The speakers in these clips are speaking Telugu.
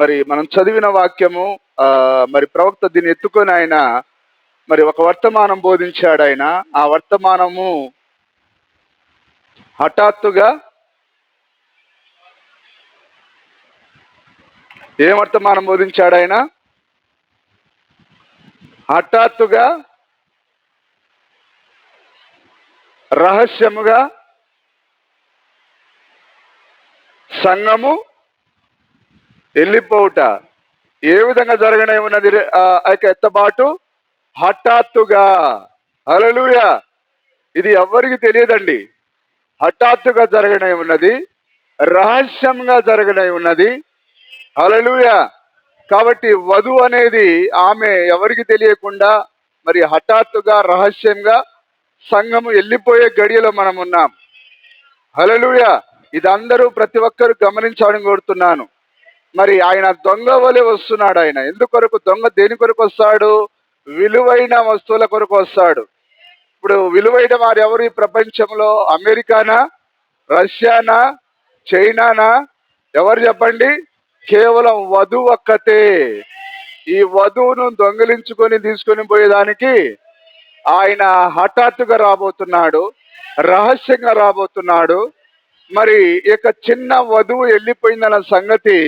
మరి మనం చదివిన వాక్యము మరి ప్రవక్త దీన్ని ఎత్తుకొని ఆయన మరి ఒక వర్తమానం బోధించాడు. ఆయన ఆ వర్తమానము హఠాత్తుగా ఏం వర్తమానం బోధించాడు ఆయన? హఠాత్తుగా రహస్యముగా సంఘము వెళ్ళిపోవుట. ఏ విధంగా జరగనే ఉన్నది ఆ యొక్క ఎత్తబాటు? హఠాత్తుగా. హల్లెలూయా. ఇది ఎవ్వరికి తెలియదండి. హఠాత్తుగా జరగనే ఉన్నది, రహస్యంగా జరగనే ఉన్నది. హల్లెలూయా. కాబట్టి వధువు అనేది ఆమె ఎవరికి తెలియకుండా మరి హఠాత్తుగా రహస్యంగా సంఘము వెళ్ళిపోయే గడియలో మనం ఉన్నాం. హల్లెలూయా. ఇది అందరూ ప్రతి ఒక్కరు గమనించాలని కోరుతున్నాను. మరి ఆయన దొంగ వలె వస్తున్నాడు. ఆయన ఎందుకొరకు దొంగ? దేని కొరకు వస్తాడు? విలువైన వస్తువుల కొరకు వస్తాడు. ఇప్పుడు విలువైన వారు ఎవరు ఈ ప్రపంచంలో? అమెరికానా, రష్యానా, చైనానా? ఎవరు చెప్పండి? కేవలం వధువు ఒక్కతే. ఈ వధువును దొంగిలించుకొని తీసుకొని పోయేదానికి ఆయన హఠాత్తుగా రాబోతున్నాడు, రహస్యంగా రాబోతున్నాడు. మరి ఇక చిన్న వధువు వెళ్ళిపోయిందన్న సంగతి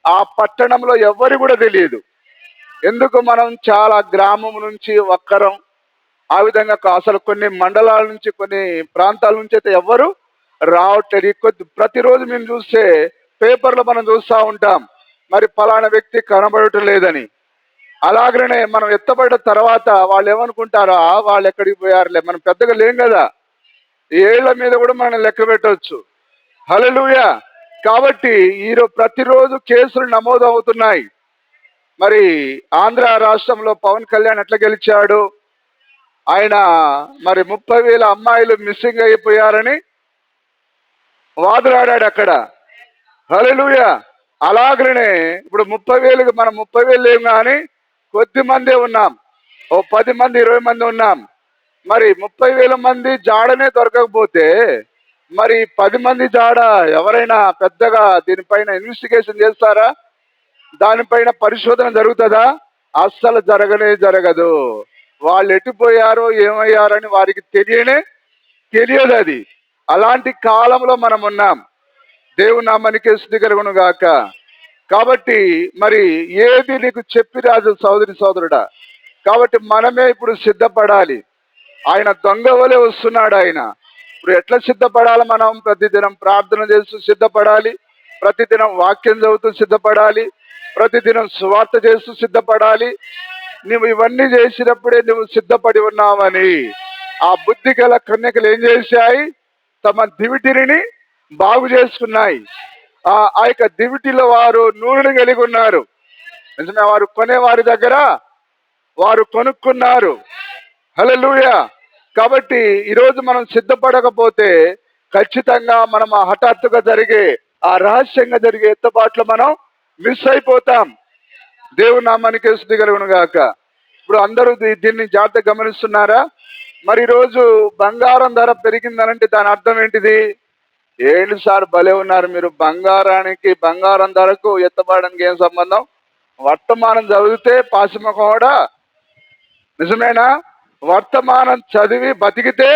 ఆ పట్టణంలో ఎవ్వరు కూడా తెలియదు. ఎందుకు? మనం చాలా గ్రామం నుంచి ఒక్కరం, ఆ విధంగా అసలు కొన్ని మండలాల నుంచి కొన్ని ప్రాంతాల నుంచి అయితే ఎవ్వరు రావట్లేదు. ప్రతిరోజు మేము చూస్తే పేపర్లో మనం చూస్తూ ఉంటాం, మరి ఫలానా వ్యక్తి కనబడటం లేదని. అలాగనే మనం ఎత్తబడిన తర్వాత వాళ్ళు ఏమనుకుంటారా, వాళ్ళు ఎక్కడికి పోయారులే, మనం పెద్దగా లేం కదా, ఏళ్ల మీద కూడా మనం లెక్క పెట్టవచ్చు. హల్లెలూయా. కాబట్టి ఈరోజు ప్రతిరోజు కేసులు నమోదు అవుతున్నాయి. మరి ఆంధ్ర రాష్ట్రంలో పవన్ కళ్యాణ్ ఎట్లా గెలిచాడు? ఆయన మరి 30,000 అమ్మాయిలు మిస్సింగ్ అయిపోయారని వాదులాడాడు అక్కడ. హల్లెలూయా. అలాగనే ఇప్పుడు 30,000 మనం 30,000 లేం కానీ కొద్ది మందే ఉన్నాం. ఓ 10 మంది 20 మంది ఉన్నాం. మరి 30,000 మంది జాడనే దొరకకపోతే మరి 10 మంది జాడ ఎవరైనా పెద్దగా దీనిపైన ఇన్వెస్టిగేషన్ చేస్తారా? దానిపైన పరిశోధన జరుగుతుందా? అస్సలు జరగదు. వాళ్ళు ఎటుపోయారో ఏమయ్యారని వారికి తెలియదు. అది అలాంటి కాలంలో మనం ఉన్నాం. దేవుని నామానికి స్తుతి కలుగును గాక. కాబట్టి మరి ఏది నీకు చెప్పి రాజు సోదరి సోదరుడా. కాబట్టి మనమే ఇప్పుడు సిద్ధపడాలి. ఆయన దొంగ వలె వస్తున్నాడు. ఆయన ఇప్పుడు ఎట్లా సిద్ధపడాలి? మనం ప్రతిదినం ప్రార్థన చేస్తూ సిద్ధపడాలి, ప్రతిదినం వాక్యం చదువుతూ సిద్ధపడాలి, ప్రతిదినం సువార్త చేస్తూ సిద్ధపడాలి. నువ్వు ఇవన్నీ చేసినప్పుడే నువ్వు సిద్ధపడి ఉన్నావని ఆ బుద్ధి గల కన్యకలు ఏం చేశాయి? తమ దివిటిని బాగు చేసుకున్నాయి. ఆ యొక్క దివిటిలో వారు నూనెను కలిగి ఉన్నారు. నిజమే, వారు కొనేవారి దగ్గర వారు కొనుక్కున్నారు. హల్లెలూయా. కాబట్టి ఈరోజు మనం సిద్ధపడకపోతే ఖచ్చితంగా మనం ఆ హఠాత్తుగా జరిగే, ఆ రహస్యంగా జరిగే ఎత్తుబాట్లు మనం మిస్ అయిపోతాం. దేవుని నామానికి స్తుతి కలుగును గాక. ఇప్పుడు అందరూ దీన్ని జాగ్రత్తగా గమనిస్తున్నారా? మరి ఈరోజు బంగారం ధర పెరిగిందనంటే దాని అర్థం ఏంటిది? ఏంటి సార్ భలే ఉన్నారు మీరు, బంగారం ధరకు ఎత్తబడడానికి ఏం సంబంధం? వర్తమానం చదివితే పాసిముఖం కూడా నిజమేనా? వర్తమానం చదివి బతికితే,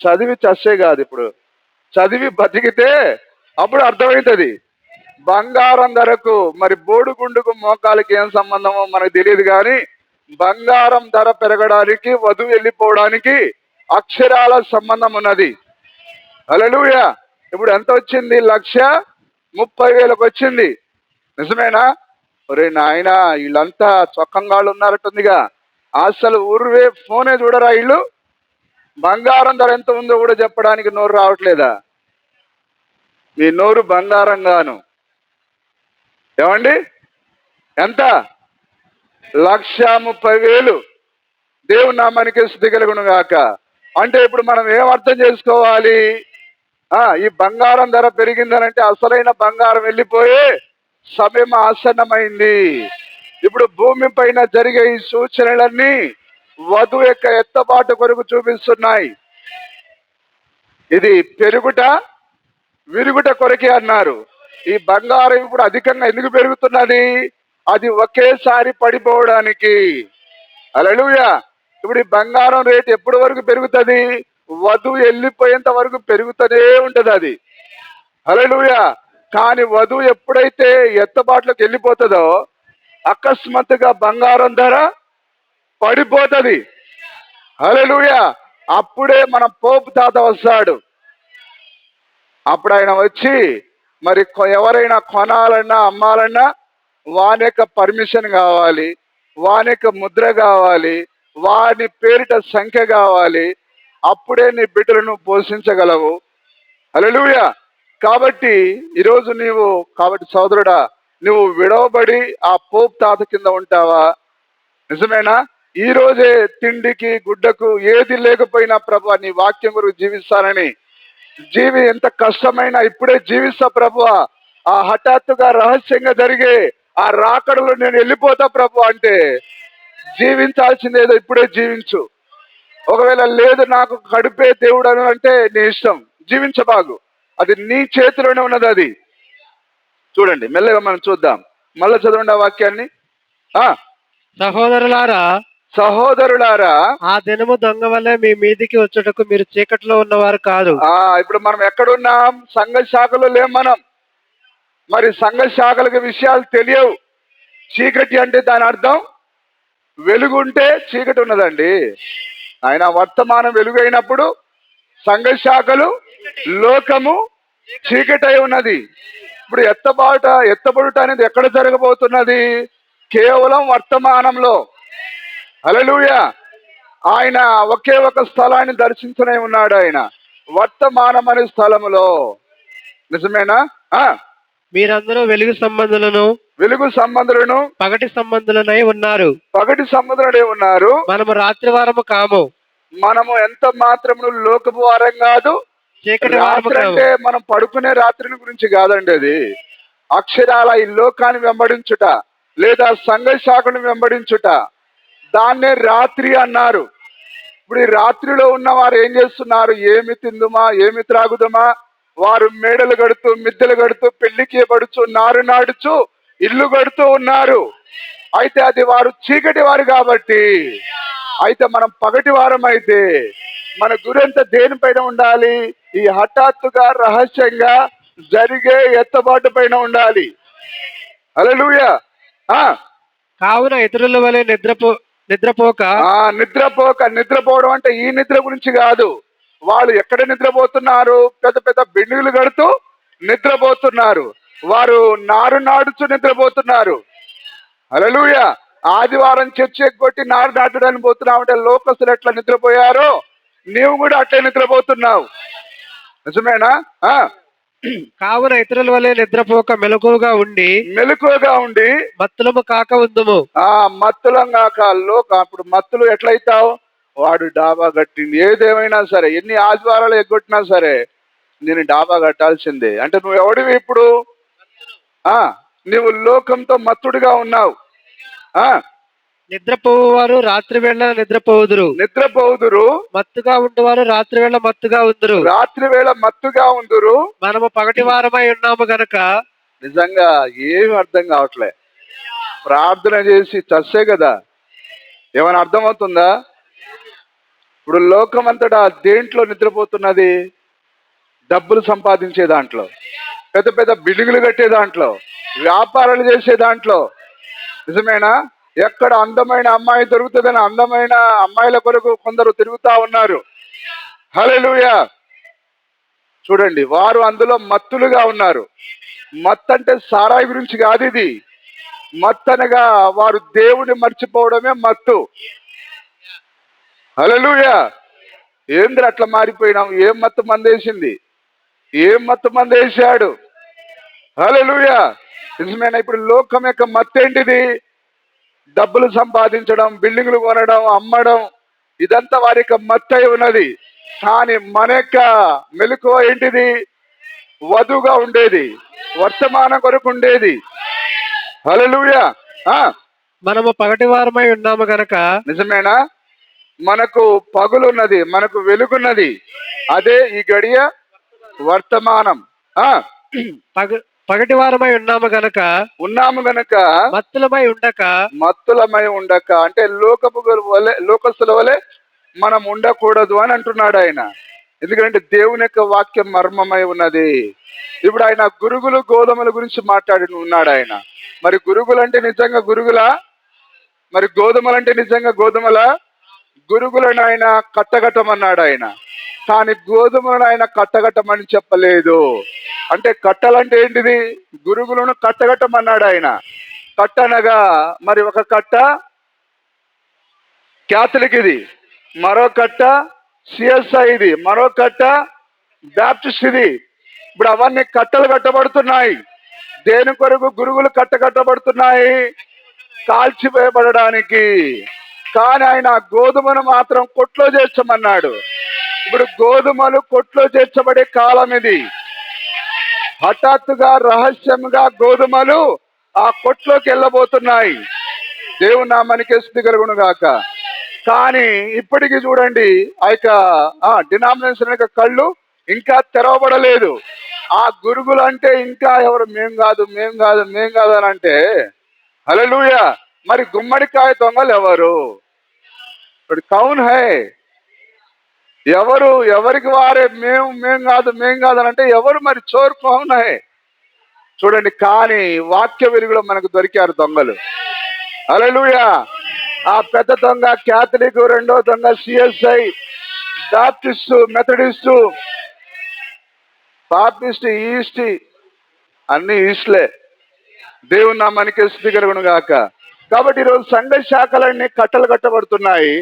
చదివి చచ్చే కాదు, ఇప్పుడు చదివి బతికితే అప్పుడు అర్థమవుతుంది. బంగారం ధరకు మరి బోడుగుండుకు మోకాలకి ఏం సంబంధమో మనకు తెలియదు, కానీ బంగారం ధర పెరగడానికి, వధువు వెళ్ళిపోవడానికి అక్షరాల సంబంధం ఉన్నది. హల్లెలూయా. ఇప్పుడు ఎంత వచ్చింది? 1,30,000 వచ్చింది. నిజమేనా? ఒరే నాయన, వీళ్ళంతా చొక్కంగాళ్ళు ఉన్నారట్టుందిగా. అసలు ఊర్వే ఫోనే చూడరా వీళ్ళు. బంగారం ధర ఎంత ఉందో కూడా చెప్పడానికి నోరు రావట్లేదా? మీ నోరు బంగారంగాను. ఏమండి? ఎంత? 1,30,000. దేవుని నామానికి స్తుతి కలుగును గాక. అంటే ఇప్పుడు మనం ఏం అర్థం చేసుకోవాలి? ఈ బంగారం ధర పెరిగిందనంటే అసలైన బంగారం వెళ్ళిపోయే సమయం ఆసన్నమైంది. ఇప్పుడు భూమి పైన జరిగే ఈ సూచనలన్నీ వధువు యొక్క ఎత్తబాటు కొరకు చూపిస్తున్నాయి. ఇది పెరుగుట విరుగుట కొరకే అన్నారు. ఈ బంగారం ఇప్పుడు అధికంగా ఎందుకు పెరుగుతున్నది? అది ఒకేసారి పడిపోవడానికి. హల్లెలూయా. ఇప్పుడు ఈ బంగారం రేట్ ఎప్పటి వరకు పెరుగుతుంది? వధువు వెళ్ళిపోయేంత వరకు పెరుగుతూనే ఉంటది అది. హల్లెలూయా. కానీ వధువు ఎప్పుడైతే ఎత్తబాట్లోకి వెళ్ళిపోతుందో అకస్మాత్తుగా బంగారం ధర పడిపోతుంది. హల్లెలూయా. అప్పుడే మన పోపు తాత వస్తాడు. అప్పుడు ఆయన వచ్చి మరి ఎవరైనా కొనాలన్నా అమ్మాలన్నా వాని యొక్క పర్మిషన్ కావాలి, వాని యొక్క ముద్ర కావాలి, వాని పేరిట సంఖ్య కావాలి. అప్పుడే నీ బిడ్డలను పోషించగలవు. హల్లెలూయా. కాబట్టి ఈరోజు కాబట్టి సోదరుడా, నువ్వు విడవబడి ఆ పోపు తాత కింద ఉంటావా? నిజమేనా? ఈ రోజే తిండికి గుడ్డకు ఏది లేకపోయినా ప్రభు నీ వాక్యం గురించి జీవిస్తానని ఎంత కష్టమైనా ఇప్పుడే జీవిస్తా ప్రభు. ఆ హఠాత్తుగా రహస్యంగా జరిగే ఆ రాకడలో నేను వెళ్ళిపోతా ప్రభు అంటే జీవించాల్సిందేదో ఇప్పుడే జీవించు. ఒకవేళ లేదు నాకు కడుపే దేవుడు అని అంటే నీ ఇష్టం, జీవించబాగు. అది నీ చేతిలోనే ఉన్నది. అది చూడండి, మెల్లగా మనం చూద్దాం. మళ్ళా చదవండి ఆ వాక్యాన్ని. సహోదరులారా, ఆ దినము దొంగ వల్లే మీ మీదికి వచ్చుటకు మీరు చీకటిలో ఉన్నవారు కాదు. ఇప్పుడు మనం ఎక్కడున్నాం? సంఘ శాఖలో లేం మనం. మరి సంఘ శాఖలకు విషయాలు తెలియవు. చీకటి అంటే దాని అర్థం వెలుగు ఉంటే చీకటి ఉన్నదండి. ఆయన వర్తమానం వెలుగైనప్పుడు సంఘ శాఖలు లోకము చీకటి ఉన్నది. ఇప్పుడు ఎత్తబడుట అనేది ఎక్కడ జరగబోతున్నది? కేవలం వర్తమానంలో. హల్లెలూయా. ఆయన ఒకే ఒక స్థలాన్ని దర్శించనే ఉన్నాడు. ఆయన వర్తమానం అనే స్థలములో. నిజమేనా? మీరందరూ వెలుగు సంబంధులను పగటి సంబంధులనై ఉన్నారు. మనము రాత్రి వారము కాము. మనము ఎంత మాత్రము లోకపు వారం కాదు. రాత్రి అంటే మనం పడుకునే రాత్రిని గురించి కాదండి. అది అక్షరాల ఈ లోకాన్ని వెంబడించుట లేదా సంఘ శాఖను వెంబడించుట, దాన్నే రాత్రి అన్నారు. ఇప్పుడు ఈ రాత్రిలో ఉన్న వారు ఏం చేస్తున్నారు? ఏమి తిందుమా, ఏమి త్రాగుదమా? వారు మేడలు కడుతూ, మిద్దెలు కడుతూ, పెళ్లికి పడుచు, నారు నాడుచు, ఇల్లు కడుతూ ఉన్నారు. అయితే అది వారు చీకటి వారు కాబట్టి. అయితే మనం పగటి వారం అయితే మన గురంతా దేనిపైన ఉండాలి? ఈ హఠాత్తుగా రహస్యంగా జరిగే ఎత్తబాటు పైన ఉండాలి. హల్లెలూయా. కావున ఇతరుల వలె నిద్రపోవడం అంటే ఈ నిద్ర గురించి కాదు. వాళ్ళు ఎక్కడ నిద్రపోతున్నారు? పెద్ద పెద్ద బిల్డింగులు కడుతూ నిద్రపోతున్నారు. వారు నారు నాడుచు నిద్రపోతున్నారు. హల్లెలూయా. ఆదివారం చర్చి ఎగ్గొట్టి నారు నాటడానికి పోతున్నావు అంటే లోకస్తులు ఎట్లా నిద్రపోయారో నీవు కూడా అట్లే నిద్రపోతున్నావు. నిజమేనా? కావున ఇతరుల వలె నిద్రపోక మెలకువగా ఉండి మత్తులము కాక ఉందుము. మత్తులం కాక అప్పుడు మత్తులు ఎట్లయితావు? వాడు డాబా కట్టింది, ఏదేమైనా సరే, ఎన్ని ఆదివారాలు ఎగ్గొట్టినా సరే నేను డాబా కట్టాల్సిందే అంటే నువ్వు ఎవడివి ఇప్పుడు? నువ్వు లోకంతో మత్తుడిగా ఉన్నావు. నిద్రపోవారు రాత్రి వేళ నిద్రపోవుదురు. మత్తుగా ఉండేవారు రాత్రి వేళ మత్తుగా ఉందురు. మనము పగటి వారమై ఉన్నాము గనక. నిజంగా ఏమి అర్థం కావట్లే. ప్రార్థన చేసి చచ్చే కదా. ఏమైనా అర్థమవుతుందా? ఇప్పుడు లోకం అంతటా దేంట్లో నిద్రపోతున్నది? డబ్బులు సంపాదించే దాంట్లో, పెద్ద పెద్ద బిల్డింగులు కట్టే దాంట్లో, వ్యాపారాలు చేసే దాంట్లో. నిజమేనా? ఎక్కడ అందమైన అమ్మాయి దొరుకుతుందని అందమైన అమ్మాయిల కొరకు కొందరు తిరుగుతా ఉన్నారు. హల్లెలూయా. చూడండి, వారు అందులో మత్తులుగా ఉన్నారు. మత్తు అంటే సారాయి గురించి కాదు. ఇది మత్తు అనగా వారు దేవుని మర్చిపోవడమే మత్తు. హల్లెలూయా. ఏంద్ర అట్లా మారిపోయినాం? ఏం మత్తు మందేసింది? ఏం మత్తు మందేశాడు? హల్లెలూయా. నిజమేనా? ఇప్పుడు లోకం యొక్క మత్తు ఏంటిది? డబ్బులు సంపాదించడం, బిల్డింగులు కొనడం, అమ్మడం, ఇదంతా వారి యొక్క మత్తు అయి ఉన్నది. కానీ మన యొక్క మెలకువ ఏంటిది? వధువుగా ఉండేది, వర్తమానం కొరకు ఉండేది. హల్లెలూయా. మనము పగటి వారమై ఉన్నాము గనక. నిజమేనా? మనకు పగులున్నది, మనకు వెలుగున్నది. అదే ఈ గడియ వర్తమానం. పగటి వారమై ఉన్నాము గనక మత్తులమై ఉండక అంటే లోకస్తుల వలె మనం ఉండకూడదు అని అంటున్నాడు ఆయన. ఎందుకంటే దేవుని యొక్క వాక్యం మర్మమై ఉన్నది. ఇప్పుడు ఆయన గురుగులు గోధుమల గురించి మాట్లాడి ఉన్నాడు ఆయన. మరి గురుగులు అంటే నిజంగా గురుగులా? మరి గోధుమలు అంటే నిజంగా గోధుమలా? గురుగులను ఆయన కట్టగట్టమన్నాడు ఆయన, కానీ గోధుమలను ఆయన కట్టగట్టమని చెప్పలేదు. అంటే కట్టలంటే ఏంటిది? గురుగులను కట్టగట్టమన్నాడు ఆయన. కట్టనగా మరి ఒక కట్ట క్యాథలిక్ ఇది, మరో కట్ట సిఎస్ఐ ఇది, మరో కట్ట బ్యాప్టిస్ట్ ఇది. ఇప్పుడు అవన్నీ కట్టలు కట్టబడుతున్నాయి. దేని కొరకు గురుగులు కట్టబడుతున్నాయి? కాల్చివేయబడడానికి. కానీ ఆయన గోధుమను మాత్రం కొట్లో చేర్చమన్నాడు. ఇప్పుడు గోధుమలు కొట్లో చేర్చబడే కాలం ఇది. హఠాత్తుగా రహస్యంగా గోధుమలు ఆ కొట్లోకి వెళ్ళబోతున్నాయి. దేవుని నామానికి స్తుతి కలుగును గాక. కానీ ఇప్పటికీ చూడండి, ఆ యొక్క డినామినేషన్ యొక్క కళ్ళు ఇంకా తెరవబడలేదు. ఆ గురుగులు అంటే ఇంకా ఎవరు మేం కాదు అని అంటే హల్లెలూయా. మరి గుమ్మడికాయ దొంగలు ఎవరు? ఇప్పుడు కౌన్ హై? ఎవరు? ఎవరికి వారే మేం కాదు అని అంటే ఎవరు? మరి చోర్ కౌన్ హై? చూడండి. కానీ వాక్య వెలుగులో మనకు దొరికారు దొంగలు. హల్లెలూయా. ఆ పెద్ద దొంగ క్యాథలిక్, రెండో దొంగ CSI, Baptist, Methodist, Baptist, east, అన్ని ఈస్ట్లే. దేవుని నామానికి స్తుతి కలుగును గాక. కాబట్టి ఈరోజు సంఘ శాఖలన్నీ కట్టలు కట్టబడుతున్నాయి.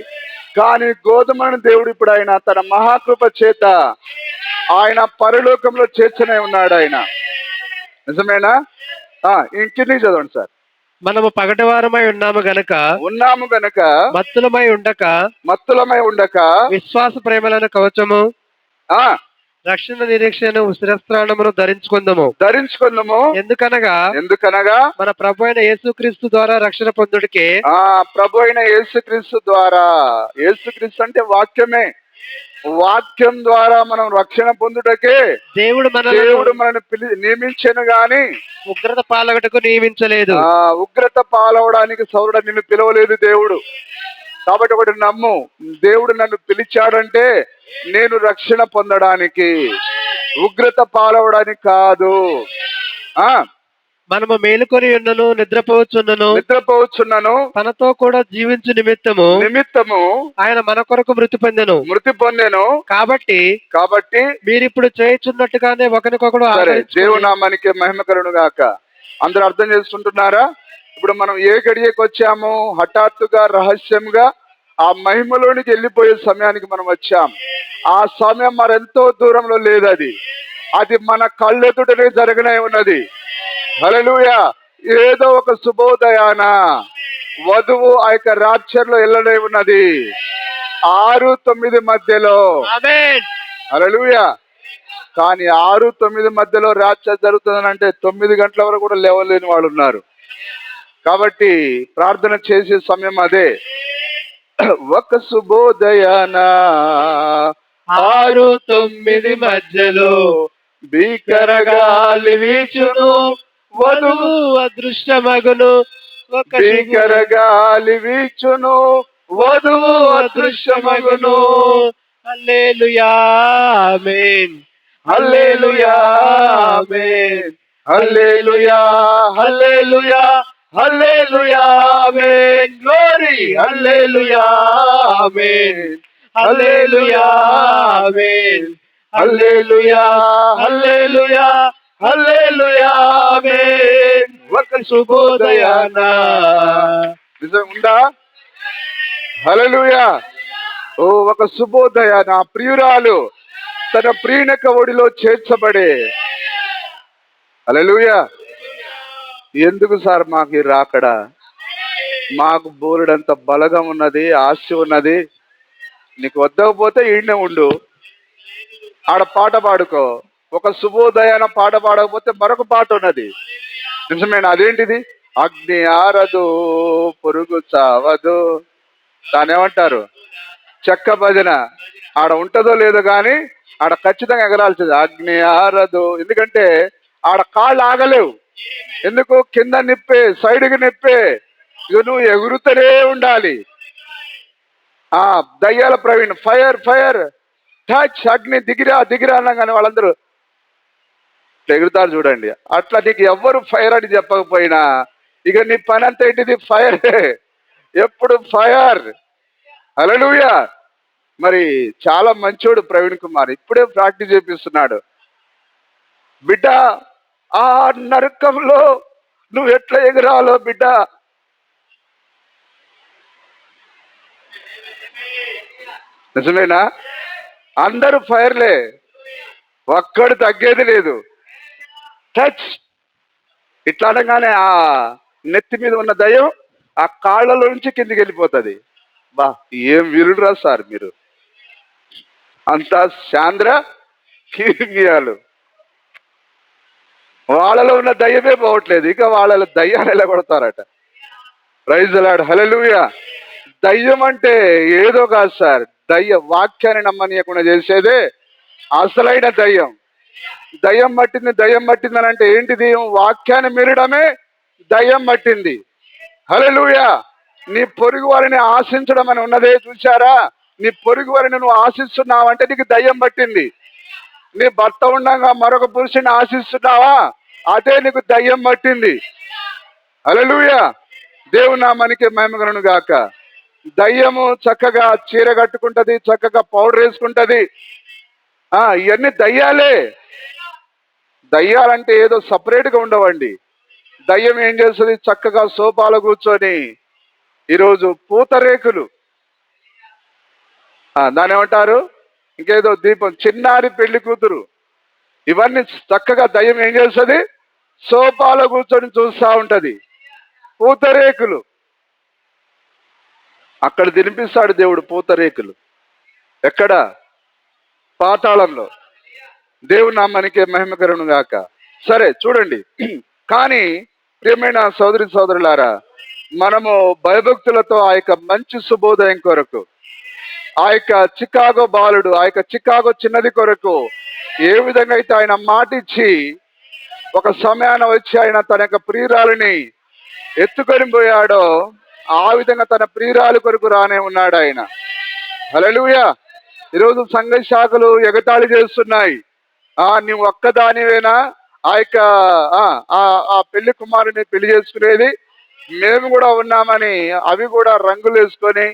కానీ గోధుమను దేవుడు ఇప్పుడు ఆయన తన మహాకృప చేత ఆయన పరలోకంలో చేర్చనే ఉన్నాడు ఆయన. నిజమేనా? ఇంకింది చదవండి సార్. మనము పగటి వారమై ఉన్నాము గనక మత్తులమై ఉండక విశ్వాస ప్రేమలను కవచము, రక్షణ నిరీక్షను శిరస్త్రాణమును ధరించుకుందాము. ఎందుకనగా మన ప్రభు అయిన యేసుక్రీస్తు ద్వారా రక్షణ పొందుడికే. ప్రభు అయిన యేసుక్రీస్తు ద్వారా. యేసుక్రీస్తు అంటే వాక్యమే. వాక్యం ద్వారా మనం రక్షణ పొందుటకే దేవుడు మనల్ని నియమించను గాని ఉగ్రత పాలగటకు నియమించలేదు. ఉగ్రత పాలవడానికి సౌరుడు నిన్ను పిలవలేదు దేవుడు. కాబట్టి ఒకటి నమ్ము, దేవుడు నన్ను పిలిచాడంటే నేను రక్షణ పొందడానికి, ఉగ్రత పాలవడానికి కాదు. మనము మేలుకొని ఉన్నను నిద్రపోవచ్చున్నను తనతో కూడా జీవించు నిమిత్తము ఆయన మన కొరకు మృతి పొందెను. కాబట్టి మీరిప్పుడు చేయుచున్నట్టుగానే ఒకరికొకడు. దేవుని నామానికి మహిమ కలుగును గాక. అందరూ అర్థం చేసుకుంటున్నారా? ఇప్పుడు మనం ఏ గడియకు వచ్చాము? హఠాత్తుగా రహస్యంగా ఆ మహిమలోనికి వెళ్ళిపోయే సమయానికి మనం వచ్చాం. ఆ సమయం మరెంతో దూరంలో లేదు. అది మన కళ్ళెదుటనే జరగనే ఉన్నది. హల్లెలూయా. ఏదో ఒక శుభోదయాన వధువు ఆ యొక్క రాత్రిలో వెళ్ళనే ఉన్నది 6-9 మధ్యలో. హల్లెలూయా. కానీ 6-9 మధ్యలో రాత్రి జరుగుతుందని అంటే 9 గంటల వరకు కూడా లేవలేని వాళ్ళు ఉన్నారు. కాబట్టి ప్రార్థన చేసే సమయం అదే. ఒక శుభోదయాన 6-9 మధ్యలో భీకర గాలి వీచును, వధువు అదృష్టమగును. భీకర గాలి వీచును, వధువు అదృష్టమగును. హల్లెలూయా ఆమేన్. హల్లెలూయా ఆమేన్. హల్లెలూయా హల్లెలూయా హల్లెలూయా ఆమేన్. గ్లోరీ. హల్లెలూయా ఆమేన్. హల్లెలూయా ఆమేన్. హల్లెలూయా హల్లెలూయా హల్లెలూయా ఆమేన్. ఒక శుభోదయాన. నిజం ఉందా? హల్లెలూయా. ఒక శుభోదయాన ప్రియురాలు తన ప్రియునక ఒడిలో చేర్చబడే. హల్లెలూయా. ఎందుకు సార్ మాకు ఈ రాకడా? మాకు బోలెడంత బలగం ఉన్నది, ఆస్తి ఉన్నది. నీకు వద్దకపోతే ఈయనే ఉండు, ఆడ పాట పాడుకో. ఒక శుభోదయాన పాట పాడకపోతే మరొక పాట ఉన్నది. నిజమేనా? అదేంటిది? అగ్ని ఆరదు, పురుగు చావదు. దాని ఏమంటారు? చెక్క భజన. ఆడ ఉంటుందో లేదో కానీ ఆడ ఖచ్చితంగా ఎగరాల్సింది. అగ్ని ఆరదు. ఎందుకంటే ఆడ కాళ్ళు ఆగలేవు. ఎందుకు? కింద నిప్పే, సైడ్కి నిప్పే, ఇక నువ్వు ఎగురుతూనే ఉండాలి. దయ్యాల ప్రవీణ్ ఫైర్ ఫైర్ టచ్ అగ్ని దిగిరా దిగిరా అనగానే వాళ్ళందరూ ఎగురుతారు చూడండి. అట్లా నీకు ఎవ్వరు ఫైర్ అని చెప్పకపోయినా ఇక నీ పని అంతా ఏంటిది? ఫైర్. ఎప్పుడు ఫైర్. హల్లెలూయా. మరి చాలా మంచోడు ప్రవీణ్ కుమార్, ఇప్పుడే ప్రాక్టీస్ చేపిస్తున్నాడు. బిడ్డ, ఆ నరకంలో నువ్వు ఎట్లా ఎగరాలో బిడ్డ. నిజమేనా? అందరూ ఫైర్లే, ఒక్కడు తగ్గేది లేదు. టచ్ ఇట్లా అనగానే ఆ నెత్తి మీద ఉన్న దయ్యం ఆ కాళ్ళలో నుంచి కిందికి వెళ్ళిపోతుంది. బా, ఏం వీరుడురా సార్ మీరు. అంతా శాంద్ర కీర్మియాలు. వాళ్ళలో ఉన్న దయ్యమే పోవట్లేదు, ఇక వాళ్ళ దయ్యాలు ఎలా కొడతారట. Praise the Lord. హల్లెలూయా. దయ్యం అంటే ఏదో కాదు సార్, వాక్యాన్ని నమ్మనీయకుండా చేసేదే అసలైన దయ్యం. దయ్యం పట్టింది అని అంటే ఏంటిది? వాక్యాన్ని మీరడమే దయ్యం పట్టింది. హల్లెలూయా. నీ పొరుగు వారిని ఆశించడం అని ఉన్నదే చూసారా? నీ పొరుగు వారిని నువ్వు ఆశిస్తున్నావంటే నీకు దయ్యం పట్టింది. నీ భర్త ఉండగా మరొక పురుషుని ఆశిస్తున్నావా? అదే నీకు దయ్యం పట్టింది. హల్లెలూయా. దేవుని నామానికి మహిమ కలుగును గాక. దయ్యము చక్కగా చీర కట్టుకుంటది, చక్కగా పౌడర్ వేసుకుంటది. ఇవన్నీ దయ్యాలే. దయ్యాలంటే ఏదో సపరేట్గా ఉండవండి. దయ్యం ఏం చేస్తుంది? చక్కగా సోఫాలో కూర్చొని ఈరోజు పూతరేకులు, దాని ఏమంటారు, ఇంకేదో దీపం, చిన్నారి పెళ్లి కూతురు, ఇవన్నీ చక్కగా దయ్యం ఏం చేస్తుంది? సోఫాలో కూర్చొని చూస్తూ ఉంటది. పూతరేకులు అక్కడ తినిపిస్తాడు దేవుడు. పూతరేకులు ఎక్కడ? పాతాళంలో. దేవుని నామానికి మహిమ కలుగును గాక. సరే చూడండి. కానీ ప్రియమైన సోదరి సోదరులారా, మనము భయభక్తులతో ఆ యొక్క మంచి శుభోదయం కొరకు, ఆ యొక్క చికాగో బాలుడు, ఆ యొక్క చికాగో చిన్నది కొరకు ఏ విధంగా అయితే ఆయన మాటిచ్చి ఒక సమయాన వచ్చి ఆయన తన యొక్క ప్రియురాలిని ఎత్తుకొని పోయాడో, ఆ విధంగా తన ప్రియురాలి కొరకు రానే ఉన్నాడు ఆయన. హల్లెలూయా. ఈరోజు సంఘ శాఖలు ఎగతాళి చేస్తున్నాయి. నువ్వు ఒక్కదానివేనా ఆ యొక్క ఆ పెళ్లి కుమారుని పెళ్లి చేసుకునేది? మేము కూడా ఉన్నామని అవి కూడా రంగులు వేసుకొని,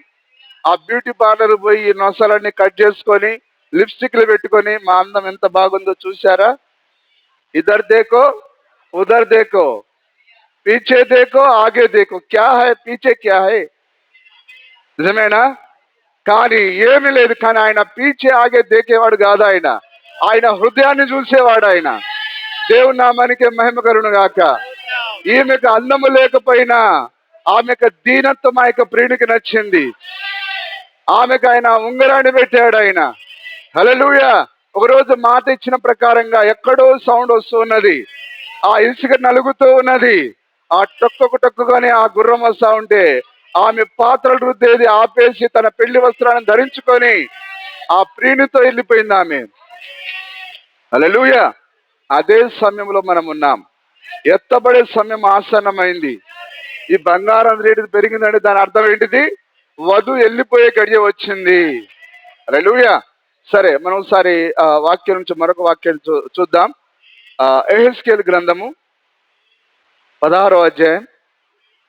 ఆ బ్యూటీ పార్లర్ పోయి నొసలన్నీ కట్ చేసుకొని, లిప్స్టిక్లు పెట్టుకొని, మా అందం ఎంత బాగుందో చూసారా? ఇద్దరు దేకో ఉదర్ దేకో, పీచే దేకో ఆగే దేకో, క్యా హై పీచే క్యా హై. నిజమేనా? కానీ ఏమీ లేదు. కానీ ఆయన పీచే ఆగే దేకేవాడు కాదు. ఆయన హృదయాన్ని చూసేవాడు ఆయన. దేవుని నామానికి మహిమ కలుగును గాక. ఈమెకు అందము లేకపోయినా ఆమెకు దీనత్వం ఆ యొక్క ప్రియునికి నచ్చింది. ఆమెకు ఆయన ఉంగరాన్ని పెట్టాడు ఆయన. హల్లెలూయా. ఒకరోజు మాట ఇచ్చిన ప్రకారంగా ఎక్కడో సౌండ్ వస్తూ ఉన్నది. ఆ ఇసుక నలుగుతూ ఉన్నది. ఆ టొక్కుగానే ఆ గుర్రం వస్తా ఉంటే ఆమె పాత్రలు రుద్దేది ఆపేసి తన పెళ్లి వస్త్రాన్ని ధరించుకొని ఆ ప్రియునితో వెళ్ళిపోయింది ఆమె. హల్లెలూయా. అదే సమయంలో మనం ఉన్నాం. ఎత్తబడే సమయం ఆసన్నమైంది. ఈ బంగారం రేటు పెరిగిందంటే దాని అర్థం ఏంటిది? వధువు వెళ్ళిపోయే గడియ వచ్చింది. హల్లెలూయా. సరే, మనం ఒకసారి వాక్యం నుంచి మరొక వాక్యం చూద్దాం. యెహెజ్కేలు గ్రంథము 16వ అధ్యాయం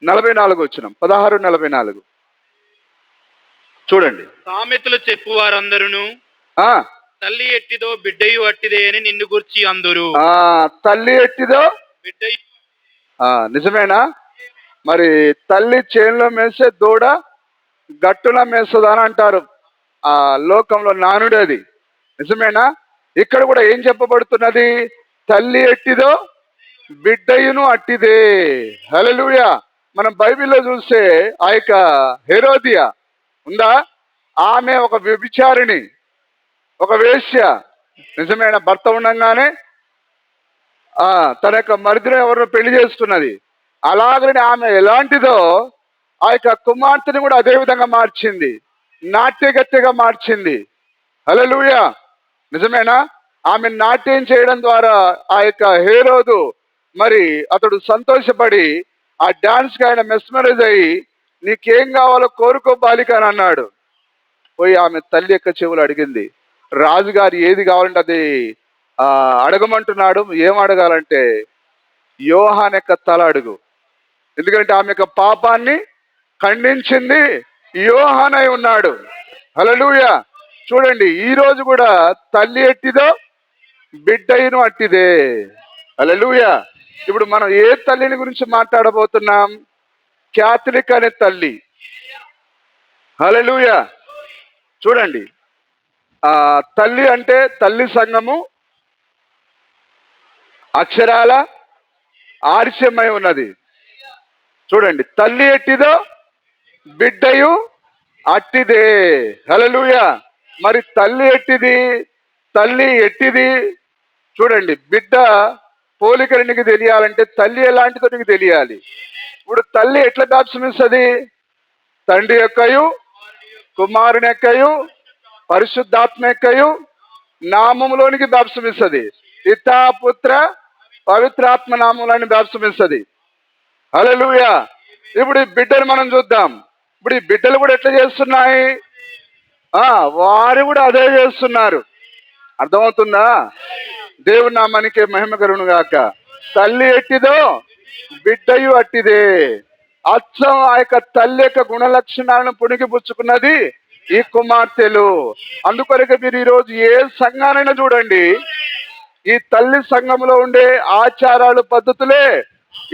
44 వచనం. 16:44 చూడండి. సామెతలు చెప్పు వారందరూ తల్లి ఎట్టిదో బిడ్డయు అట్టిదే అని నిన్ను గుర్చి అందరు. తల్లి ఎట్టిదో బిడ్డయు. నిజమేనా? మరి తల్లి చేనులో మేసే దూడ గట్టున మేస్తుందా అని అంటారు ఆ లోకంలో నానుడు. అది నిజమేనా? ఇక్కడ కూడా ఏం చెప్పబడుతున్నది? తల్లి ఎట్టిదో బిడ్డయును అట్టిదే. హల్లెలూయా. మనం బైబిల్లో చూస్తే ఆ యొక్క హెరోదియా ఉందా? ఆమె ఒక వ్యభిచారిణి, ఒక వేశ్య. నిజమేనా? భర్త ఉండగానే తన యొక్క మరిదిని ఎవరినో పెళ్లి చేసుకున్నది. అలాగనే ఆమె ఎలాంటిదో ఆ యొక్క కుమార్తెని కూడా అదే విధంగా మార్చింది, నాట్యగత్తెగా మార్చింది. హల్లెలూయా. నిజమేనా? ఆమె నాట్యం చేయడం ద్వారా ఆ యొక్క హేరోదు మరి అతడు సంతోషపడి ఆ డాన్స్ కి ఆయన మెస్మరైజ్ అయ్యి నీకేం కావాలో కోరుకో బాలిక అని అన్నాడు. పోయి ఆమె తల్లి యొక్క చెవులు అడిగింది. రాజుగారు ఏది కావాలంటే అది అడగమంటున్నాడు. ఏం అడగాలంటే యోహాన్ యొక్క తల అడుగు, ఎందుకంటే ఆమె యొక్క పాపాన్ని ఖండించింది యోహాన్ అయి ఉన్నాడు. హల్లెలూయా. చూడండి, ఈ రోజు కూడా తల్లి ఎట్టిదో బిడ్డయును అట్టిదే. హల్లెలూయా. ఇప్పుడు మనం ఏ తల్లిని గురించి మాట్లాడబోతున్నాం? క్యాథలిక్ అనే తల్లి. హల్లెలూయా. చూడండి, తల్లి అంటే తల్లి సంఘము అక్షరాల ఆర్ష్యమై ఉన్నది. చూడండి, తల్లి ఎట్టిదో బిడ్డయు అట్టిదే. హల్లెలూయా. మరి తల్లి ఎట్టిది, తల్లి ఎట్టిది? చూడండి, బిడ్డ పోలిక నీకు తెలియాలంటే తల్లి ఎలాంటిదో నీకు తెలియాలి. ఇప్పుడు తల్లి ఎట్లా బాప్తిసమిస్తుంది? తండ్రి యొక్కయు కుమారుని యొక్కయు పరిశుద్ధాత్మ యొక్కయు నామములోనికి బాప్తిసమిస్తుంది. పితా పుత్ర పవిత్రాత్మ నామంలోని బాప్తిసమిస్తుంది. హల్లెలూయా. ఇప్పుడు ఈ బిడ్డలు మనం చూద్దాం. ఇప్పుడు ఈ బిడ్డలు కూడా ఎట్లా చేస్తున్నాయి? వారు కూడా అదే చేస్తున్నారు. అర్థమవుతుందా? దేవుని నామానికి మహిమ కలుగును గాక. తల్లి ఎట్టిదో బిడ్డయు అట్టిదే. అచ్చం ఆ యొక్క తల్లి యొక్క గుణ లక్షణాలను పుణికిపుచ్చుకున్నది ఈ కుమార్తెలు. అందుకొరకు మీరు ఈరోజు ఏ సంఘానైనా చూడండి, ఈ తల్లి సంఘంలో ఉండే ఆచారాలు పద్ధతులే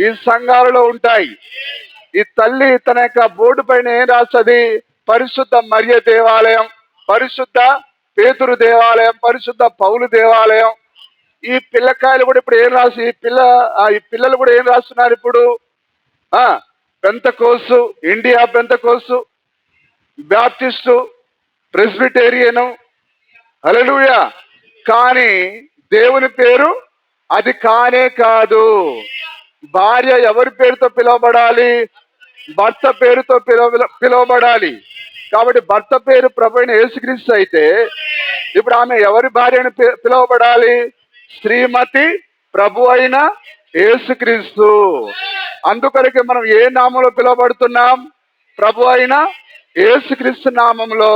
ఈ సంఘాలలో ఉంటాయి. ఈ తల్లి తన యొక్క బోర్డు పైన ఏం రాస్తుంది? పరిశుద్ధ మరియ దేవాలయం, పరిశుద్ధ పేతురు దేవాలయం, పరిశుద్ధ పౌలు దేవాలయం. ఈ పిల్లకాయలు కూడా ఇప్పుడు ఏం రాసి ఈ పిల్లలు కూడా ఏం రాస్తున్నారు ఇప్పుడు? Pentecost, India Pentecost, Baptist, Presbyterian. Hallelujah. కానీ దేవుని పేరు అది కానే కాదు. భార్య ఎవరి పేరుతో పిలువబడాలి? భర్త పేరుతో పిలువబడాలి. కాబట్టి భర్త పేరు ప్రభువైన యేసుక్రీస్తు అయితే ఇప్పుడు ఆమె ఎవరి భార్యను పిలువబడాలి? శ్రీమతి ప్రభు అయిన యేసుక్రీస్తు. అందుకొరకే మనం ఏ నామంలో పిలువబడుతున్నాం? ప్రభు అయిన యేసుక్రీస్తు నామంలో.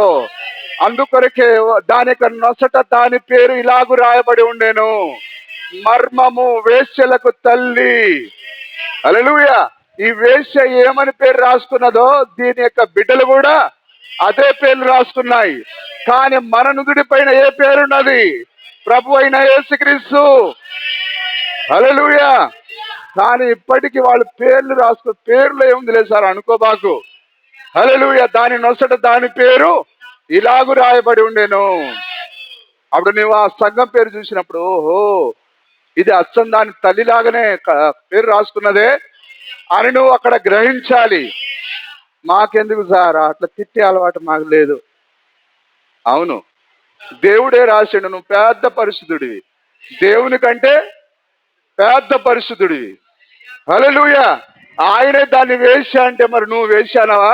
అందుకొరకే దాని యొక్క నొసట దాని పేరు ఇలాగు రాయబడి ఉండేను, మర్మము వేశ్యలకు తల్లి. హల్లెలూయా. ఈ వేశ్య ఏమని పేరు రాసుకున్నదో దీని యొక్క బిడ్డలు కూడా అదే పేర్లు రాసుకున్నాయి. కానీ మన నుదుడి పైన ఏ పేరున్నది? ప్రభు అయిన యేసుక్రీస్తు. హల్లెలూయా. కానీ ఇప్పటికీ వాళ్ళు పేర్లు పేర్లు ఏముంది లేదు సార్ అనుకోబాకు. హల్లెలూయా. దాని నొసట దాని పేరు ఇలాగు రాయబడి ఉండేను. అప్పుడు నువ్వు ఆ సంఘం పేరు చూసినప్పుడు ఓహో ఇది అచ్చం దాని తల్లిలాగానే పేరు రాసుకున్నదే అని నువ్వు అక్కడ గ్రహించాలి. మాకెందుకు సార్ అట్లా తిట్టే అలవాటు మాకు లేదు. అవును, దేవుడే రాసిండు, నువ్వు పెద్ద పరిశుద్ధుడివి, దేవుని కంటే పెద్ద పరిశుద్ధుడివి. హల్లెలూయా. ఆయనే దాన్ని వేశ్య అంటే మరి నువ్వు వేశ్యానవా?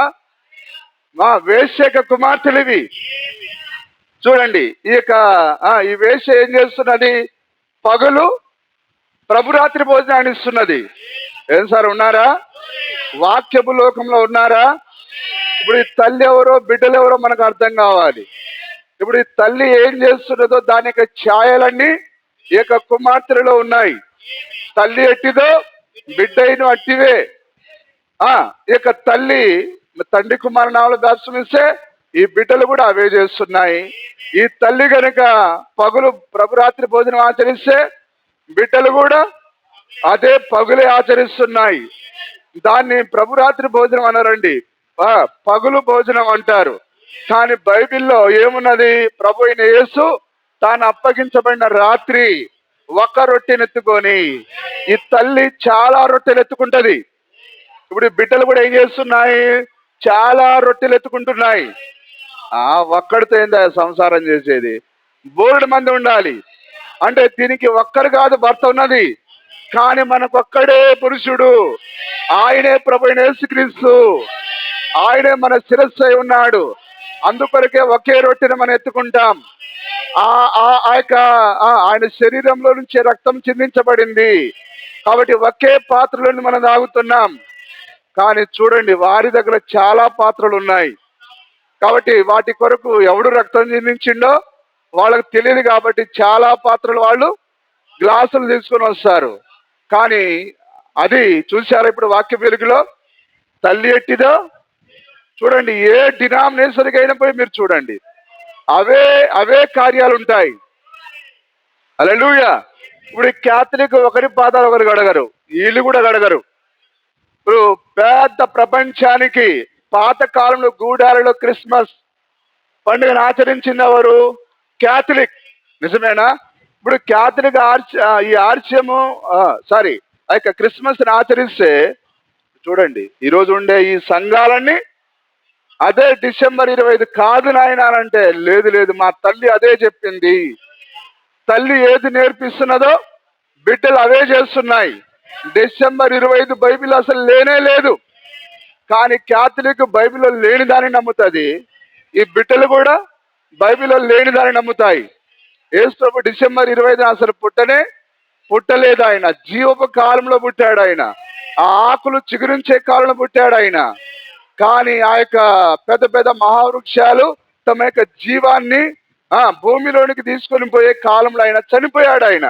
మా వేశ్యక కుమార్తెలివి. చూడండి, ఈ వేశ్య ఏం చేస్తున్నది? పగలు ప్రభురాత్రి భోజనాన్ని ఇస్తున్నది. ఏం సార్ ఉన్నారా? వాక్యపు లోకంలో ఉన్నారా? ఇప్పుడు ఈ తల్లి ఎవరో బిడ్డలు ఎవరో మనకు అర్థం కావాలి. ఇప్పుడు ఈ తల్లి ఏం చేస్తున్నదో దాని యొక్క ఛాయలన్నీ ఈ యొక్క కుమార్తెలలో ఉన్నాయి. తల్లి ఎట్టిదో బిడ్డైన అట్టివే. ఈ యొక్క తల్లి తండ్రి కుమారు నామలు బాప్తిసమిస్తే ఈ బిడ్డలు కూడా అవే చేస్తున్నాయి. ఈ తల్లి గనుక పగులు ప్రభురాత్రి భోజనం ఆచరిస్తే బిడ్డలు కూడా అదే పగులే ఆచరిస్తున్నాయి. దాన్ని ప్రభురాత్రి భోజనం అనరండి, పగులు భోజనం అంటారు. కానీ బైబిల్లో ఏమున్నది? ప్రభు అయిన యేసు తాను అప్పగించబడిన రాత్రి ఒక్క రొట్టెనెత్తుకొని, ఈ తల్లి చాలా రొట్టెలు ఎత్తుకుంటది. ఇప్పుడు బిడ్డలు కూడా ఏం చేస్తున్నాయి? చాలా రొట్టెలు ఎత్తుకుంటున్నాయి. ఒక్కడితో ఏందా సంసారం చేసేది? బోలెడు మంది ఉండాలి. అంటే దీనికి ఒక్కరు కాదు భర్త ఉన్నది, కానీ మనకొక్కడే పురుషుడు, ఆయనే ప్రభు అయిన యేసుక్రీస్తు. ఆయనే మన శిరస్సు అయి ఉన్నాడు. అందుకొరకే ఒకే రొట్టెని మనం ఎత్తుకుంటాం. ఆయన శరీరంలో నుంచి రక్తం చిందించబడింది. కాబట్టి ఒకే పాత్రలోని మనం తాగుతున్నాం. కానీ చూడండి, వారి దగ్గర చాలా పాత్రలు ఉన్నాయి. కాబట్టి వాటి కొరకు ఎవడు రక్తం చిందించిండో వాళ్ళకి తెలియదు. కాబట్టి చాలా పాత్రలు వాళ్ళు గ్లాసులు తీసుకొని వస్తారు. కానీ అది చూసారా ఇప్పుడు వాక్య వెలుగులో తల్లి ఎట్టిదో చూడండి. ఏ డినామినేషన్కి అయినా పోయి మీరు చూడండి, అవే కార్యాలు ఉంటాయి. హల్లెలూయా. ఇప్పుడు క్యాథలిక్ ఒకరి పాదాలు ఒకరు గడగరు, వీళ్ళు కూడా గడగరు. ఇప్పుడు పెద్ద ప్రపంచానికి పాత కాలంలో గూడాలలో క్రిస్మస్ పండుగను ఆచరించింది ఎవరు? క్యాథలిక్. నిజమేనా? ఇప్పుడు క్యాథలిక్ ఈ ఆర్చ్యము ఆ యొక్క క్రిస్మస్ ఆచరిస్తే చూడండి, ఈరోజు ఉండే ఈ సంఘాలన్నీ అదే డిసెంబర్ 25 కాదు నాయన అంటే, లేదు మా తల్లి అదే చెప్పింది. తల్లి ఏది నేర్పిస్తున్నదో బిడ్డలు అవే చేస్తున్నాయి. డిసెంబర్ 25 బైబిల్ అసలు లేనే లేదు. కానీ క్యాథలిక్ బైబిల్లో లేని దాన్ని నమ్ముతుంది. ఈ బిడ్డలు కూడా బైబిల్లో లేని దాన్ని నమ్ముతాయి. యేసు ప్రభు డిసెంబర్ 25 అసలు పుట్టలేదు. ఆయన జీవపు కాలంలో పుట్టాడు. ఆయన ఆ ఆకులు చిగురించే కాలంలో పుట్టాడు ఆయన. కానీ ఆ యొక్క పెద్ద పెద్ద మహావృక్షాలు తమ యొక్క జీవాన్ని భూమిలోనికి తీసుకొని పోయే కాలంలో ఆయన చనిపోయాడు. ఆయన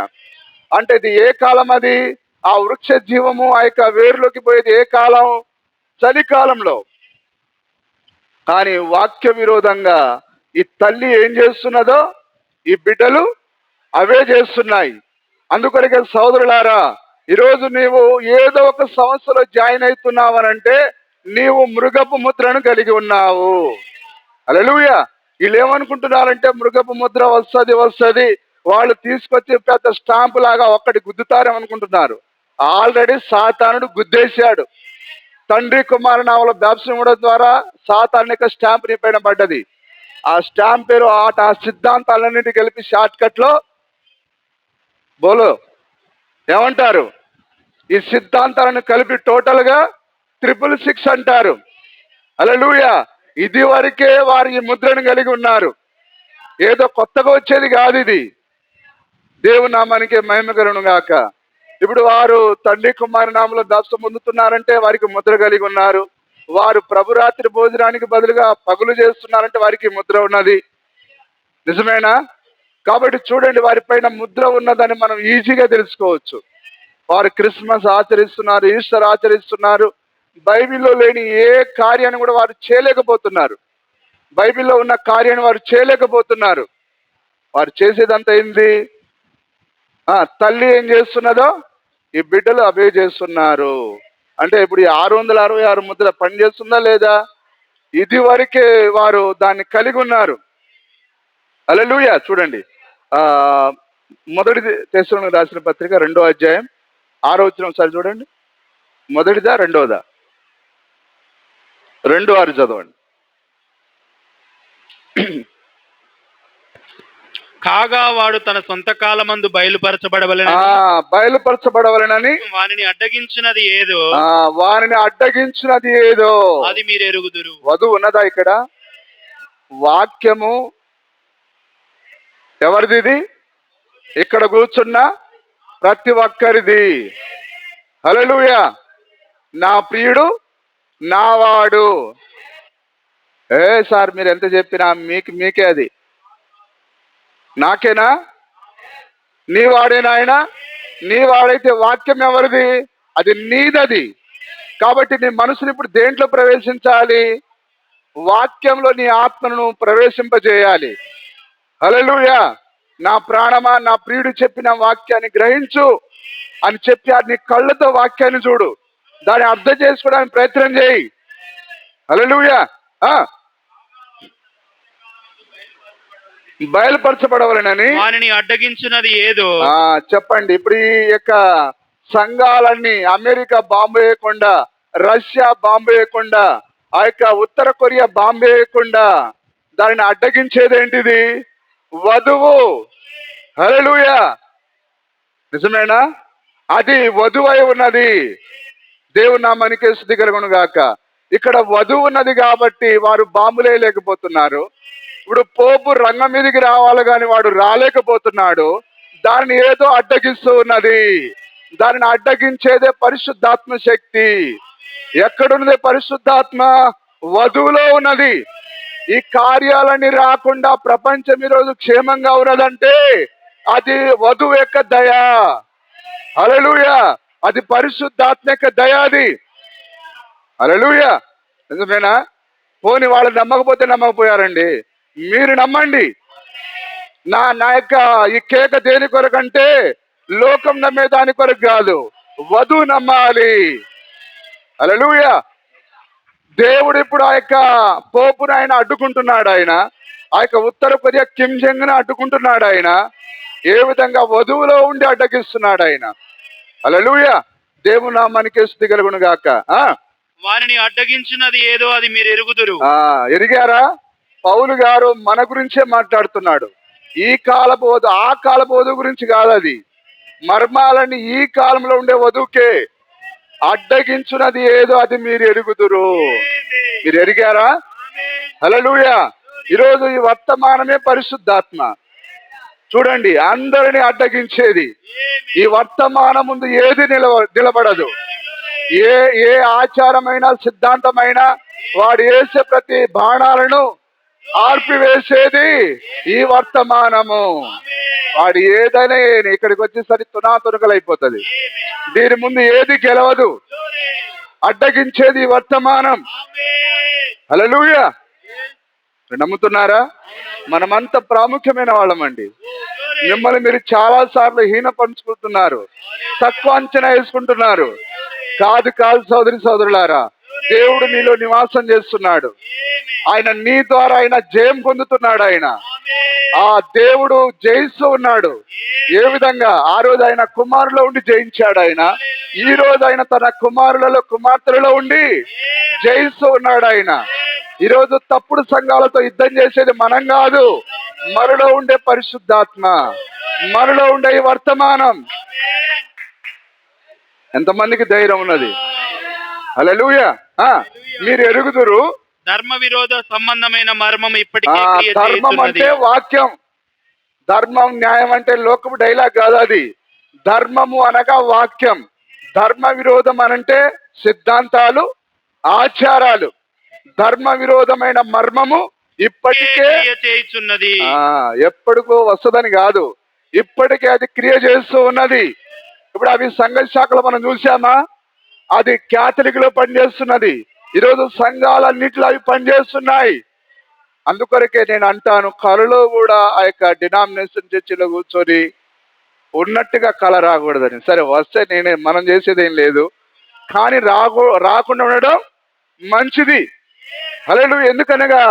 అంటే ఇది ఏ కాలం? అది ఆ వృక్ష జీవము ఆ యొక్క వేరులోకి పోయేది ఏ కాలం? చలికాలంలో. కానీ వాక్య విరోధంగా ఈ తల్లి ఏం చేస్తున్నదో ఈ బిడ్డలు అవే చేస్తున్నాయి. అందుకొరకే సోదరులారా, ఈరోజు నీవు ఏదో ఒక సంస్థలో జాయిన్ అవుతున్నావనంటే నీవు మృగపు ముద్రను కలిగి ఉన్నావు. హల్లెలూయా. వీళ్ళు ఏమనుకుంటున్నారంటే మృగపు ముద్ర వస్తుంది, వాళ్ళు తీసుకొచ్చి పెద్ద స్టాంపు లాగా ఒక్కటి గుద్దుతారేమనుకుంటున్నారు. ఆల్రెడీ సాతానుడు గుద్దేశాడు. తండ్రి కుమారు నామల బ్యాప్తిస్మం ద్వారా సాతాను యొక్క స్టాంప్ నీ పైన పడ్డది. ఆ స్టాంప్ పేరు ఆ సిద్ధాంతాలన్నిటి కలిపి షార్ట్ కట్ లో ఏమంటారు? ఈ సిద్ధాంతాలను కలిపి టోటల్ గా 666 అంటారు. హల్లెలూయా. ఇది వరకే వారు ఈ ముద్రను కలిగి ఉన్నారు. ఏదో కొత్తగా వచ్చేది కాదు ఇది. దేవుని నామానికి మహిమ కలుగును గాక. ఇప్పుడు వారు తండ్రి కుమారి నామలో దాస్యం పొందుతున్నారంటే వారికి ముద్ర కలిగి ఉన్నారు. వారు ప్రభురాత్రి భోజనానికి బదులుగా పగులు చేస్తున్నారంటే వారికి ముద్ర ఉన్నది. నిజమేనా? కాబట్టి చూడండి, వారిపైన ముద్ర ఉన్నదని మనం ఈజీగా తెలుసుకోవచ్చు. వారు క్రిస్మస్ ఆచరిస్తున్నారు, ఈస్టర్ ఆచరిస్తున్నారు. బైబిల్లో లేని ఏ కార్యాన్ని కూడా వారు చేయలేకపోతున్నారు. బైబిల్లో ఉన్న కార్యాన్ని వారు చేయలేకపోతున్నారు. వారు చేసేదంతా ఏంది? తల్లి ఏం చేస్తున్నదో ఈ బిడ్డలు అవే చేస్తున్నారు. అంటే ఇప్పుడు ఈ 666 ముద్ర పనిచేస్తుందా లేదా? ఇది వరకే వారు దాన్ని కలిగి ఉన్నారు. హల్లెలూయా. చూడండి, మొదటి తెస్సలోనికీయులకు రాసిన పత్రిక 2వ అధ్యాయం 6వ వచనం ఒకసారి చూడండి. మొదటిదా రెండోదా? 2:6 చదవండి. కాగా వాడు తన సొంత కాలమందు బయలుపరచబడవలెనని వానిని అడ్డగించినది ఏదో అది మీరు ఎరుగుదురు. వధువు ఉన్నదా ఇక్కడ? వాక్యము ఎవరిది? ఇది ఇక్కడ కూర్చున్న ప్రతి ఒక్కరిది. హల్లెలూయా. నా ప్రియుడు నావాడు. సార్ మీరు ఎంత చెప్పినా మీకే అది. నాకేనా? నీ వాడేనా ఆయన? నీ వాడైతే వాక్యం ఎవరిది? అది నీదది. కాబట్టి నీ మనసుని ఇప్పుడు దేంట్లో ప్రవేశించాలి? వాక్యంలో నీ ఆత్మను ప్రవేశింపజేయాలి. హల్లెలూయా. నా ప్రాణమా, నా ప్రియుడు చెప్పిన వాక్యాన్ని గ్రహించు అని చెప్పి నీ కళ్ళతో వాక్యాన్ని చూడు, దాన్ని అర్థం చేసుకోవడానికి ప్రయత్నం చేయి. హల్లెలూయా. బయలుపరచబడవలెనని వానిని అడ్డగించినది ఏదో. చెప్పండి. ఇప్పుడు ఈ యొక్క సంఘాలన్నీ అమెరికా బాంబు వేయకుండా, రష్యా బాంబు వేయకుండా, ఆ యొక్క ఉత్తర కొరియా బాంబు వేయకుండా దానిని అడ్డగించేది ఏంటిది? వధువు. హల్లెలూయా. నిజమేనా? అది వధువై ఉన్నది. దేవుని నామానికి స్తుతి కలుగును గాక. ఇక్కడ వధువు ఉన్నది కాబట్టి వారు బాంబులు వేయలేకపోతున్నారు. ఇప్పుడు పోపు రంగం మీదకి రావాలి కానీ వాడు రాలేకపోతున్నాడు. దాన్ని ఏదో అడ్డగిస్తూ ఉన్నది. దానిని అడ్డగించేదే పరిశుద్ధాత్మ శక్తి. ఎక్కడున్నది పరిశుద్ధాత్మ? వధువులో ఉన్నది. ఈ కార్యాలన్నీ రాకుండా ప్రపంచం ఈరోజు క్షేమంగా ఉన్నదంటే అది వధువు యొక్క దయ. హల్లెలూయా. అది పరిశుద్ధాత్మ యొక్క దయ. అది హల్లెలూయా. నిజమేనా? పోని వాళ్ళు నమ్మకపోతే నమ్మకపోయారండి, మీరు నమ్మండి. నా యొక్క ఈ కేక దేని కొరకంటే లోకం నమ్మే దాని కొరకు కాదు, వధువు నమ్మాలి. హల్లెలూయా. దేవుడు ఇప్పుడు ఆ యొక్క పోపును ఆయన అడ్డుకుంటున్నాడు. ఆ యొక్క ఉత్తర కొరియా కిమ్ జంగ్ ను అడ్డుకుంటున్నాడు. ఏ విధంగా వధువులో ఉండి అడ్డగిస్తున్నాడు ఆయన. హల్లెలూయా. దేవుని నామానికి స్తుతి కలుగును గాక. వారిని అడ్డగించినది ఏదో అది మీరు ఎరుగుదురు. ఎరిగారా? పౌలు గారు మన గురించే మాట్లాడుతున్నాడు. ఈ కాలపు వధు ఆ కాలపు వధువు గురించి కాదు. అది మర్మాలని ఈ కాలంలో ఉండే వధువుకే. అడ్డగించున్నది ఏదో అది మీరు ఎరుగుదురు. మీరు ఎరిగారా? హల్లెలూయా. ఈరోజు ఈ వర్తమానమే పరిశుద్ధాత్మ. చూడండి, అందరిని అడ్డగించేది ఈ వర్తమానం ముందు ఏది నిలబడదు. ఏ ఆచారమైన సిద్ధాంతమైన వాడు వేసే ప్రతి బాణాలను ఆర్పివేసేది ఈ వర్తమానము. వాడు ఏదైనా ఇక్కడికి వచ్చేసరికి తునాతునకలైపోతుంది. దీని ముందు ఏది గెలవదు. అడ్డగించేది ఈ వర్తమానం. హల్లెలూయా. నమ్ముతున్నారా? మనమంత ప్రాముఖ్యమైన వాళ్ళమండి. మిమ్మల్ని మీరు చాలా సార్లు హీనపరుచుకుంటున్నారు, తక్కువ అంచనా వేసుకుంటున్నారు. కాదు సోదరి సోదరులారా, దేవుడు నీలో నివాసం చేస్తున్నాడు. ఆయన నీ ద్వారా ఆయన జయం పొందుతున్నాడు. ఆ దేవుడు జయిస్తూ ఉన్నాడు. ఏ విధంగా ఆ రోజు ఆయన కుమారులో ఉండి జయించాడు. ఈ రోజు ఆయన తన కుమారులలో కుమార్తెలలో ఉండి జయిస్తూ ఉన్నాడు. ఈరోజు తప్పుడు సంఘాలతో యుద్ధం చేసేది మనం కాదు, మనలో ఉండే పరిశుద్ధాత్మ, మనలో ఉండే ఈ వర్తమానం. ఎంతమందికి ధైర్యం ఉన్నది? హల్లెలూయా. మీరు ఎరుగుదురు. ధర్మ విరోధ సంబంధమైన మర్మం ఇప్పటికే ధర్మం అంటే వాక్యం. ధర్మం న్యాయం అంటే లోకపు డైలాగ్ కాదు. అది ధర్మము అనగా వాక్యం. ధర్మ విరోధం అనంటే సిద్ధాంతాలు, ఆచారాలు. ధర్మ విరోధమైన మర్మము ఇప్పటికే చేయుచున్నది. ఎప్పటికో వస్తుందని కాదు, ఇప్పటికే అది క్రియ చేస్తూ ఉన్నది. ఇప్పుడు అవి సంఘ శాఖలో మనం చూసామా? అది క్యాథలిక్ లో పనిచేస్తున్నది. ఈరోజు సంఘాలన్నిటిలో అవి పనిచేస్తున్నాయి. అందుకొరకే నేను అంటాను, కళలో కూడా ఆ యొక్క డినామినేషన్ చర్చిలో కూర్చొని ఉన్నట్టుగా కళ రాకూడదని. సరే వస్తే మనం చేసేది ఏం లేదు, కానీ రాకుండా ఉండడం మంచిది. హల్లెలూయా. ఎందుకనగా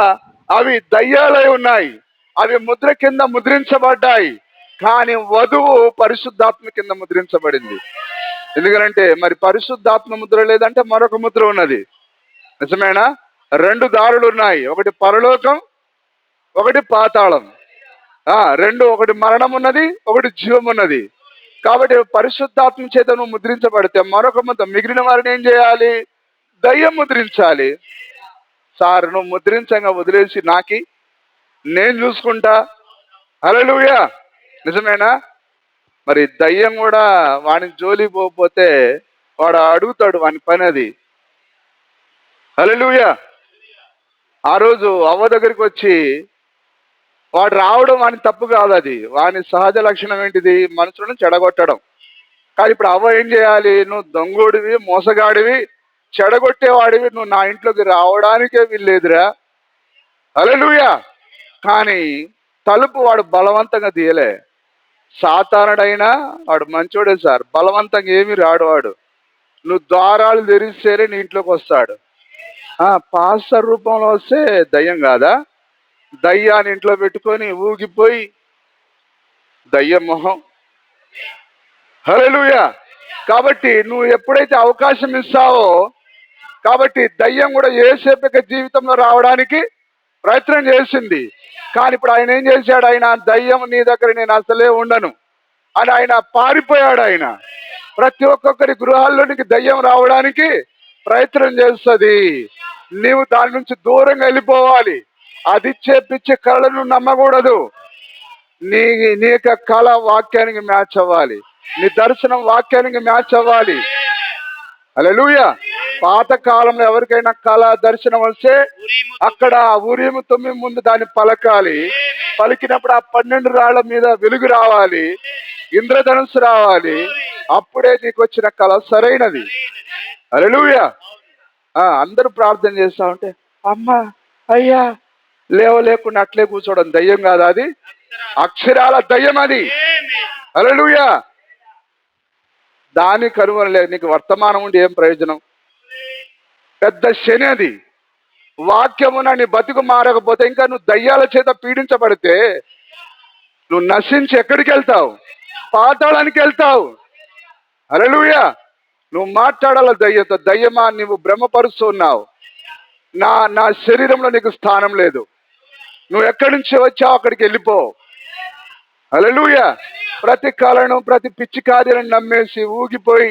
అవి దయ్యాలై ఉన్నాయి, అవి ముద్ర కింద ముద్రించబడ్డాయి. కానీ వధువు పరిశుద్ధాత్మ కింద ముద్రించబడింది. ఎందుకంటే మరి పరిశుద్ధాత్మ ముద్ర లేదంటే మరొక ముద్ర ఉన్నది. నిజమేనా? 2 దారులు ఉన్నాయి, ఒకటి పరలోకం, ఒకటి పాతాళం. ఒకటి మరణం ఉన్నది, ఒకటి జీవం ఉన్నది. కాబట్టి పరిశుద్ధాత్మ చేత నువ్వు ముద్రించబడితే మరొక ముద్ర, మిగిలిన వారిని ఏం చేయాలి? దయ్యం ముద్రించాలి. సార్ నువ్వు ముద్రించంగా వదిలేసి నాకి నేను చూసుకుంటా. హల్లెలూయా. నిజమేనా? మరి దయ్యం కూడా వాని జోలి పోకపోతే వాడు అడుగుతాడు, వాని పని అది. హల్లెలూయా. ఆ రోజు అవ్వ దగ్గరికి వచ్చి వాడు రావడం వాని తప్పు కాదు, అది వాని సహజ లక్షణం ఏంటిది? మనుషులను చెడగొట్టడం. కానీ ఇప్పుడు అవ్వ ఏం చేయాలి? నువ్వు దొంగోడివి, మోసగాడివి, చెడగొట్టేవాడివి, నువ్వు నా ఇంట్లోకి రావడానికే వీల్లేదురా. హల్లెలూయా. కానీ తలుపు వాడు బలవంతంగా తీయలే. సాతానుడైనా వాడు మంచోడే సార్, బలవంతంగా ఏమీ రాడు వాడు. నువ్వు ద్వారాలు తెరిస్తేనే నీ ఇంట్లోకి వస్తాడు. పాస్టర్ రూపంలో వస్తే దయ్యం కాదా? దయ్యాన్ని ఇంట్లో పెట్టుకొని ఊగిపోయి దయ్యం మొహం. హల్లెలూయా. కాబట్టి నువ్వు ఎప్పుడైతే అవకాశం ఇస్తావో, కాబట్టి దయ్యం కూడా యేసేపు యొక్క జీవితంలో రావడానికి ప్రయత్నం చేసింది. కానీ ఇప్పుడు ఆయన ఏం చేశాడు? దయ్యం నీ దగ్గర నేను అసలే ఉండను అని ఆయన పారిపోయాడు. ప్రతి ఒక్కొక్కరి గృహాల్లోనికి దయ్యం రావడానికి ప్రయత్నం చేస్తుంది. నీవు దాని నుంచి దూరంగా వెళ్ళిపోవాలి. అది ఇచ్చే పిచ్చి కళను నమ్మకూడదు. నీ నీ యొక్క కళ వాక్యానికి మ్యాచ్ అవ్వాలి, నీ దర్శనం వాక్యానికి మ్యాచ్ అవ్వాలి. హల్లెలూయా. పాత కాలంలో ఎవరికైనా కళ దర్శనం వస్తే అక్కడ ఊరీము తొమ్మిది ముందు దాన్ని పలకాలి. పలికినప్పుడు ఆ 12 రాళ్ల మీద వెలుగు రావాలి, ఇంద్రధనుస్సు రావాలి. అప్పుడే నీకు వచ్చిన కళ సరైనది. హల్లెలూయా. అందరూ ప్రార్థన చేస్తా ఉంటే అమ్మా అయ్యా లేవలేకుండా అట్లే కూర్చోవడం దయ్యం కాదు, అది అక్షరాల దయ్యం అది. హల్లెలూయా. దాని కనుగొనలేదు. నీకు వర్తమానం ఉండి ఏం ప్రయోజనం? పెద్ద శని అది. వాక్యమున నీ బతుకు మారకపోతే, ఇంకా నువ్వు దయ్యాల చేత పీడించబడితే నువ్వు నశించి ఎక్కడికి వెళ్తావు? పాతాళానికి వెళ్తావు. హల్లెలూయా. నువ్వు మాట్లాడాల దయ్యంతో, దయ్యమా నువ్వు భ్రమపరుస్తున్నావు, నా శరీరంలో నీకు స్థానం లేదు, నువ్వు ఎక్కడి నుంచి వచ్చావు అక్కడికి వెళ్ళిపో. హల్లెలూయా. ప్రతి కళను ప్రతి పిచ్చి కార్యాలను నమ్మేసి ఊగిపోయి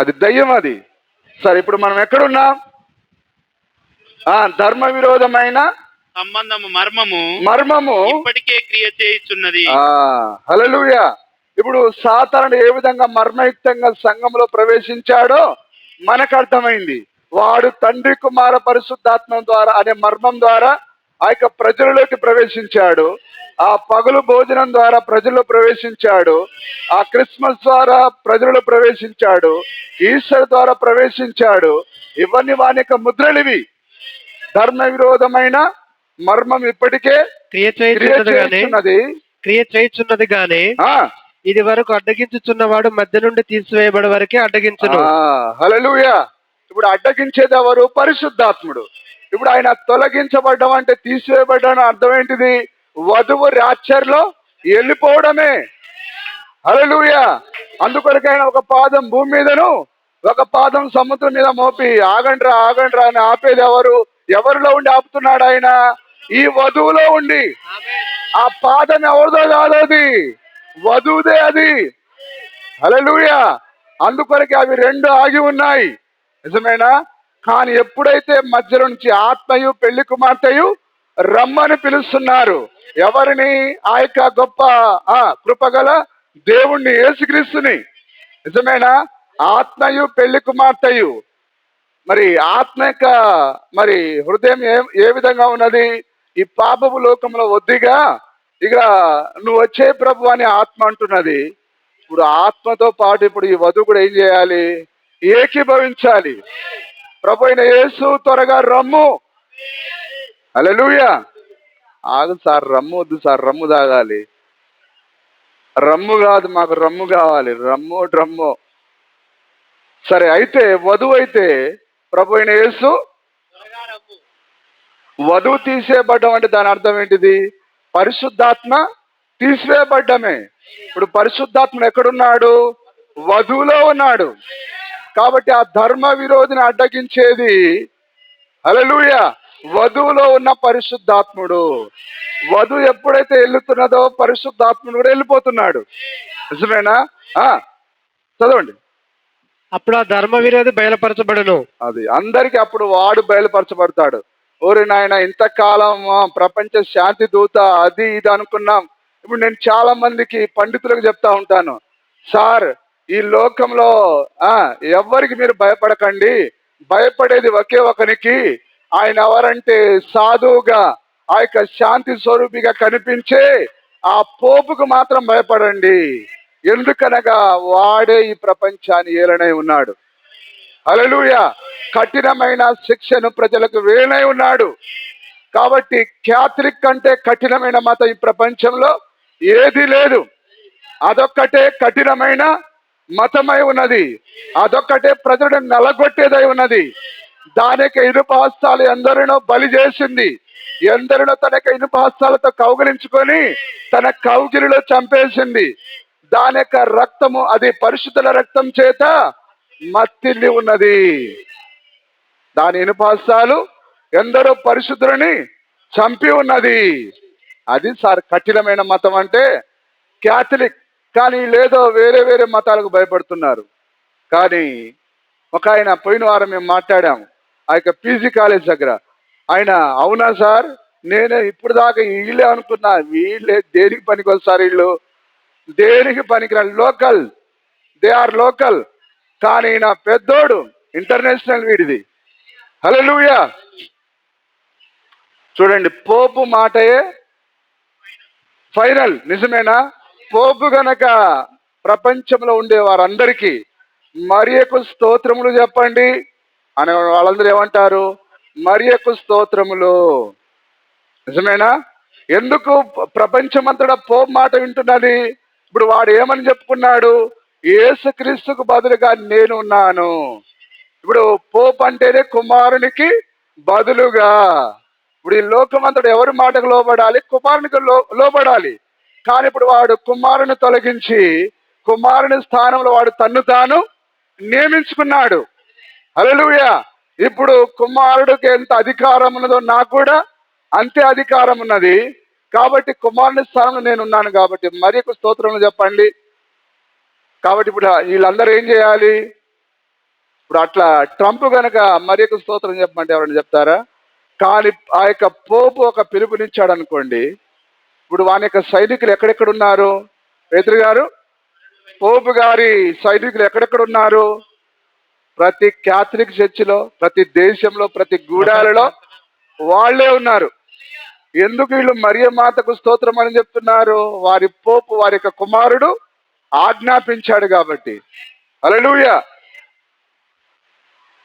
అది దయ్యం అది. సరే, ఇప్పుడు మనం ఎక్కడున్నాం? ధర్మ విరోధమైన సంబంధము మర్మము ఇప్పటికే క్రియ చేయుచున్నది. హల్లెలూయా. ఇప్పుడు సాతానుడు ఏ విధంగా మర్మయుక్తంగా సంఘంలో ప్రవేశించాడో మనకు అర్థమైంది. వాడు తండ్రి కుమార పరిశుద్ధాత్మ ద్వారా అనే మర్మం ద్వారా ఆ యొక్క ప్రజలలోకి ప్రవేశించాడు. ఆ పగలు భోజనం ద్వారా ప్రజల్లో ప్రవేశించాడు. ఆ క్రిస్మస్ ద్వారా ప్రజల్లో ప్రవేశించాడు. ఈస్టర్ ద్వారా ప్రవేశించాడు. ఇవన్నీ వాని యొక్క ముద్రలివి. ధర్మ విరోధమైన మర్మం ఇప్పటికే క్రియ చేయుచున్నది గాని ఇది వరకు అడ్డగించుచున్నవాడు మధ్య నుండి తీసివేయబడే వరకే అడ్డగించును. హల్లెలూయా. ఇప్పుడు అడ్డగించేది ఎవరు? పరిశుద్ధాత్ముడు. ఇప్పుడు ఆయన తొలగించబడ్డం అంటే తీసివేయబడ్డం అర్థం ఏంటిది? వధువు రాచర్లో వెళ్ళిపోవడమే. హల్లెలూయా. అందుకొరకైనా ఒక పాదం భూమి మీదను ఒక పాదం సముద్రం మీద మోపి ఆగండ్రా ఆగండ్రా అని ఆపేది ఎవరు? ఎవరిలో ఉండి ఆపుతున్నాడు ఆయన? ఈ వధువులో ఉండి. ఆ పాదం ఎవరిదో కాదు, అది వధువుదే అది. హల్లెలూయా. అందుకొరకే అవి రెండు ఆగి ఉన్నాయి, నిజమేనా? కానీ ఎప్పుడైతే మధ్య నుంచి ఆత్మయు పెళ్లి కుమార్తెయు రమ్మని పిలుస్తున్నారు ఎవరిని? ఆ యొక్క గొప్ప కృపగల దేవుణ్ణి, యేసుక్రీస్తుని. నిజమేనా? ఆత్మయు పెళ్లి కుమార్తెయు. మరి ఆత్మ యొక్క మరి హృదయం ఏ విధంగా ఉన్నది? ఈ పాపపు లోకంలో వద్దిగా ఇక నువ్వు వచ్చే ప్రభు అని ఆత్మ అంటున్నది. ఇప్పుడు ఆత్మతో పాటు ఇప్పుడు ఈ వధువు కూడా ఏం చేయాలి? ఏకీభవించాలి. ప్రభు అయిన యేసు త్వరగా రమ్ము. హల్లెలూయా. ఆగు సార్, రమ్ము వద్దు సార్, రమ్ము తాగాలి. రమ్ము కాదు, మాకు రమ్ము కావాలి, రమ్ము డ్రమ్ము. సరే, అయితే వధువు అయితే ప్రభు అయిన యేసు. వధువు తీసేయబడ్డం అంటే దాని అర్థం ఏంటిది? పరిశుద్ధాత్మ తీసివేయబడ్డమే. ఇప్పుడు పరిశుద్ధాత్మ ఎక్కడున్నాడు? వధువులో ఉన్నాడు. కాబట్టి ఆ ధర్మ విరోధిని అడ్డగించేది, హల్లెలూయా, వధువులో ఉన్న పరిశుద్ధాత్ముడు. వధువు ఎప్పుడైతే వెళ్తున్నదో పరిశుద్ధాత్ముడు కూడా వెళ్ళిపోతున్నాడు. నిజమేనా? చదవండి. అప్పుడు ఆ ధర్మ విరోధి బయలుపరచబడును. అది అందరికి అప్పుడు వాడు బయలుపరచబడతాడు. ఓరి నాయన, ఇంతకాలం ప్రపంచ శాంతి దూత అది ఇది అనుకున్నాం. ఇప్పుడు నేను చాలా మందికి పండితులకు చెప్తా ఉంటాను, సార్ ఈ లోకంలో ఎవరికి మీరు భయపడకండి, భయపడేది ఒకే ఒకనికి. ఆయన ఎవరంటే సాధువుగా ఆ యొక్క శాంతి స్వరూపిగా కనిపించే ఆ పోపుకు మాత్రం భయపడండి. ఎందుకనగా వాడే ఈ ప్రపంచాన్ని ఏలనై ఉన్నాడు. హల్లెలూయా. కఠినమైన శిక్షను ప్రజలకు వేలనై ఉన్నాడు. కాబట్టి క్యాథలిక్ కంటే కఠినమైన మతం ఈ ప్రపంచంలో ఏది లేదు. అదొక్కటే కఠినమైన మతమై ఉన్నది. అదొక్కటే ప్రజలను నలగొట్టేదై ఉన్నది. దానికి ఇనుప హస్తాలు ఎందరినో బలి చేసింది. ఎందరినో తనకి ఇనుప హస్తాలతో కౌగిలించుకొని తన కౌగిలిలో చంపేసింది. దాని యొక్క రక్తము, అది పరిశుద్ధుల రక్తం చేత మత్తిల్లి ఉన్నది. దాని ఇనుప హస్తాలు ఎందరో పరిశుద్ధులని చంపి ఉన్నది. అది సార్ కఠినమైన మతం అంటే క్యాథలిక్. కానీ లేదో వేరే వేరే మతాలకు భయపడుతున్నారు. కానీ ఒక ఆయన పోయిన వారం మేము మాట్లాడాము ఆ యొక్క పీజీ కాలేజ్ దగ్గర. ఆయన అవునా సార్, నేను ఇప్పుడు దాకా వీళ్ళే అనుకున్నా, వీళ్ళే దేనికి పనికి వస్తారు, వీళ్ళు దేనికి పనికిరాని లోకల్, దే ఆర్ లోకల్. కానీ నా పెద్దోడు ఇంటర్నేషనల్ వీడిది. హల్లెలూయా. చూడండి, పోపు మాటయే ఫైనల్. నిజమేనా? పోపు గనక ప్రపంచంలో ఉండే వారందరికీ మరియకు స్తోత్రములు చెప్పండి అని వాళ్ళందరూ ఏమంటారు? మరియకు స్తోత్రములు. నిజమేనా? ఎందుకు ప్రపంచమంతటా పోపు మాట వింటున్నది? ఇప్పుడు వాడు ఏమని చెప్పుకున్నాడు? యేసుక్రీస్తుకు బదులుగా నేను ఉన్నాను. ఇప్పుడు పోప్ అంటేనే కుమారునికి బదులుగా. ఇప్పుడు ఈ లోకమంతడు ఎవరి మాటకు లోబడాలి? కుమారునికి లోబడాలి. కానీ ఇప్పుడు వాడు కుమారుని తొలగించి కుమారుని స్థానంలో వాడు తన్ను తాను నియమించుకున్నాడు. హల్లెలూయా. ఇప్పుడు కుమారుడికి ఎంత అధికారం ఉన్నదో నాకు కూడా అంతే అధికారం ఉన్నది. కాబట్టి కుమారుని స్థానంలో నేను ఉన్నాను. కాబట్టి మరియకు స్తోత్రములు చెప్పండి. కాబట్టి ఇప్పుడు వీళ్ళందరూ ఏం చేయాలి? ఇప్పుడు అట్లా ట్రంప్ గనక మరియకు స్తోత్రం చెప్పమంటే ఎవరైనా చెప్తారా? కానీ ఆ యొక్క పోపు ఒక పిలుపునిచ్చాడు అనుకోండి, ఇప్పుడు వాని యొక్క సైనికులు ఎక్కడెక్కడ ఉన్నారు? పేతురు గారు, పోపు గారి సైనికులు ఎక్కడెక్కడ ఉన్నారు? ప్రతి క్యాథలిక్ చర్చిలో, ప్రతి దేశంలో, ప్రతి గూడాలలో వాళ్ళే ఉన్నారు. ఎందుకు వీళ్ళు మరియ మాతకు స్తోత్రం అని చెప్తున్నారు? వారి పోపు, వారి యొక్క కుమారుడు ఆజ్ఞాపించాడు కాబట్టి. హల్లెలూయా.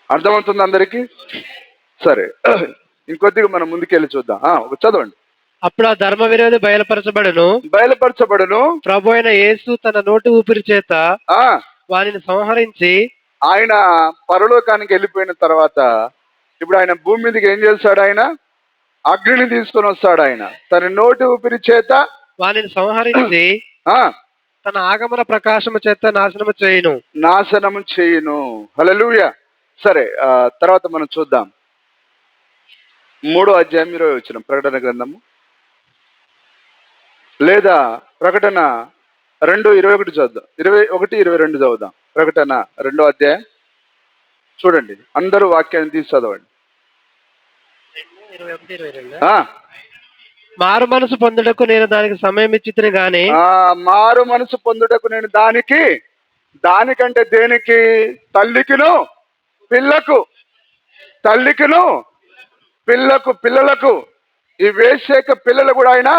అర్థమవుతుంది అందరికీ? సరే, ఇంకొద్దిగా మనం ముందుకెళ్ళి చూద్దాం. చదవండి. అప్పుడు ఆ ధర్మ విరోధి బయలుపరచబడును. ప్రభు అయిన యేసు తన నోటి ఊపిరి చేత వారిని సంహరించి, ఆయన పరలోకానికి వెళ్ళిపోయిన తర్వాత ఇప్పుడు ఆయన భూమి మీదకి ఏం చేస్తాడు? ఆయన అగ్నిని తీసుకొని వస్తాడు. ఆయన తన నోటి ఊపిరి చేత వారిని సంహరించి తన ఆగమన ప్రకాశము చేత నాశనము చేయును. హల్లెలూయా. సరే, తర్వాత మనం చూద్దాం. 3వ అధ్యాయం 20వ వచనం, ప్రకటన గ్రంథము, లేదా ప్రకటన 2:21 చదువుదాం. 21-22 చదువుదాం. ప్రకటన 2వ అధ్యాయం చూడండి. అందరూ వాక్యాన్ని తీసి చదవండి. మారు మనసు పొందుటకు నేను దానికి సమయం ఇచ్చితిని గాని, మారు మనసు పొందుటకు నేను దానికంటే దేనికి? తల్లికిను పిల్లలకు ఈ వేశ్యక పిల్లలు కూడా ఆయన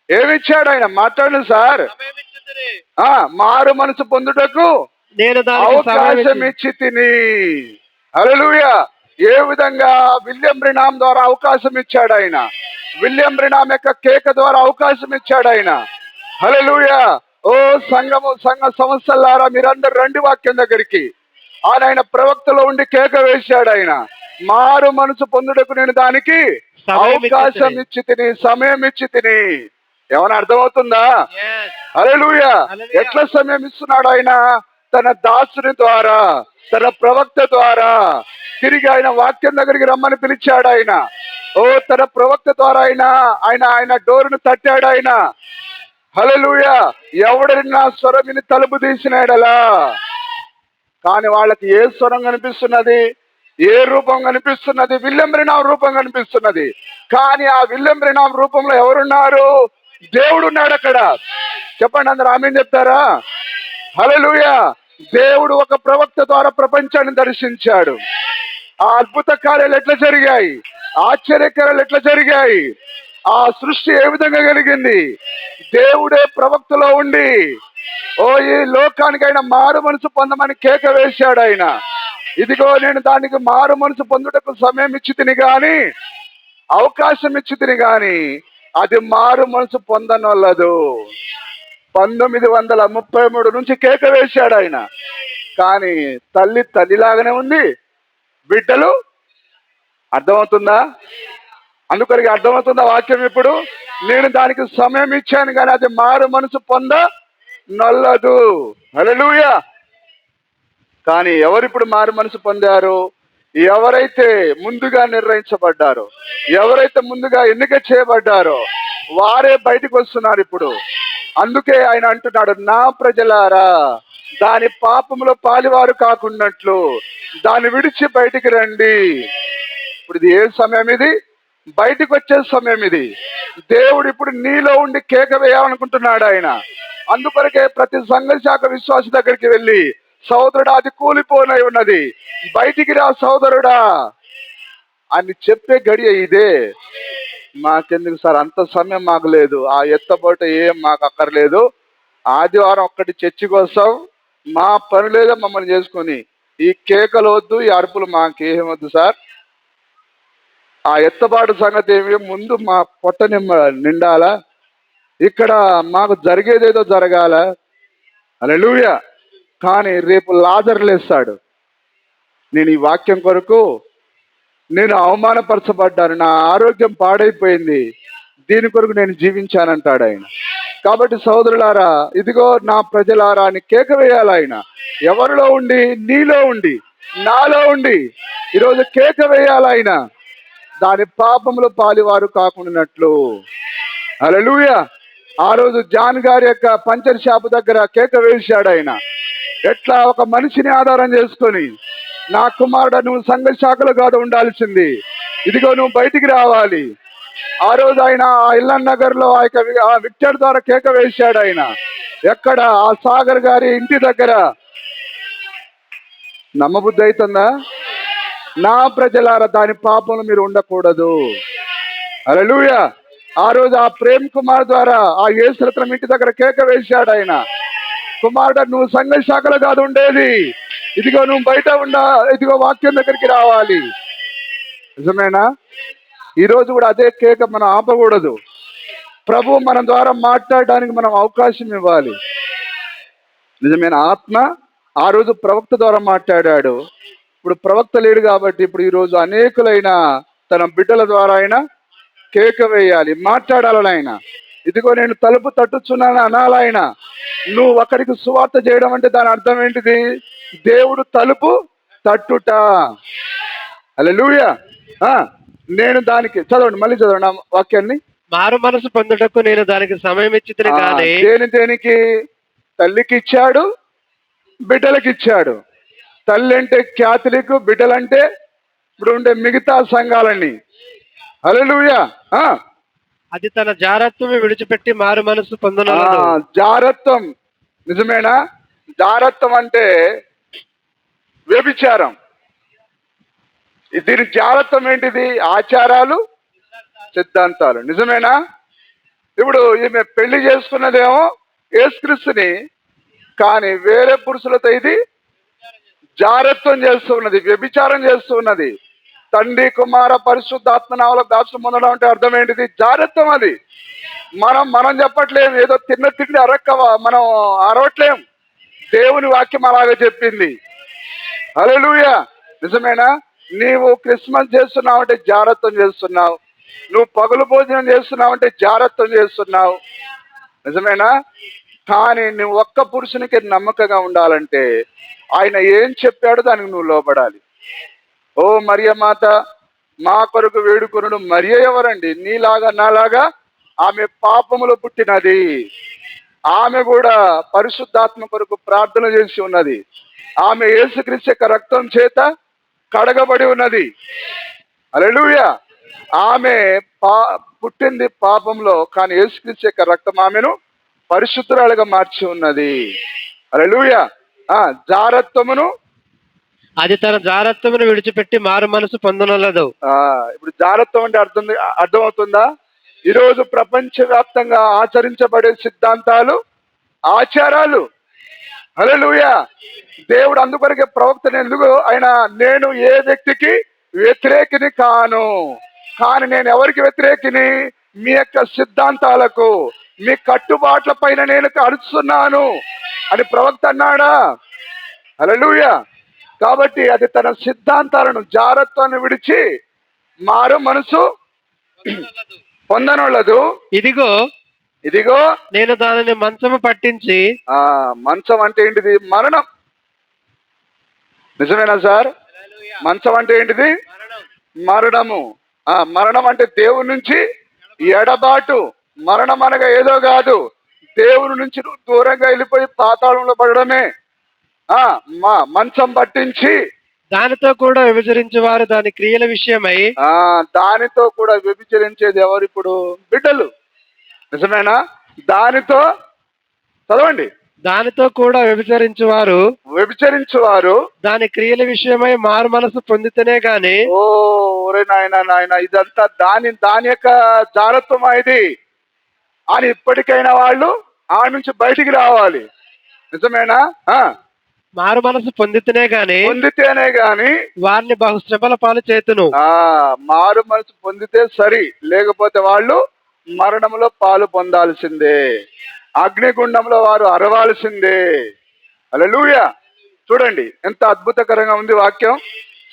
ఏమిచ్చాడు? ఆయన మాట్లాడు సార్. మారు మనసు పొందుటకు నేను అవకాశం ఇచ్చి తిని. హల్లెలూయా. ఏ విధంగా? విలియం బ్రెనామ్ ద్వారా అవకాశం ఇచ్చాడు ఆయన. విలియం బ్రెనామ్ యొక్క కేక ద్వారా అవకాశం ఇచ్చాడు ఆయన. హల్లెలూయా. ఓ సంఘ సంస్థలారా, మీరందరూ రండి వాక్యం దగ్గరికి. ఆయన ప్రవక్తలో ఉండి కేక వేశాడు. ఆయన మారు మనసు పొందుటకు నేను దానికి అవకాశం ఇచ్చి తిని, సమయం ఇచ్చి తిని. ఏమైనా అర్థమవుతుందా? హల్లెలూయా. ఎట్లా సమయం ఇస్తున్నాడు ఆయన? తన దాసుని ద్వారా, తన ప్రవక్త ద్వారా తిరిగి ఆయన వాక్యం దగ్గరికి రమ్మని పిలిచాడు ఆయన. తన ప్రవక్త ద్వారా ఆయన డోరును తట్టాడు ఆయన. హల్లెలూయా. ఎవడని నా స్వరం విని తలుపు తీసినాడలా. కానీ వాళ్ళకి ఏ స్వరం కనిపిస్తున్నది? ఏ రూపం కనిపిస్తున్నది? విలియం బ్రెనామ్ రూపం కనిపిస్తున్నది. కానీ ఆ విలియం బ్రెనామ్ రూపంలో ఎవరున్నారు? దేవుడు ఉన్నాడు అక్కడ. చెప్పండి, అందరూ ఆమేన్ చెప్తారా? హల్లెలూయా. దేవుడు ఒక ప్రవక్త ద్వారా ప్రపంచాన్ని దర్శించాడు. ఆ అద్భుత కార్యాలు ఎట్లా జరిగాయి? ఆశ్చర్యకార్యాలు ఎట్లా జరిగాయి? ఆ సృష్టి ఏ విధంగా కలిగింది? దేవుడే ప్రవక్తలో ఉండి ఈ లోకానికి ఆయన మారు మనసు పొందమని కేక వేశాడు ఆయన. ఇదిగో నేను దానికి మారు మనసు పొందుటకు సమయం ఇచ్చి తిని గాని, అవకాశం ఇచ్చి తిని గాని, అది మారు మనసు పొందనొల్లదు. 1933 నుంచి కేక వేశాడు ఆయన. కానీ తల్లిలాగానే ఉంది, బిడ్డలు. అర్థమవుతుందా? అందుకొరికి అర్థమవుతుందా వాక్యం? ఇప్పుడు నేను దానికి సమయం ఇచ్చాను కానీ అది మారు మనసు పొందనొల్లదు. హల్లెలూయా. కానీ ఎవరిప్పుడు మారు మనసు పొందారు? ఎవరైతే ముందుగా నిర్ణయించబడ్డారో, ఎవరైతే ముందుగా ఎన్నిక చేయబడ్డారో వారే బయటకు వస్తున్నారు ఇప్పుడు. అందుకే ఆయన అంటున్నాడు, నా ప్రజలారా, దాని పాపంలో పాలివారు కాకున్నట్లు దాన్ని విడిచి బయటికి రండి. ఇప్పుడు ఇది ఏ సమయం? ఇది బయటికి వచ్చే సమయం. ఇది దేవుడు ఇప్పుడు నీలో ఉండి కేక వేయాలనుకుంటున్నాడు ఆయన. అందుకొరకే ప్రతి సంఘ శాఖ విశ్వాసి దగ్గరికి వెళ్ళి, సోదరుడా అది కూలిపోనై ఉన్నది, బయటికి రా సోదరుడా అని చెప్పే గడియ ఇదే. మాకెందుకు సార్ అంత సమయం? మాకు లేదు, ఆ ఎత్తబోట ఏం మాకు అక్కర్లేదు. ఆదివారం ఒక్కటి చర్చి కోసం మా పని లేదా మమ్మల్ని చేసుకొని, ఈ కేకలు వద్దు, ఈ అరుపులు మాకేమొద్దు సార్. ఆ ఎత్తబాటు సంగతి ఏమి, ముందు మా పొట్ట నిండాలా, ఇక్కడ మాకు జరిగేదేదో జరగాల. హల్లెలూయా. కానీ రేపు లాజరు లేస్తాడు. నేను ఈ వాక్యం కొరకు నేను అవమానపరచబడ్డాను, నా ఆరోగ్యం పాడైపోయింది, దీని కొరకు నేను జీవించానంటాడు ఆయన. కాబట్టి సోదరులారా, ఇదిగో నా ప్రజలారా అని కేక వేయాలి ఆయన. ఎవరిలో ఉండి? నీలో ఉండి, నాలో ఉండి ఈరోజు కేక వేయాలి ఆయన, దాని పాపములు పాలివారు కాకుండానట్లు. హల్లెలూయా. ఆ రోజు జాన్ గారి యొక్క పంచర్ షాపు దగ్గర కేక వేశాడు ఆయన. ఎట్లా? ఒక మనిషిని ఆధారం చేసుకొని, నా కుమారుడు నువ్వు సంఘ శాఖలో కాదు ఉండాల్సింది, ఇదిగో నువ్వు బయటికి రావాలి. ఆ రోజు ఆయన ఆ ఇల్లన్ నగర్ లో ఆ విక్టర్ ద్వారా కేక వేశాడు ఆయన. ఎక్కడ? ఆ సాగర్ గారి ఇంటి దగ్గర. నమ్మబుద్ధి అవుతుందా? నా ప్రజలారా, దాని పాపంలో మీరు ఉండకూడదు. హల్లెలూయా. ఆ రోజు ఆ ప్రేమ్ కుమార్ ద్వారా ఆ యేసురత్నం ఇంటి దగ్గర కేక వేశాడు ఆయన. కుమారుడు నువ్వు సంఘ శాఖలో కాదు ఉండేది, ఇదిగో నువ్వు బయట ఉండా, ఇదిగో వాక్యం దగ్గరికి రావాలి. నిజమేనా? ఈరోజు కూడా అదే కేక మనం ఆపకూడదు. ప్రభు మన ద్వారా మాట్లాడడానికి మనం అవకాశం ఇవ్వాలి. నిజమైన ఆత్మ ఆ రోజు ప్రవక్త ద్వారా మాట్లాడాడు. ఇప్పుడు ప్రవక్త లేడు కాబట్టి ఇప్పుడు ఈరోజు అనేకులైన తన బిడ్డల ద్వారా ఆయన కేక వేయాలి, మాట్లాడాలని ఆయన. ఇదిగో నేను తలుపు తట్టుచున్నాను అనాలయన. నువ్వు ఒకరికి సువార్త చేయడం అంటే దాని అర్థం ఏంటిది? దేవుడు తలుపు తట్టుట. హల్లెలూయా. నేను దానికి చదవండి, మళ్ళీ చదవండి ఆ వాక్యాన్ని. మారు మనసు పొందుటకు నేను దానికి సమయం ఇచ్చితిని కానీ. దేనికి? తల్లికి ఇచ్చాడు, బిడ్డలకి ఇచ్చాడు. తల్లి అంటే క్యాథలిక్, బిడ్డలంటే ఇప్పుడు ఉండే మిగతా సంఘాలన్నీ. హల్లెలూయా. అది తన జారత్వం విడిచిపెట్టి మారు మనసు పొందనలదు. జారత్వం. నిజమేనా? జారత్వం అంటే వ్యభిచారం. దీని జారత్వం ఏంటిది? ఆచారాలు, సిద్ధాంతాలు. నిజమేనా? ఇప్పుడు ఈమె పెళ్లి చేసుకున్నదేమో యేసుక్రీస్తుని, కానీ వేరే పురుషులతో ఇది జారత్వం చేస్తున్నది, వ్యభిచారం చేస్తున్నది. తండ్రి కుమార పరిశుద్ధాత్మ నామములో బాప్తిసం పొందడం అంటే అర్థం ఏంటిది? జారత్వం. అది మనం చెప్పట్లేం, ఏదో తిండి మనం అరవట్లేం. దేవుని వాక్యం అలాగే చెప్పింది. హల్లెలూయా. నిజమేనా? నీవు క్రిస్మస్ చేస్తున్నావు అంటే జారత్వం చేస్తున్నావు, నువ్వు పగులు భోజనం చేస్తున్నావు అంటే జారత్వం చేస్తున్నావు. నిజమేనా? కానీ నువ్వు ఒక్క పురుషునికి నమ్మకంగా ఉండాలంటే ఆయన ఏం చెప్పాడో దానికి నువ్వు లోబడాలి. ఓ మరియ మాత, మా కొరకు వేడుకొనుడు. మరియ ఎవరండి? నీలాగా నాలాగా ఆమె పాపములో పుట్టినది. ఆమె కూడా పరిశుద్ధాత్మ కొరకు ప్రార్థన చేసి ఉన్నది. ఆమె యేసుక్రీస్తు యొక్క రక్తం చేత కడగబడి ఉన్నది. హల్లెలూయా. ఆమె పుట్టింది పాపంలో, కానీ యేసుక్రీస్తు యొక్క రక్తం ఆమెను పరిశుద్ధురాలుగా మార్చి ఉన్నది. హల్లెలూయా. జారత్వమును, అది తన జారత్వమును విడిచిపెట్టి మారు మనసు పొందనలదు. ఇప్పుడు జారత్వం అంటే అర్థమవుతుందా? ఈరోజు ప్రపంచవ్యాప్తంగా ఆచరించబడే సిద్ధాంతాలు, ఆచారాలు. హల్లెలూయా. దేవుడు అందుకొరకే ప్రవక్తను ఎందుకు ఆయన, నేను ఏ వ్యక్తికి వ్యతిరేకిని కాను, కానీ నేను ఎవరికి వ్యతిరేకిని? మీ యొక్క సిద్ధాంతాలకు, మీ కట్టుబాట్ల పైన నేను అరుస్తున్నాను అని ప్రవక్త అన్నాడా? హల్లెలూయా. కాబట్టి అది తన సిద్ధాంతాలను, జారత్వాన్ని విడిచి మారు మనసు పొందనొల్లదు. ఇదిగో నేను దానిని మంచము పట్టించి. మంచం అంటే ఏంటిది? మరణం. నిజమేనా సార్? మంచం అంటే ఏంటిది? మరణము. మరణం అంటే దేవుని నుంచి ఎడబాటు. మరణం అనగా ఏదో కాదు, దేవుని నుంచి దూరంగా వెళ్ళిపోయి పాతాళంలో పడడమే. మంచం పట్టించి దానితో కూడా విభజించే వారు దాని క్రియల విషయమై దానితో కూడా వ్యభిచరించేది ఎవరు? ఇప్పుడు బిడ్డలు. నిజమేనా? దానితో చదవండి. దానితో కూడా వ్యభిచరించువారు దాని క్రియల విషయమై మారు మనసు పొందితేనే గాని. ఓరే నాయన, ఇదంతా దాని యొక్క జారత్వం ఇది అని ఇప్పటికైనా వాళ్ళు ఆ నుంచి బయటికి రావాలి. నిజమేనా? మారు మనసు పొందితేనే గాని వారిని బహుశ్రమల పాలు చేతును. మారు మనసు పొందితే సరి, లేకపోతే వాళ్ళు మరణంలో పాలు పొందాల్సిందే, అగ్నిగుండంలో వారు అరవాల్సిందే. హల్లెలూయా. చూడండి ఎంత అద్భుతకరంగా ఉంది వాక్యం.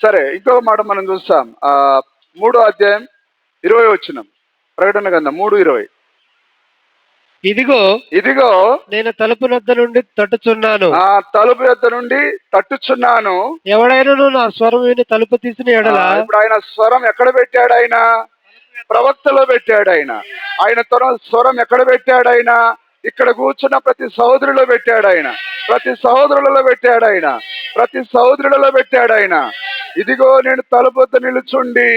సరే, ఇంకొక మాట మనం చూస్తాం. 3వ అధ్యాయం 20 వచనం, ప్రకటన గ్రంథం 3:20. ఇదిగో నేను తలుపు యొద్ద నుండి తట్టుచున్నాను. తలుపు యొద్ద నుండి తట్టుచున్నాను. ఎవడైనా నా స్వరం విని తలుపు తీసిన ఎడల. ఇప్పుడు ఆయన స్వరం ఎక్కడ పెట్టాడు? ఆయన ప్రవక్తలో పెట్టాడు. ఆయన స్వరం ఎక్కడ పెట్టాడు? ఆయన ఇక్కడ కూర్చున్న ప్రతి సహోదరులో పెట్టాడు. ప్రతి సహోదరులలో పెట్టాడు. ఇదిగో నేను తలుపు వద్ద నిలుచుండి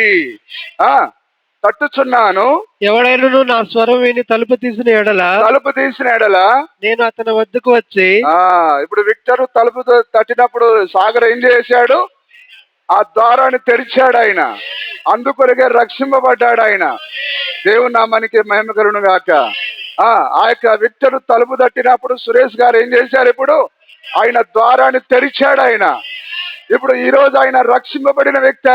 తట్టుచున్నాను. ఎవడైనా నా స్వరం విని తలుపు తీసిన ఎడల నేను అతని వద్దకు వచ్చి. ఇప్పుడు విక్టర్ తలుపు తట్టినప్పుడు సాగర్ ఏం చేశాడు? ఆ ద్వారాన్ని తెరిచాడు. ఆయన అందుకొరకే రక్షింపబడ్డాడు. దేవుని నామానికి మహిమ కలుగును గాక. ఆ యొక్క విక్టర్ తలుపు తట్టినప్పుడు సురేష్ గారు ఏం చేశారు? ఇప్పుడు ఆయన ద్వారాన్ని తెరిచాడు. ఇప్పుడు ఈ రోజు ఆయన రక్షింపబడిన వ్యక్తి.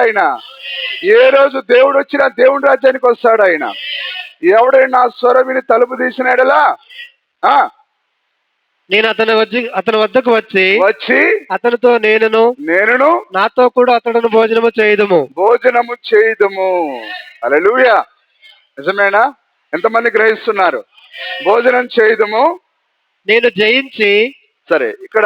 ఏ రోజు దేవుడు వచ్చినా దేవుని రాజ్యానికి వస్తాడు. ఎవడైనా స్వరం విని తలుపు తీసినాడలా నేను అతని వద్దకు వచ్చి అతనితో నేను నాతో కూడా అతడును భోజనము చేయుదుము. హల్లెలూయా. నిజమేనా? ఎంతమంది గ్రహిస్తున్నారు? భోజనం చేయుదుము. నేను జయించి. సరే, ఇక్కడ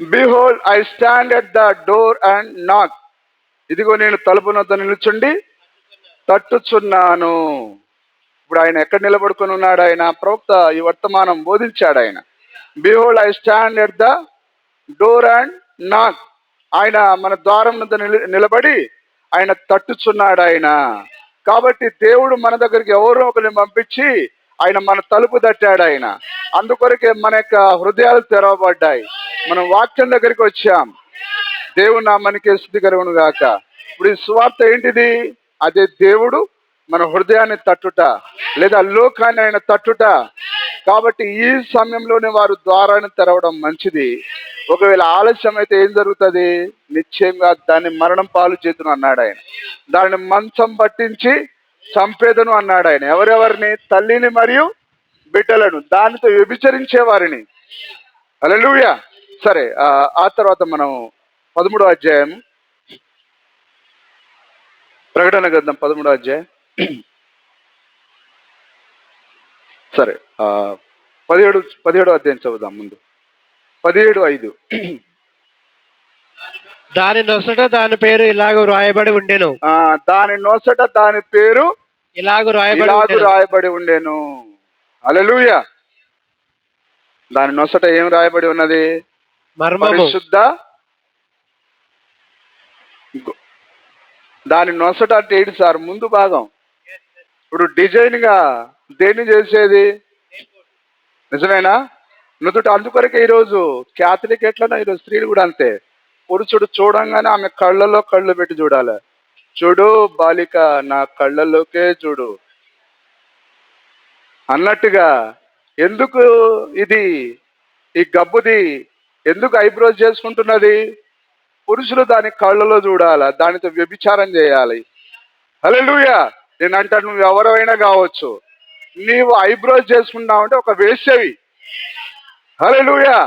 Behold, I stand at the door and knock. ఇదిగో నేను తలుపు వద్ద నిలుచుండి తట్టుచున్నాను. ఇప్పుడు ఆయన ఎక్కడ నిలబడుకొని ఉన్నాడు? ఆయన ప్రవక్త ఈ వర్తమానం బోధించాడు. Behold, I stand at the door and knock. ఆయన మన ద్వారం వద్ద నిలబడి ఆయన తట్టుచున్నాడు. కాబట్టి దేవుడు మన దగ్గరికి ఎవరో ఒకరిని పంపించి ఆయన మన తలుపు తట్టాడు. అందుకొరకే మన యొక్క హృదయాలు తెరవబడ్డాయి. మనం వాక్యం దగ్గరికి వచ్చాం. దేవుని నామానికి స్తుతి కలుగును గాక. ఇప్పుడు ఈ సువార్త ఏంటిది? అదే దేవుడు మన హృదయాన్ని తట్టుట, లేదా లోకాన్ని ఆయన తట్టుట. కాబట్టి ఈ సమయంలోనే వారు ద్వారాన్ని తెరవడం మంచిది. ఒకవేళ ఆలస్యం అయితే ఏం జరుగుతుంది? నిశ్చయంగా దాన్ని మరణం పాలు చేతును అన్నాడు. దానిని మంచం పట్టించి చంపేదను అన్నాడు. ఎవరెవరిని? తల్లిని మరియు బిడ్డలను, దానితో వ్యభిచరించే వారిని. హల్లెలూయా. సరే, ఆ తర్వాత మనం 13వ అధ్యాయం, ప్రకటన గ్రంథం 13వ అధ్యాయం. సరే, 17వ అధ్యాయం చదువుదాం. ముందు 17:5. దాని నొసట దాని పేరు ఇలాగ రాయబడి ఉండెను. దాని నొసట దాని పేరు ఇలాగ రాయబడి ఉండెను. హల్లెలూయా. దాని నొసట ఏం రాయబడి ఉన్నది? పరిశుద్ధ. దాని నొసట అంటే ఏంటి సార్? ముందు భాగం. ఇప్పుడు డిజైన్ గా దేన్ని చేసేది? నిజమేనా? నుదుట. అందుకొరకే ఈరోజు క్యాథలిక్ ఎట్లన్నా ఈరోజు స్త్రీలు కూడా అంతే. పురుషుడు చూడంగానే ఆమె కళ్ళలో కళ్ళు పెట్టి చూడాలి. చూడు బాలిక, నా కళ్ళలోకే చూడు అన్నట్టుగా. ఎందుకు ఇది? ఈ గబ్బుది ఎందుకు ఐబ్రోస్ చేసుకుంటున్నది? పురుషులు దాని కళ్ళలో చూడాలి, దానితో వ్యభిచారం చేయాలి. హల్లెలూయా. నేను అంటాను, నువ్వు ఎవరైనా కావచ్చు, నీవు ఐబ్రోస్ చేసుకుంటావంటే ఒక వేశ్యవి. హల్లెలూయా.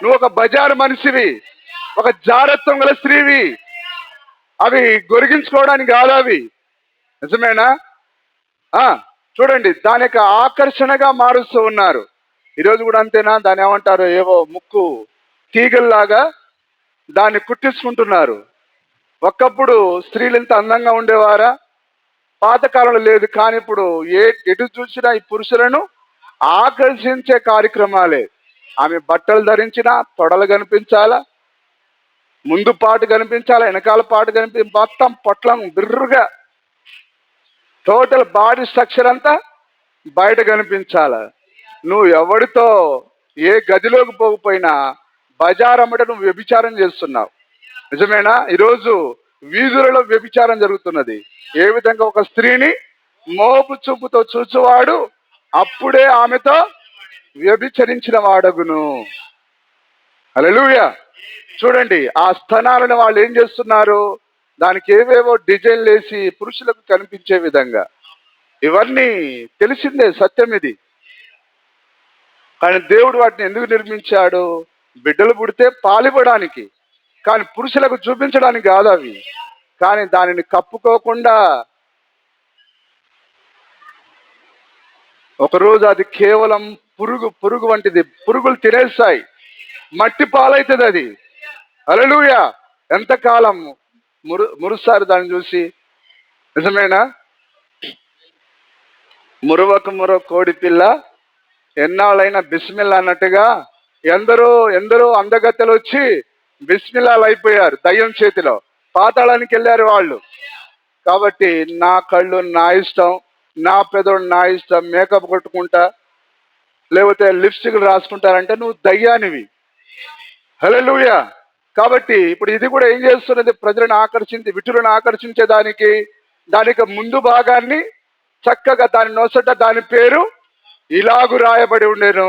నువ్వు ఒక బజారు మనిషివి, ఒక జారత్వం గల స్త్రీవి. అవి గొరిగించుకోవడానికి కాదు అవి. నిజమేనా? చూడండి, దాని యొక్క ఆకర్షణగా మారుస్తూ ఉన్నారు. ఈరోజు కూడా అంతేనా? దాన్ని ఏమంటారు? ఏవో ముక్కు తీగల్లాగా దాన్ని కుట్టించుకుంటున్నారు. ఒకప్పుడు స్త్రీలు ఎంత అందంగా ఉండేవారా? పాతకాలంలో లేదు. కానీ ఇప్పుడు ఎటు చూసినా ఈ పురుషులను ఆకర్షించే కార్యక్రమాలే. ఆమె బట్టలు ధరించిన తొడలు కనిపించాలా, ముందు పాటు కనిపించాలా, వెనకాల పాటు మొత్తం పొట్లం బిర్రుగా టోటల్ బాడీ స్ట్రక్చర్ అంతా బయట కనిపించాల. నువ్వు ఎవరితో ఏ గదిలోకి పోకపోయినా బజారమ్మట నువ్వు వ్యభిచారం చేస్తున్నావు. నిజమేనా? ఈరోజు వీధులలో వ్యభిచారం జరుగుతున్నది. ఏ విధంగా ఒక స్త్రీని మోపు చూపుతో చూచువాడు అప్పుడే ఆమెతో వ్యభిచరించిన వాడగును. హల్లెలూయా. చూడండి, ఆ స్థనాలను వాళ్ళు ఏం చేస్తున్నారు, దానికి ఏవేవో డిజైన్లు వేసి పురుషులకు కనిపించే విధంగా. ఇవన్నీ తెలిసిందే, సత్యం ఇది. కానీ దేవుడు వాటిని ఎందుకు నిర్మించాడు? బిడ్డలు పుడితే పాలివ్వడానికి, కానీ పురుషులకు చూపించడానికి కాదు అవి. కానీ దానిని కప్పుకోకుండా ఒకరోజు అది కేవలం పురుగు వంటిది. పురుగులు తినేస్తాయి, మట్టి పాలవుతుంది అది. హల్లెలూయా. ఎంతకాలం మురుస్తారు దాన్ని చూసి. నిజమేనా? మురవ కోడి పిల్ల ఎన్నాళ్ళైనా బిస్మిల్లా అన్నట్టుగా ఎందరో అందగత్తెలు వచ్చి బిస్మిల్లాలు అయిపోయారు దయ్యం చేతిలో. పాతాళానికి వెళ్ళారు వాళ్ళు. కాబట్టి నా కళ్ళు నా ఇష్టం, నా పెదవుడు నా ఇష్టం, మేకప్ కొట్టుకుంటా లేకపోతే లిప్స్టిక్ రాసుకుంటారంటే నువ్వు దయ్యానివి. హల్లెలూయా. కాబట్టి ఇప్పుడు ఇది కూడా ఏం చేస్తున్నది, ప్రజలను విటులను ఆకర్షించేదానికి దానికి ముందు భాగాన్ని చక్కగా దాని నొసట దాని పేరు ఇలాగు రాయబడి ఉండేను.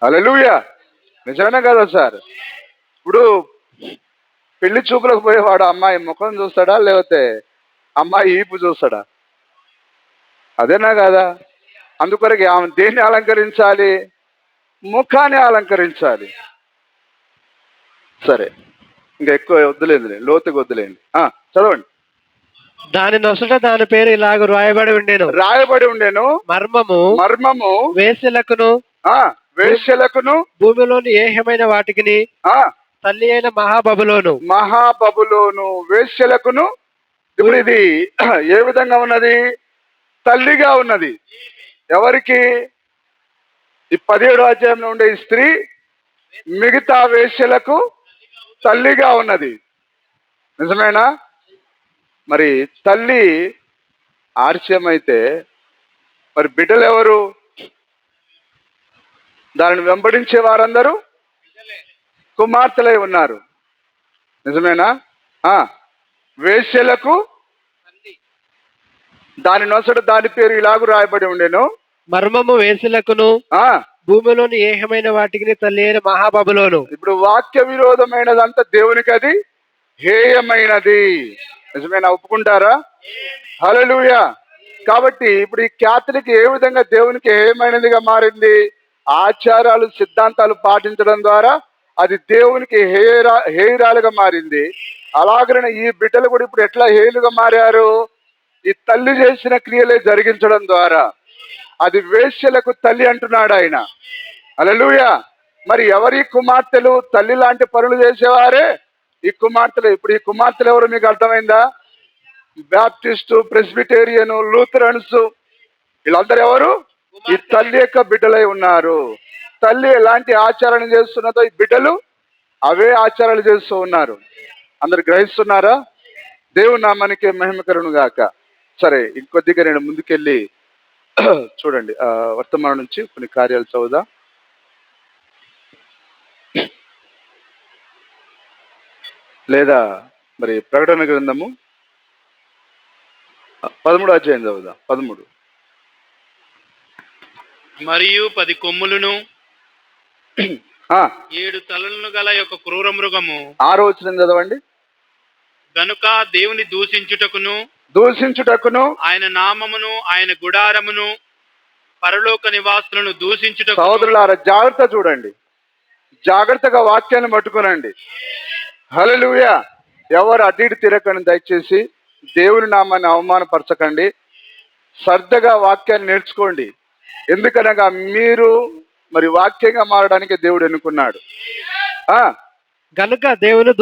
హల్లెలూయా. నిజమే కదా సార్? ఇప్పుడు పెళ్లి చూపులకు పోయేవాడు అమ్మాయి ముఖం చూస్తాడా లేకపోతే అమ్మాయి ఈపు చూస్తాడా? అదేనా కదా? అందుకొరకు ఆమె దేన్ని అలంకరించాలి? ముఖాన్ని అలంకరించాలి. సరే, ఇంకా ఎక్కువ వద్దులేండి, లోతుగా వద్దులేండి. చదవండి. దాని నొసట దాని పేరు ఇలాగ రాయబడి ఉండేను. మర్మము వేశ్యలకును భూమిలోని ఏహమైన వాటికిని తల్లి అయిన మహాబబులోను వేశ్యలకును. ఇప్పుడు ఇది ఏ విధంగా ఉన్నది? తల్లిగా ఉన్నది. ఎవరికి? ఈ 17వ అధ్యాయంలో ఉండే ఈ స్త్రీ మిగతా వేశ్యలకు తల్లిగా ఉన్నది. నిజమేనా? మరి తల్లి ఆర్శ్యమైతే మరి బిడ్డలు ఎవరు? దానిని వెంబడించే వారందరూ కుమార్తెలై ఉన్నారు. నిజమేనా? వేశ్యలకు దాని నొసట దాని పేరు ఇలాగూ రాయబడి ఉండేను. మర్మము వేశ్యలకును భూమిలోని ఏహమైన వాటికి తల్లి అయిన మహాబబులోను. ఇప్పుడు వాక్య విరోధమైనదంతా దేవునికి అది హేయమైనది. నిజమేనా? ఒప్పుకుంటారా? హల్లెలూయా. కాబట్టి ఇప్పుడు ఈ క్యాథలిక్ ఏ విధంగా దేవునికి హేయమైనదిగా మారింది? ఆచారాలు సిద్ధాంతాలు పాటించడం ద్వారా అది దేవునికి హేయురాలుగా మారింది. అలాగనే ఈ బిడ్డలు కూడా ఇప్పుడు ఎట్లా హేయులుగా మారారు? ఈ తల్లి చేసిన క్రియలే జరిగించడం ద్వారా అది వేశ్యలకు తల్లి అంటున్నాడు ఆయన. హల్లెలూయా. మరి ఎవరి కుమార్తెలు తల్లి లాంటి పనులు చేసేవారే ఈ కుమార్తెలు. ఇప్పుడు ఈ కుమార్తెలు ఎవరు మీకు అర్థమైందా? బ్యాప్టిస్టు, ప్రెస్బిటేరియను, లూథరన్స్, వీళ్ళందరూ ఎవరు? ఈ తల్లి యొక్క బిడ్డలై ఉన్నారు. తల్లి ఎలాంటి ఆచారాలు చేస్తున్నదో ఈ బిడ్డలు అవే ఆచారాలు చేస్తూ ఉన్నారు. అందరు గ్రహిస్తున్నారా? దేవుని నామానికి మహిమకరును గాక. సరే, ఇంకొద్దిగా నేను ముందుకెళ్ళి చూడండి, వర్తమానం నుంచి కొన్ని కార్యాలు చదువుదా. లేదా మరి ప్రకటన గ్రంథము 13వ అధ్యాయం చదువుదా. 13. మరియు 10 కొమ్ములను 7 తలలను గల యొక్క క్రూర మృగము. 6వ వచనం చదవండి. గనుక దేవుని దూషించుటకును ఆయన నామమును ఆయన గుడారమును పరలోక నివాసులను దూషించుటకు. సోదరులారా జాగ్రత్త, చూడండి, జాగ్రత్తగా వాక్యాన్ని పట్టుకునండి. హల్లెలూయా. ఎవరు అటు ఇటు తిరగకండి, దయచేసి దేవుని నామాన్ని అవమానపరచకండి. శ్రద్ధగా వాక్యాన్ని నేర్చుకోండి. ఎందుకనగా మీరు మరి వాక్యంగా మారడానికి దేవుడు ఎన్నుకున్నాడు. గనుక దేవుని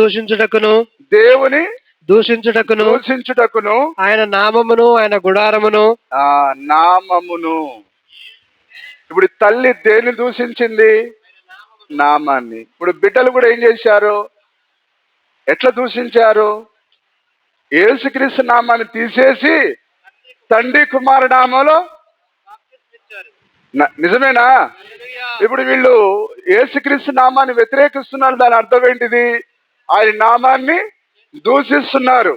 దూషించుటకును ఆయన నామమును ఆయన గుడారమును ఇప్పుడు తల్లి దేన్ని దూషించింది? నామాన్ని. ఇప్పుడు బిడ్డలు కూడా ఏం చేశారు? ఎట్లా దూషించారు? యేసుక్రీస్తు నామాన్ని తీసేసి తండ్రి కుమారు నామంలో. నిజమేనా? ఇప్పుడు వీళ్ళు యేసుక్రీస్తు నామాన్ని వ్యతిరేకిస్తున్నారు. దాని అర్థం ఏంటిది? ఆయన నామాన్ని దూషిస్తున్నారు.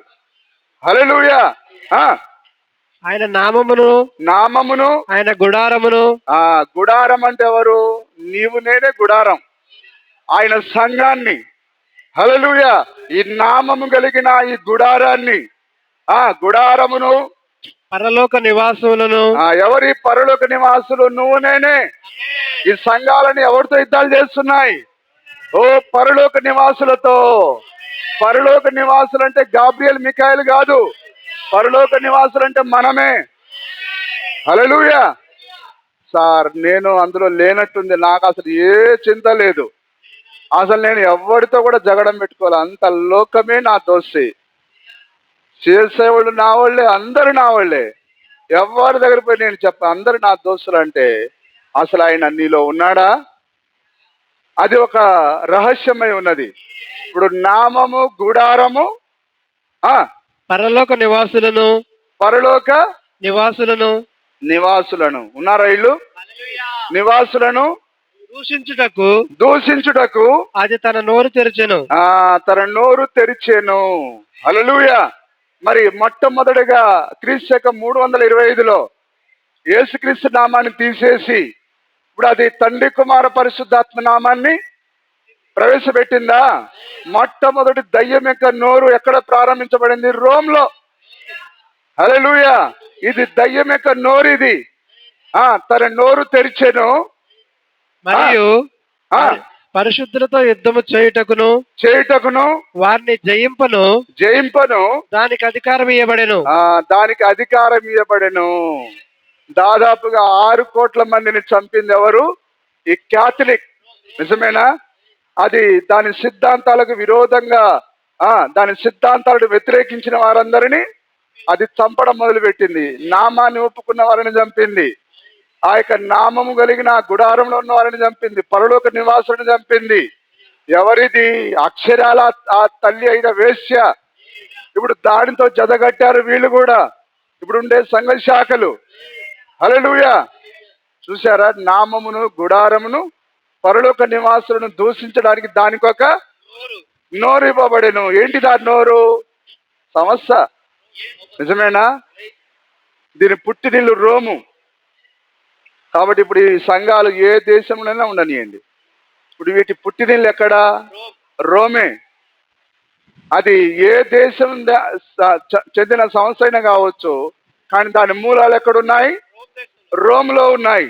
హల్లెలూయా. ఆయన నామమును ఆయన గుడారమును. గుడారం అంటే ఎవరు? నీవు నేనే గుడారం, ఆయన సంఘాన్ని. హల్లెలూయా. ఈ నామము కలిగిన ఈ గుడారాన్ని, గుడారమును, పరలోక నివాసులను. ఎవరి పరలోక నివాసులు? నువ్వు నేనే. ఈ సంఘాలని ఎవరితో యుద్ధాలు చేస్తున్నాయి? ఓ పరలోక నివాసులతో. పరలోక నివాసులు అంటే గాబ్రియల్ మిఖాయిల్ కాదు. పరలోక నివాసులు అంటే మనమే. హల్లెలూయా. సార్ నేను అందులో లేనట్టుంది, నాకు అసలు ఏ చింత లేదు, అసలు నేను ఎవరితో కూడా జగడం పెట్టుకోవాలి, అంత లోకమే నా దోస్తి, చేసేవాళ్ళు నా వాళ్ళే, అందరు నా వాళ్ళే, ఎవరి దగ్గర పోయి నేను అందరు నా దోస్తులు అంటే అసలు ఆయన నీలో ఉన్నాడా? అది ఒక రహస్యమై ఉన్నది. ఇప్పుడు నామము, గుడారము, పరలోక నివాసులను ఉన్నారా? ఇల్లు నివాసులను దూషించుటకు అది తన నోరు తెరిచెను. తన నోరు తెరిచెను. హల్లెలూయా. మరి మొట్టమొదటిగా క్రీస్తు శకం 325లో యేసుక్రీస్తు నామాన్ని తీసేసి ఇప్పుడు అది తండ్రి కుమార పరిశుద్ధాత్మ నామాన్ని ప్రవేశపెట్టిందా? మొట్టమొదటి దయ్యం యొక్క నోరు ఎక్కడ ప్రారంభించబడింది? రోమ్లో. హల్లెలూయా. ఇది దయ్యం యొక్క నోరు. ఇది తన నోరు తెరిచెను. మరియు పరిశుద్ధులతో యుద్ధము చేయుటకును వారిని జయింపను దానికి అధికారం ఇవ్వబడెను. దాదాపుగా 6 కోట్ల మందిని చంపింది ఎవరు? ఈ క్యాథలిక్. నిజమేనా? అది దాని సిద్ధాంతాలకు విరోధంగా, దాని సిద్ధాంతాలను వ్యతిరేకించిన వారందరినీ అది చంపడం మొదలుపెట్టింది. నామాన్ని ఒప్పుకున్న వారిని చంపింది. ఆ యొక్క నామము కలిగిన గుడారంలో ఉన్న వారిని చంపింది. పరలోక నివాసులను చంపింది. ఎవరిది? అక్షరాల ఆ తల్లి అయిన వేశ్య. ఇప్పుడు దానితో జతగట్టారు వీళ్ళు కూడా, ఇప్పుడు ఉండే సంఘ శాఖలు. హల్లెలూయా. చూసారా? నామమును, గుడారమును, పరలోక నివాసులను దూషించడానికి దానికొక నోరు ఇవ్వబడెను. ఏంటి దాని నోరు? సమస్య. నిజమేనా? దీని పుట్టినిల్లు రోము. కాబట్టి ఇప్పుడు ఈ సంఘాలు ఏ దేశంలోనే ఉండనియండి, ఇప్పుడు వీటి పుట్టినిల్లు ఎక్కడా? రోమే. అది ఏ దేశం చెందిన సంస్థ అయినా కావచ్చు, కానీ దాని మూలాలు ఎక్కడున్నాయి? రోమ్లో ఉన్నాయి.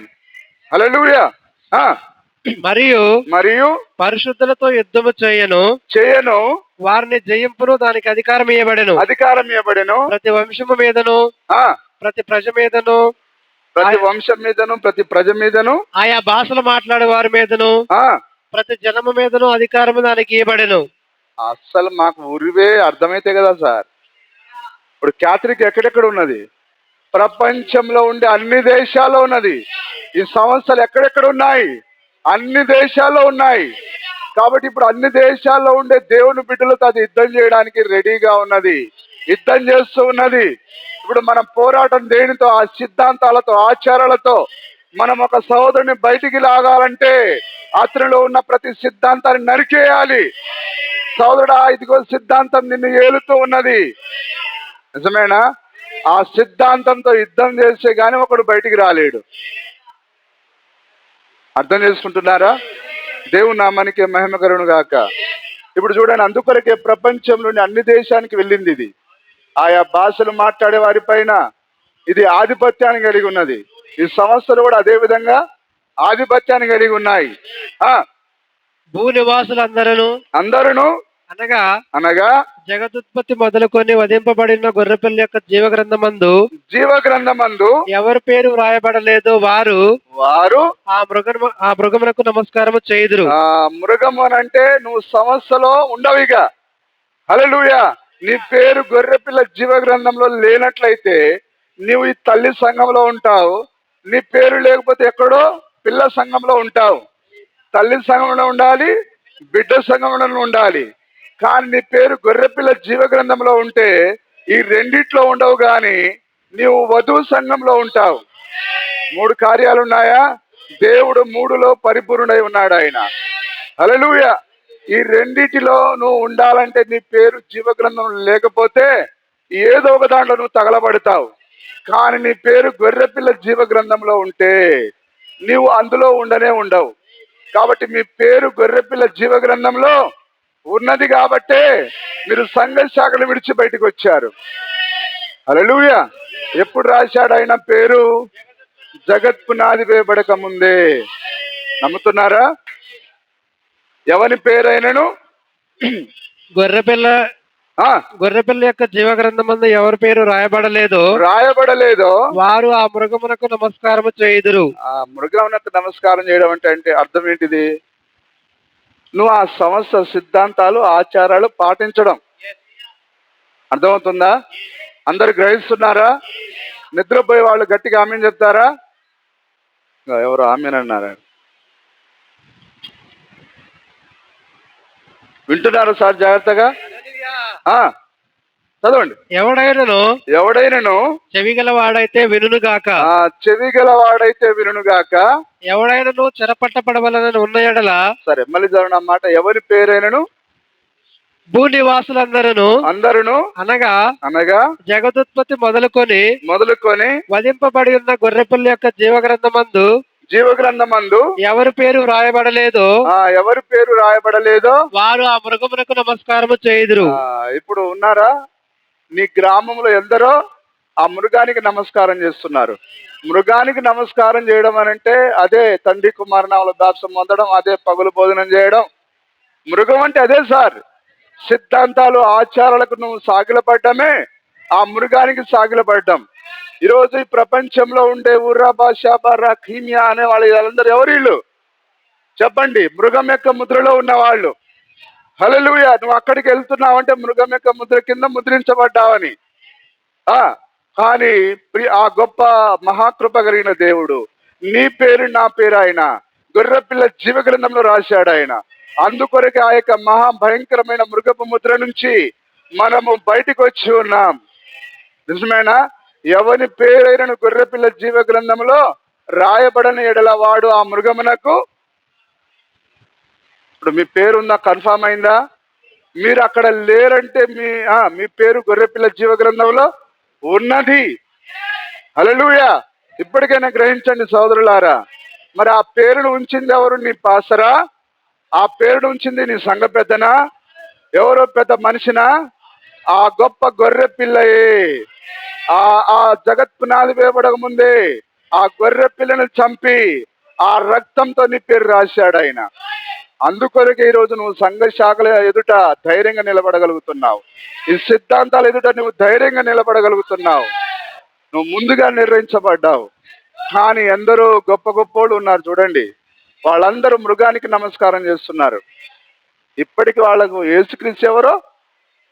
హల్లెలూయా. మరియు పరిశుద్ధులతో యుద్ధము చేయను వారిని జయింపును దానికి అధికారం ఇవ్వబడెను. ప్రతి వంశము మీదను, ప్రతి ప్రజ మీదను, ప్రతి వంశం మీదను, ప్రతి ప్రజ మీదను, ఆయా భాషలు మాట్లాడే వారి మీదను, ప్రతి జనము మీదను అధికారము దానికి ఇవ్వబడెను. అస్సలు మాకు ఉరివే అర్థమైతే కదా సార్. ఇప్పుడు క్యాథలిక్ ఎక్కడెక్కడ ఉన్నది? ప్రపంచంలో ఉండే అన్ని దేశాల్లో ఉన్నది. ఈ సంస్థలు ఎక్కడెక్కడ ఉన్నాయి? అన్ని దేశాల్లో ఉన్నాయి. కాబట్టి ఇప్పుడు అన్ని దేశాల్లో ఉండే దేవుని బిడ్డలతో అది యుద్ధం చేయడానికి రెడీగా ఉన్నది, యుద్ధం చేస్తూ ఉన్నది. ఇప్పుడు మన పోరాటం దేనితో? ఆ సిద్ధాంతాలతో, ఆచారాలతో. మనం ఒక సహోదరుని బయటికి లాగాలంటే అతనిలో ఉన్న ప్రతి సిద్ధాంతాన్ని నరికేయాలి. సోదరుడా, ఇదిగో సిద్ధాంతం నిన్ను ఏలుతూ ఉన్నది. నిజమేనా? ఆ సిద్ధాంతంతో యుద్ధం చేస్తే గానీ ఒకడు బయటికి రాలేడు. అర్థం చేసుకుంటున్నారా? దేవుని నామానికి మహిమ కలుగును గాక. ఇప్పుడు చూడండి, అందుకొరకే ప్రపంచంలోని అన్ని దేశానికి వెళ్ళింది ఇది. ఆయా భాషలు మాట్లాడే వారి పైన ఇది ఆధిపత్యాన్ని కలిగి ఉన్నది. ఈ సంస్థలు కూడా అదే విధంగా ఆధిపత్యాన్ని కలిగి ఉన్నాయి. భూనివాసులందరూ అనగా జగదుత్పత్తి మొదలుకొని వధింపబడిన గొర్రెపిల్ల యొక్క జీవగ్రంథమందు ఎవరి పేరు వ్రాయబడలేదో వారు ఆ మృగమునకు నమస్కారము చేయుదురు. మృగము అంటే నువ్వు సంస్థలో ఉండవిగా. హల్లెలూయా. నీ పేరు గొర్రెపిల్ల జీవగ్రంథంలో లేనట్లయితే నువ్వు ఈ తల్లి సంఘంలో ఉంటావు. నీ పేరు లేకపోతే ఎక్కడో పిల్ల సంఘంలో ఉంటావు, తల్లి సంఘంలో ఉండాలి, బిడ్డ సంఘంలో ఉండాలి. కానీ నీ పేరు గొర్రెపిల్ల జీవ గ్రంథంలో ఉంటే ఈ రెండిట్లో ఉండవు, గాని నీవు వధువు సంఘంలో ఉంటావు. 3 కార్యాలు ఉన్నాయా? దేవుడు 3లో పరిపూర్ణుడై ఉన్నాడు ఆయన. హల్లెలూయా. ఈ రెండిటిలో నువ్వు ఉండాలంటే నీ పేరు జీవ గ్రంథం లేకపోతే ఏదో ఒక దాంట్లో నువ్వు తగలబడతావు. కానీ నీ పేరు గొర్రెపిల్ల జీవ గ్రంథంలో ఉంటే నీవు అందులో ఉండనే ఉండవు. కాబట్టి మీ పేరు గొర్రెపిల్ల జీవ గ్రంథంలో ఉన్నది కాబట్టే మీరు సంఘ శాఖలు విడిచి బయటకు వచ్చారు. హల్లెలూయా. ఎప్పుడు రాశాడు ఆయన పేరు? జగత్ పునాది వేయబడక ముందే. నమ్ముతున్నారా? ఎవని పేరైనను గొర్రెపిల్ల యొక్క జీవ గ్రంథమందు ఎవరి పేరు రాయబడలేదో వారు ఆ మృగమునకు నమస్కారము చేయుదురు. ఆ మృగమునకు నమస్కారం చేయడం అంటే అర్థం ఏంటిది? నువ్వు ఆ సంస్థ సిద్ధాంతాలు, ఆచారాలు పాటించడం. అర్థమవుతుందా? అందరు గ్రహిస్తున్నారా? నిద్రపోయే వాళ్ళు గట్టిగా ఆమెన్ చెప్తారా? ఎవరు ఆమెన్ అన్నారా? వింటున్నారు సార్? జాగ్రత్తగా చదవండి. ఎవడైనను చెవిగలవాడైతే వినుగాక. చెవిగలవాడైతే వినుగాక. ఎవడైనను చెరపట్టబడవలనని ఉన్న ఎడల. సరే, మళ్ళీ చదవండి అన్నమాట. ఎవరి పేరైనను భూనివాసులందరూ అనగా జగదుత్పత్తి మొదలుకొని వధింపబడి ఉన్న గొర్రెపిల్ల యొక్క జీవ గ్రంథమందు ఎవరి పేరు రాయబడలేదో వారు ఆ మృగమునకు నమస్కారము చేయుదురు. ఇప్పుడు ఉన్నారా? నీ గ్రామంలో ఎందరో ఆ మృగానికి నమస్కారం చేస్తున్నారు. మృగానికి నమస్కారం చేయడం అనంటే అదే తండ్రి కుమారనామల బాప్సం పొందడం, అదే పగులు భోజనం చేయడం. మృగం అంటే అదే సార్. సిద్ధాంతాలు, ఆచారాలకు నువ్వు సాగిలపడ్డమే ఆ మృగానికి సాగిలపడ్డం. ఈరోజు ఈ ప్రపంచంలో ఉండే ఉర్రాబా, షాబా, ఖీమియా అనే వాళ్ళు వీళ్ళందరూ ఎవరు? వీళ్ళు చెప్పండి. మృగం యొక్క ముద్రలో ఉన్న వాళ్ళు. హల్లెలూయా. నువ్వు అక్కడికి వెళ్తున్నావంటే మృగం యొక్క ముద్ర కింద ముద్రించబడ్డావని. కానీ ఆ గొప్ప మహాకృప కలిగిన దేవుడు నీ పేరు, నా పేరు ఆయన గొర్రెపిల్ల జీవ గ్రంథంలో రాశాడు ఆయన. అందుకొరకే ఆ యొక్క మహాభయంకరమైన మృగపు ముద్ర నుంచి మనము బయటకు వచ్చి ఉన్నాం. నిజమేనా? ఎవని పేరైన గొర్రెపిల్ల జీవ గ్రంథంలో రాయబడని ఎడల వాడు ఆ మృగమునకు. ఇప్పుడు మీ పేరుందా? కన్ఫామ్ అయిందా? మీరు అక్కడ లేరంటే మీ పేరు గొర్రెపిల్ల జీవ గ్రంథంలో ఉన్నది. హల్లెలూయా. ఇప్పటికైనా గ్రహించండి సోదరులారా. మరి ఆ పేరును ఉంచింది ఎవరు? నీ పాసరా? ఆ పేరును ఉంచింది నీ సంఘ పెద్దనా? ఎవరో పెద్ద మనిషినా? ఆ గొప్ప గొర్రె పిల్లయే. ఆ జగత్ పునాది వేయబడక ముందే ఆ గొర్రె పిల్లను చంపి ఆ రక్తంతో నీ పేరు రాశాడు ఆయన. అందుకొరకే ఈరోజు నువ్వు సంఘ శాఖల ఎదుట ధైర్యంగా నిలబడగలుగుతున్నావు. ఈ సిద్ధాంతాల ఎదుట నువ్వు ధైర్యంగా నిలబడగలుగుతున్నావు. నువ్వు ముందుగా నిర్ణయించబడ్డావు. కానీ ఎందరో గొప్ప గొప్పోళ్ళు ఉన్నారు చూడండి. వాళ్ళందరూ మృగానికి నమస్కారం చేస్తున్నారు. ఇప్పటికి వాళ్ళకు యేసుక్రీస్తు ఎవరో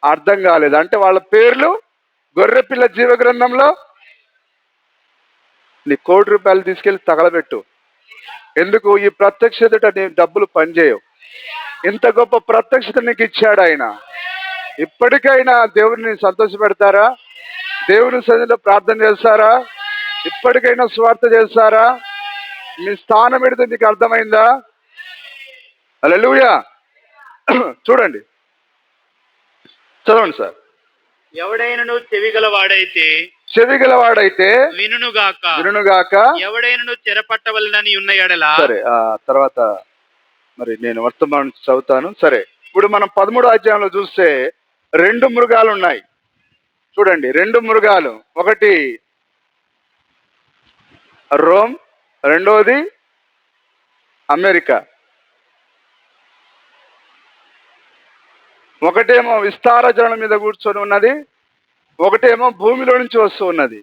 అర్థం కాలేదు. అంటే వాళ్ళ పేర్లు గొర్రెపిల్ల జీవ గ్రంథంలో. నీ ₹1,00,00,000 తీసుకెళ్లి తగలబెట్టు. ఎందుకు? ఈ ప్రత్యక్షత నీ డబ్బులు పనిచేయవు. ఇంత గొప్ప ప్రత్యక్షత నీకు ఇచ్చాడు ఆయన. ఇప్పటికైనా దేవుడిని సంతోషపెడతారా? దేవుని సన్నిధిలో ప్రార్థన చేస్తారా? ఇప్పటికైనా స్వార్థ చేస్తారా? మీ స్థానం పెడితే నీకు అర్థమైందా? హల్లెలూయా. చూడండి, చదవండి సార్. ఎవడైనను చెవిగలవాడైతే వినుగాక. ఎవడైనను చెరపట్టవలనని ఉన్న ఎడల. సరే, తర్వాత మరి నేను వర్తమానం చదువుతాను. సరే, ఇప్పుడు మనం 13వ అధ్యాయంలో చూస్తే 2 మృగాలు ఉన్నాయి. చూడండి, 2 మృగాలు. ఒకటి రోమ్, రెండోది అమెరికా. ఒకటేమో విస్తార జనం మీద కూర్చొని ఉన్నది, ఒకటేమో భూమిలో నుంచి వస్తూ ఉన్నది.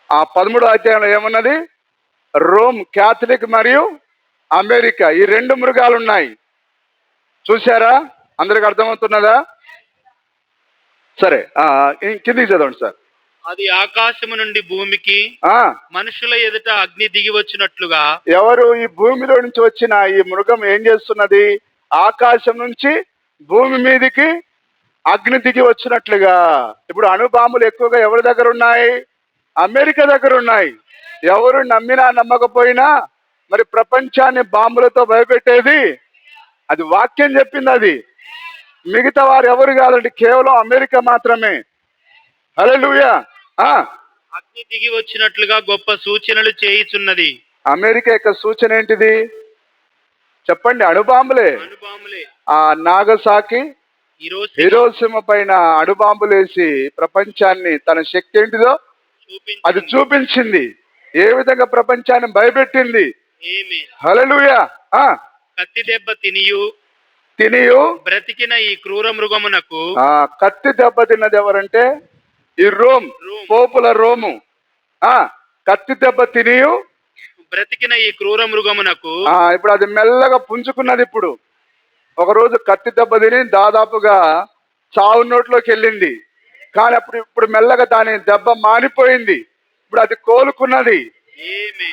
ఆ 13వ అధ్యాయంలో ఏమున్నది? రోమ్ క్యాథలిక్ మరియు అమెరికా, ఈ 2 మృగాలు ఉన్నాయి. చూసారా? అందరికి అర్థమవుతున్నదా? సరే, కిందికి చదవండి సార్. అది ఆకాశము నుండి భూమికి మనుషుల ఎదుట అగ్ని దిగి వచ్చినట్లుగా. ఎవరు? ఈ భూమిలో నుంచి వచ్చిన ఈ మృగం ఏం చేస్తున్నది? ఆకాశం నుంచి భూమి మీదికి అగ్ని దిగి వచ్చినట్లుగా. ఇప్పుడు అణుబాంబులు ఎక్కువగా ఎవరి దగ్గర ఉన్నాయి? అమెరికా దగ్గర ఉన్నాయి. ఎవరు నమ్మినా నమ్మకపోయినా మరి ప్రపంచాన్ని బాంబులతో భయపెట్టేది అది వాక్యం చెప్పింది. అది మిగతా వారు ఎవరు కాదండి, కేవలం అమెరికా మాత్రమే. హల్లెలూయా. అగ్ని దిగి వచ్చినట్లుగా గొప్ప సూచనలు చేయుచున్నది. అమెరికా యొక్క సూచన ఏంటిది చెప్పండి? అణుబాంబులే. ఆ నాగసాకి హిరోషిమా పైన అణుబాంబులేసి ప్రపంచాన్ని తన శక్తి ఏంటిదో అది చూపించింది. ఏ విధంగా ప్రపంచాన్ని భయపెట్టింది. హల్లెలూయా. కత్తి దెబ్బ తినియు బ్రతికిన ఈ క్రూర మృగమునకు. కత్తి దెబ్బ తిన్నది ఎవరంటే ఈ రోమ్, పోపుల రోము. కత్తి దెబ్బ తినియు బ్రతికిన ఈ క్రూర మృగమునకు. ఇప్పుడు అది మెల్లగా పుంజుకున్నది. ఇప్పుడు ఒకరోజు కత్తి దెబ్బ తిని దాదాపుగా చావు నోట్లోకి వెళ్ళింది. కానీ ఇప్పుడు మెల్లగా దాని దెబ్బ మానిపోయింది. ఇప్పుడు అది కోలుకున్నది.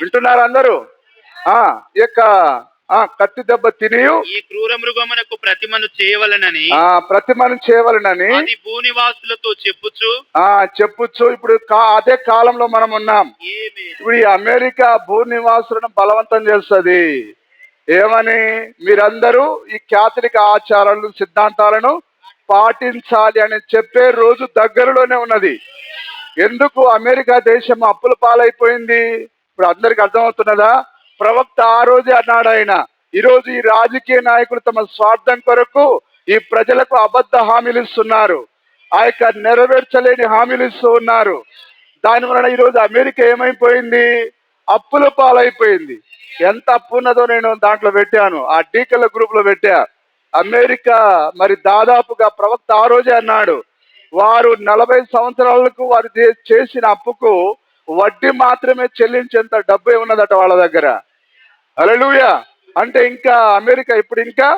వింటున్నారు అందరూ? ఈ యొక్క కత్తి దెబ్బ తినియు ఈ క్రూర మృగమునకు ప్రతిమను చేయవలనని అది భూనివాసులతో చెప్పుచు. ఇప్పుడు అదే కాలంలో మనం ఉన్నాం. ఇప్పుడు ఈ అమెరికా భూనివాసులను బలవంతం చేస్తుంది. ఏమని? మీరందరూ ఈ క్యాథలిక్ ఆచారాలను సిద్ధాంతాలను పాటించాలి అని చెప్పే రోజు దగ్గరలోనే ఉన్నది. ఎందుకు అమెరికా దేశం అప్పుల పాలైపోయింది? ఇప్పుడు అందరికి అర్థమవుతున్నదా? ప్రవక్త ఆ రోజే అన్నాడు ఆయన. ఈరోజు ఈ రాజకీయ నాయకులు తమ స్వార్థం కొరకు ఈ ప్రజలకు అబద్ధ హామీలు ఇస్తున్నారు. ఆ యొక్క నెరవేర్చలేని హామీలు ఇస్తూ ఉన్నారు. దాని వలన ఈరోజు అమెరికా ఏమైపోయింది? అప్పుల పాలైపోయింది. ఎంత అప్పు ఉన్నదో నేను దాంట్లో పెట్టాను, ఆ డీకల గ్రూప్ లో పెట్టా. అమెరికా మరి దాదాపుగా ప్రవక్త ఆ రోజే అన్నాడు, వారు 40 సంవత్సరాలకు వారు చేసిన అప్పుకు వడ్డీ మాత్రమే చెల్లించేంత డబ్బు ఉన్నదట వాళ్ళ దగ్గర. హల్లెలూయా. అంటే ఇంకా అమెరికా ఇప్పుడు ఇంకా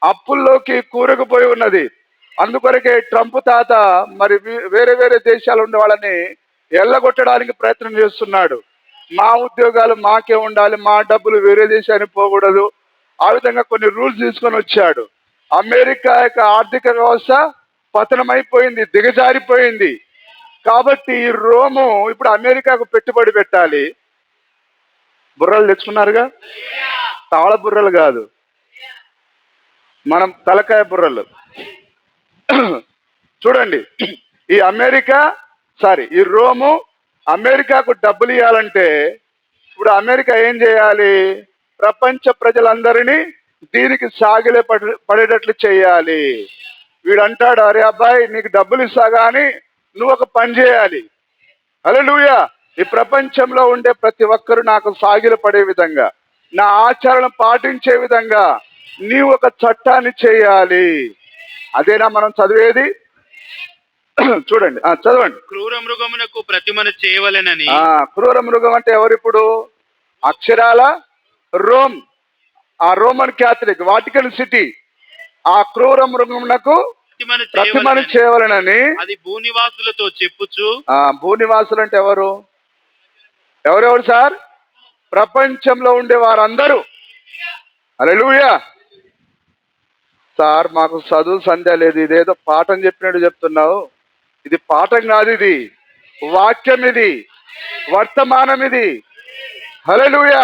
అప్పుల్లోకి కూరుకుపోయి ఉన్నది. అందుకొరకే ట్రంప్ తాత మరి వేరే వేరే దేశాలు ఉండే వాళ్ళని ఎల్లగొట్టడానికి ప్రయత్నం చేస్తున్నాడు. మా ఉద్యోగాలు మాకే ఉండాలి, మా డబ్బులు వేరే దేశానికి పోకూడదు. ఆ విధంగా కొన్ని రూల్స్ తీసుకొని వచ్చాడు. అమెరికా యొక్క ఆర్థిక వ్యవస్థ పతనమైపోయింది, దిగజారిపోయింది. కాబట్టి రోము ఇప్పుడు అమెరికాకు పెట్టుబడి పెట్టాలి. బుర్రలు తెచ్చుకున్నారుగా? తాళ బుర్రలు కాదు, మనం తలకాయ బుర్రలు. చూడండి, ఈ రోము అమెరికాకు డబ్బులు ఇవ్వాలంటే ఇప్పుడు అమెరికా ఏం చేయాలి? ప్రపంచ ప్రజలందరినీ దీనికి సాగిలే పడేటట్లు చేయాలి. వీడు అంటాడు, అరే అబ్బాయి నీకు డబ్బులు ఇస్తా గాని నువ్వు ఒక పని చేయాలి. హల్లెలూయా. ఈ ప్రపంచంలో ఉండే ప్రతి ఒక్కరు నాకు సాగిల పడే విధంగా, నా ఆచరణ పాటించే విధంగా నీవు ఒక చట్టాన్ని చేయాలి. అదేనా మనం చదివేది? చూడండి, చదవండి. క్రూర మృగమునకు ప్రతిమను చేయవలెనని. క్రూర మృగం అంటే ఎవరిప్పుడు? అక్షరాల రోమ్, ఆ రోమన్ క్యాథలిక్ వాటికన్ సిటీ. ఆ క్రూర మృగమునకు ప్రతిమను చేయవలెనని అది భూనివాసులతో చెప్పుచు. భూనివాసులు అంటే ఎవరు? ఎవరెవరు సార్? ప్రపంచంలో ఉండే వారందరూ. హల్లెలూయా. సార్ మాకు చదువు సంధ్య లేదు, ఇదేదో పాఠం చెప్పినట్టు చెప్తున్నావు. ఇది పాఠం కాదు, ఇది వాక్యం, ఇది వర్తమానం, ఇది. హల్లెలూయా.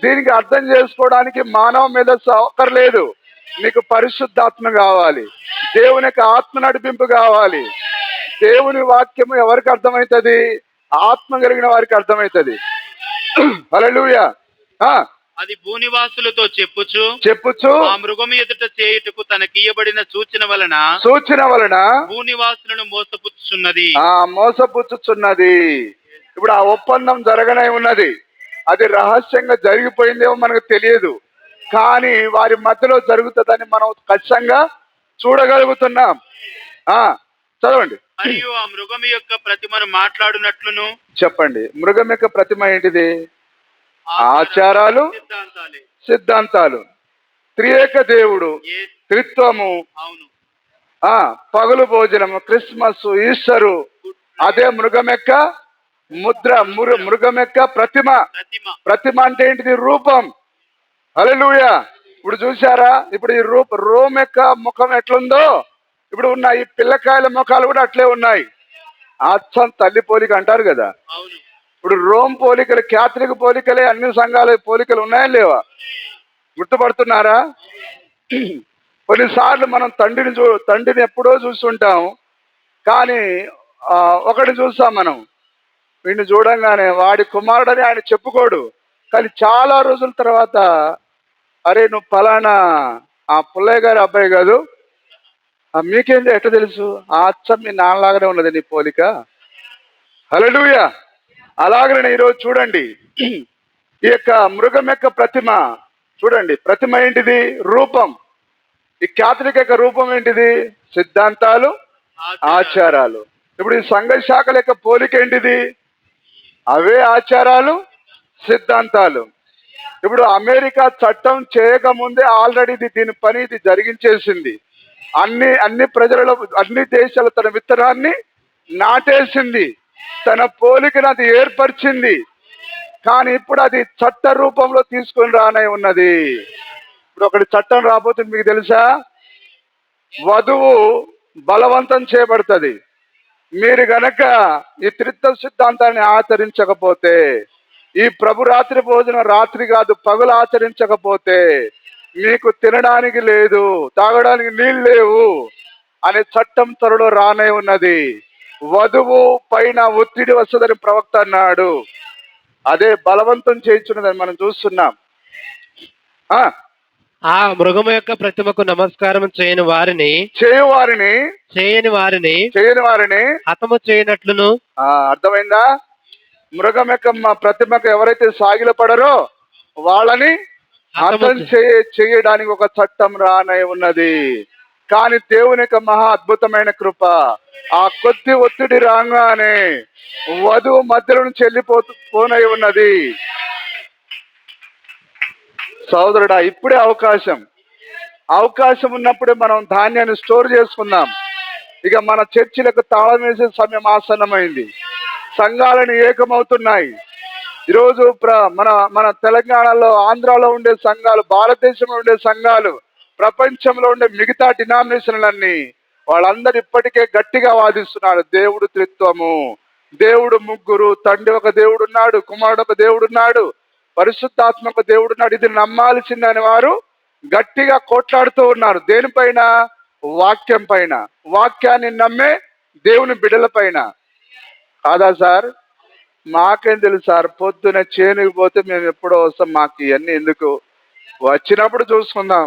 దీనికి అర్థం చేసుకోవడానికి మానవ మేధస్సు అవసరం. నీకు పరిశుద్ధాత్మ కావాలి, దేవుని యొక్క ఆత్మ నడిపింపు కావాలి. దేవుని వాక్యము ఎవరికి అర్థమవుతుంది? ఆత్మ కలిగిన వారికి అర్థమవుతుంది. హల్లెలూయా. అది భూనివాసులతో చెప్పుచు ఆ మృగము ఎదుట చేయుటకు తనకియ్యబడిన సూచన వలన భూనివాసులను మోసపుచ్చుచున్నది. ఇప్పుడు ఆ ఒప్పందం జరగనే ఉన్నది. అది రహస్యంగా జరిగిపోయిందేమో మనకు తెలియదు, కానీ వారి మధ్యలో జరుగుతుందని మనం ఖచ్చితంగా చూడగలుగుతున్నాం. చదవండి. మరియు ఆ మృగం యొక్క ప్రతిమను మాట్లాడునట్లును. చెప్పండి, మృగం యొక్క ప్రతిమ ఏంటిది? ఆచారాలు, సిద్ధాంతాలు, త్రియేక దేవుడు, త్రిత్వము, పగలు భోజనము, క్రిస్మస్, ఈస్టరు, అదే మృగం యొక్క ముద్ర, మృగం యొక్క ప్రతిమ. ప్రతిమ అంటే ఏంటిది? రూపం. హల్లెలూయా. ఇప్పుడు చూసారా, ఇప్పుడు ఈ రోమ్ యొక్క ముఖం ఎట్లుందో ఇప్పుడు ఉన్న ఈ పిల్లకాయల ముఖాలు కూడా అట్లే ఉన్నాయి. అచ్చం తల్లి పోలిక అంటారు కదా. ఇప్పుడు రోమ్ పోలికలు, క్యాథలిక్ పోలికలే అన్ని సంఘాల పోలికలు ఉన్నాయా లేవా? గుర్తుపడుతున్నారా? కొన్నిసార్లు మనం తండ్రిని ఎప్పుడో చూస్తుంటాం, కానీ ఒకటి చూస్తాం మనం, వీడిని చూడంగానే వాడి కుమారుడని ఆయన చెప్పుకోడు, కానీ చాలా రోజుల తర్వాత అరే నువ్వు ఫలానా ఆ పుల్లయ్య గారి అబ్బాయి కాదు, మీకేంటి ఎట్లా తెలుసు? ఆ అచ్చం మీ నాన్నలాగానే ఉన్నది నీ పోలిక. హల్లెలూయా. అలాగనే ఈరోజు చూడండి, ఈ యొక్క మృగం యొక్క ప్రతిమ చూడండి. ప్రతిమ ఏంటిది? రూపం. ఈ క్యాథలిక్ యొక్క రూపం ఏంటిది? సిద్ధాంతాలు, ఆచారాలు. ఇప్పుడు ఈ సంఘ శాఖల యొక్క పోలిక ఏంటిది? అవే ఆచారాలు, సిద్ధాంతాలు. ఇప్పుడు అమెరికా చట్టం చేయకముందే ఆల్రెడీ దీని పని ఇది జరిగించేసింది. అన్ని ప్రజలలో, అన్ని దేశాలు తన విత్తనాన్ని నాటేసింది, తన పోలికను అది ఏర్పరిచింది. కానీ ఇప్పుడు అది చట్ట రూపంలో తీసుకొని రానే ఉన్నది. ఇప్పుడు ఒకటి చట్టం రాబోతుంది, మీకు తెలుసా? వధువు బలవంతం చేయబడుతుంది. మీరు గనక ఈ త్రిత్వ సిద్ధాంతాన్ని ఆచరించకపోతే, ఈ ప్రభు రాత్రి భోజనం రాత్రి కాదు పగలు ఆచరించకపోతే మీకు తినడానికి లేదు, తాగడానికి నీళ్ళు లేవు అనే చట్టం త్వరలో రానే ఉన్నది. వధువు పైన ఒత్తిడి వస్తుందని ప్రవక్త అన్నాడు. అదే బలవంతం చేయించున్నదని మనం చూస్తున్నాం. ఆ మృగము యొక్క ప్రతిమకు నమస్కారం చేయని వారిని హతము చేయనట్లును. అర్థమైందా? మృగం యొక్క ప్రతిమకు ఎవరైతే సాగిలపడరో వాళ్ళని హతం చేయడానికి ఒక చట్టం రానే ఉన్నది. కానీ దేవుని యొక్క మహా అద్భుతమైన కృప, ఆ కొద్ది ఒత్తిడి రాగానే వధువు మధ్యలో నుంచి వెళ్ళిపోనై ఉన్నది. సోదరుడా, ఇప్పుడే అవకాశం ఉన్నప్పుడే మనం ధాన్యాన్ని స్టోర్ చేసుకుందాం. ఇక మన చర్చిలకు తాళం వేసే సమయం ఆసన్నమైంది. సంఘాలను ఏకమవుతున్నాయి. ఈరోజు మన తెలంగాణలో, ఆంధ్రాలో ఉండే సంఘాలు, భారతదేశంలో ఉండే సంఘాలు, ప్రపంచంలో ఉండే మిగతా డినామినేషన్లన్నీ వాళ్ళందరూ ఇప్పటికే గట్టిగా వాదిస్తున్నారు. దేవుడు త్రిత్వము, దేవుడు ముగ్గురు, తండ్రి ఒక దేవుడు ఉన్నాడు, కుమారుడు ఒక దేవుడు ఉన్నాడు, పరిశుద్ధాత్మ ఒక దేవుడు ఉన్నాడు. ఇది నమ్మాల్సిందని వారు గట్టిగా కొట్లాడుతూ ఉన్నారు. దేనిపైన? వాక్యం పైన, వాక్యాన్ని నమ్మే దేవుని బిడ్డల పైన. కాదా సార్? మాకేం తెలుసు సార్, పొద్దున చేనుకు పోతే మేము ఎప్పుడో వస్తాం, మాకు ఇవన్నీ ఎందుకు, వచ్చినప్పుడు చూసుకుందాం.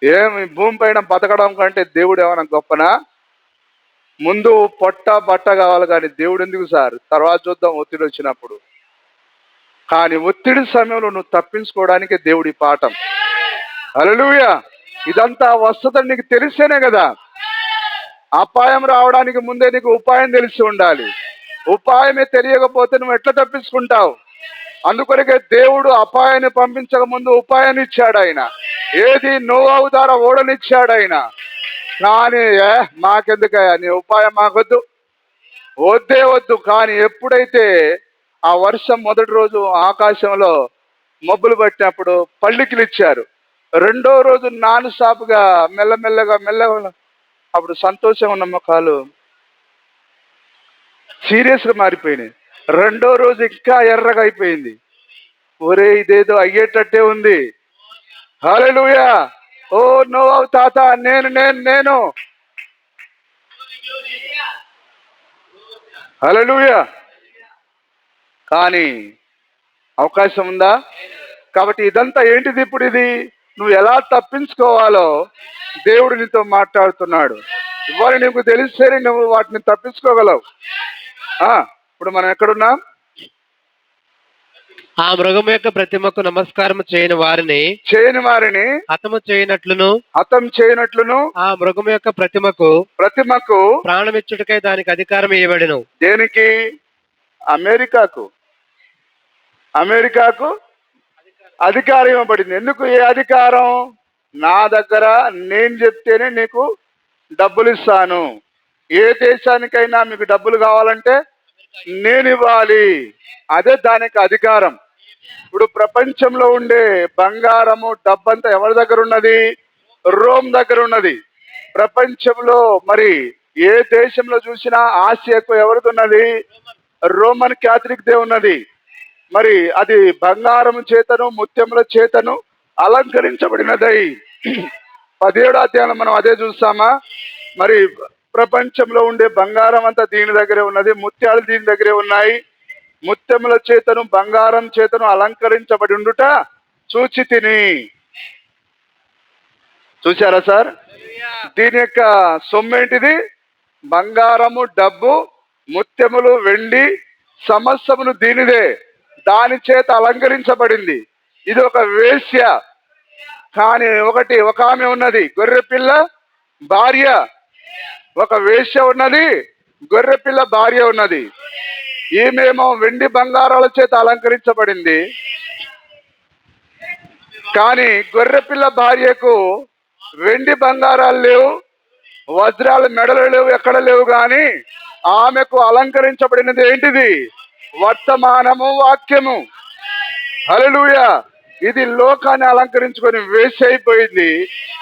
ఏమి భూమి పైన బతకడం కంటే దేవుడు ఏమైనా గొప్పనా? ముందు పొట్ట బట్ట కావాలి, కానీ దేవుడు ఎందుకు సార్? తర్వాత చూద్దాం ఒత్తిడి వచ్చినప్పుడు. కానీ ఒత్తిడి సమయంలో నువ్వు తప్పించుకోవడానికి దేవుడి పాఠం. హల్లెలూయా. ఇదంతా వస్తుందని నీకు తెలిస్తేనే కదా. అపాయం రావడానికి ముందే నీకు ఉపాయం తెలిసి ఉండాలి. ఉపాయమే తెలియకపోతే నువ్వు ఎట్లా తప్పించుకుంటావు? అందుకొరకే దేవుడు అపాయాన్ని పంపించక ముందు ఉపాయాన్ని ఇచ్చాడు ఆయన. ఏది? నోవాహు ద్వారా ఓడనిచ్చాడు ఆయన. కానీ మాకెందుకయ్యా నీ ఉపాయం, మాకొద్దు, వద్దు. కానీ ఎప్పుడైతే ఆ వర్షం మొదటి రోజు ఆకాశంలో మబ్బులు పట్టినప్పుడు పళ్ళికిలు ఇచ్చారు, రెండో రోజు నాన్ స్టాప్ గా మెల్లగా అప్పుడు సంతోషం ఉన్న ముఖాలు సీరియస్ గా మారిపోయినాయి. రెండో రోజు ఇంకా ఎర్రగా అయిపోయింది. ఒరే ఇదేదో అయ్యేటట్టే ఉంది. హల్లెలూయా. ఓ నోవాహు తాత, నేను హల్లెలూయా. కానీ అవకాశం ఉందా? కాబట్టి ఇదంతా ఏంటిది? ఇప్పుడు ఇది నువ్వు ఎలా తప్పించుకోవాలో దేవుడు నీతో మాట్లాడుతున్నాడు. ఇవాళ నీకు తెలిస్తేనే నువ్వు వాటిని తప్పించుకోగలవు. ఇప్పుడు మనం ఎక్కడున్నాం? ఆ మృగము యొక్క ప్రతిమకు నమస్కారం చేయని వారిని హతం చేయనట్లును ఆ మృగము యొక్క ప్రతిమకు ప్రాణమిచ్చుటకై దానికి అధికారం ఇవ్వబడెను. దేనికి? అమెరికాకు అధికారం ఇవ్వబడింది. ఎందుకు? ఏ అధికారం? నా దగ్గర నేను చెప్తేనే నీకు డబ్బులు ఇస్తాను, ఏ దేశానికైనా మీకు డబ్బులు కావాలంటే నేను ఇవ్వాలి. అదే దానికి అధికారం. ఇప్పుడు ప్రపంచంలో ఉండే బంగారము డబ్బంతా ఎవరి దగ్గర ఉన్నది? రోమ్ దగ్గర ఉన్నది. ప్రపంచంలో మరి ఏ దేశంలో చూసినా ఆసియాకు ఎవరిది ఉన్నది? రోమన్ క్యాథలిక్ దే ఉన్నది. మరి అది బంగారం చేతను ముత్యముల చేతను అలంకరించబడినదై 17వ అధ్యాయంలో మనం అదే చూస్తామా? మరి ప్రపంచంలో ఉండే బంగారం అంతా దీని దగ్గరే ఉన్నది, ముత్యాలు దీని దగ్గరే ఉన్నాయి. ముత్యముల చేతను బంగారం చేతను అలంకరించబడి ఉండుట చూచి తిని. చూశారా సార్? దీని యొక్క సొమ్మేంటిది? బంగారము, డబ్బు, ముత్యములు, వెండి సమస్తమును దీనిదే. దాని చేత అలంకరించబడింది. ఇది ఒక వేశ్య. కానీ ఒక ఆమె ఉన్నది, గొర్రెపిల్ల భార్య. ఒక వేశ్య ఉన్నది, గొర్రెపిల్ల భార్య ఉన్నది. ఈమెమో వెండి బంగారాల చేత అలంకరించబడింది. కానీ గొర్రెపిల్ల భార్యకు వెండి బంగారాలు లేవు, వజ్రాల మెడలు లేవు, ఎక్కడ లేవు. కానీ ఆమెకు అలంకరించబడినది ఏంటిది? వర్తమానము, వాక్యము. హల్లెలూయా. ఇది లోకాన్ని అలంకరించుకొని వేస్ట్ అయిపోయింది.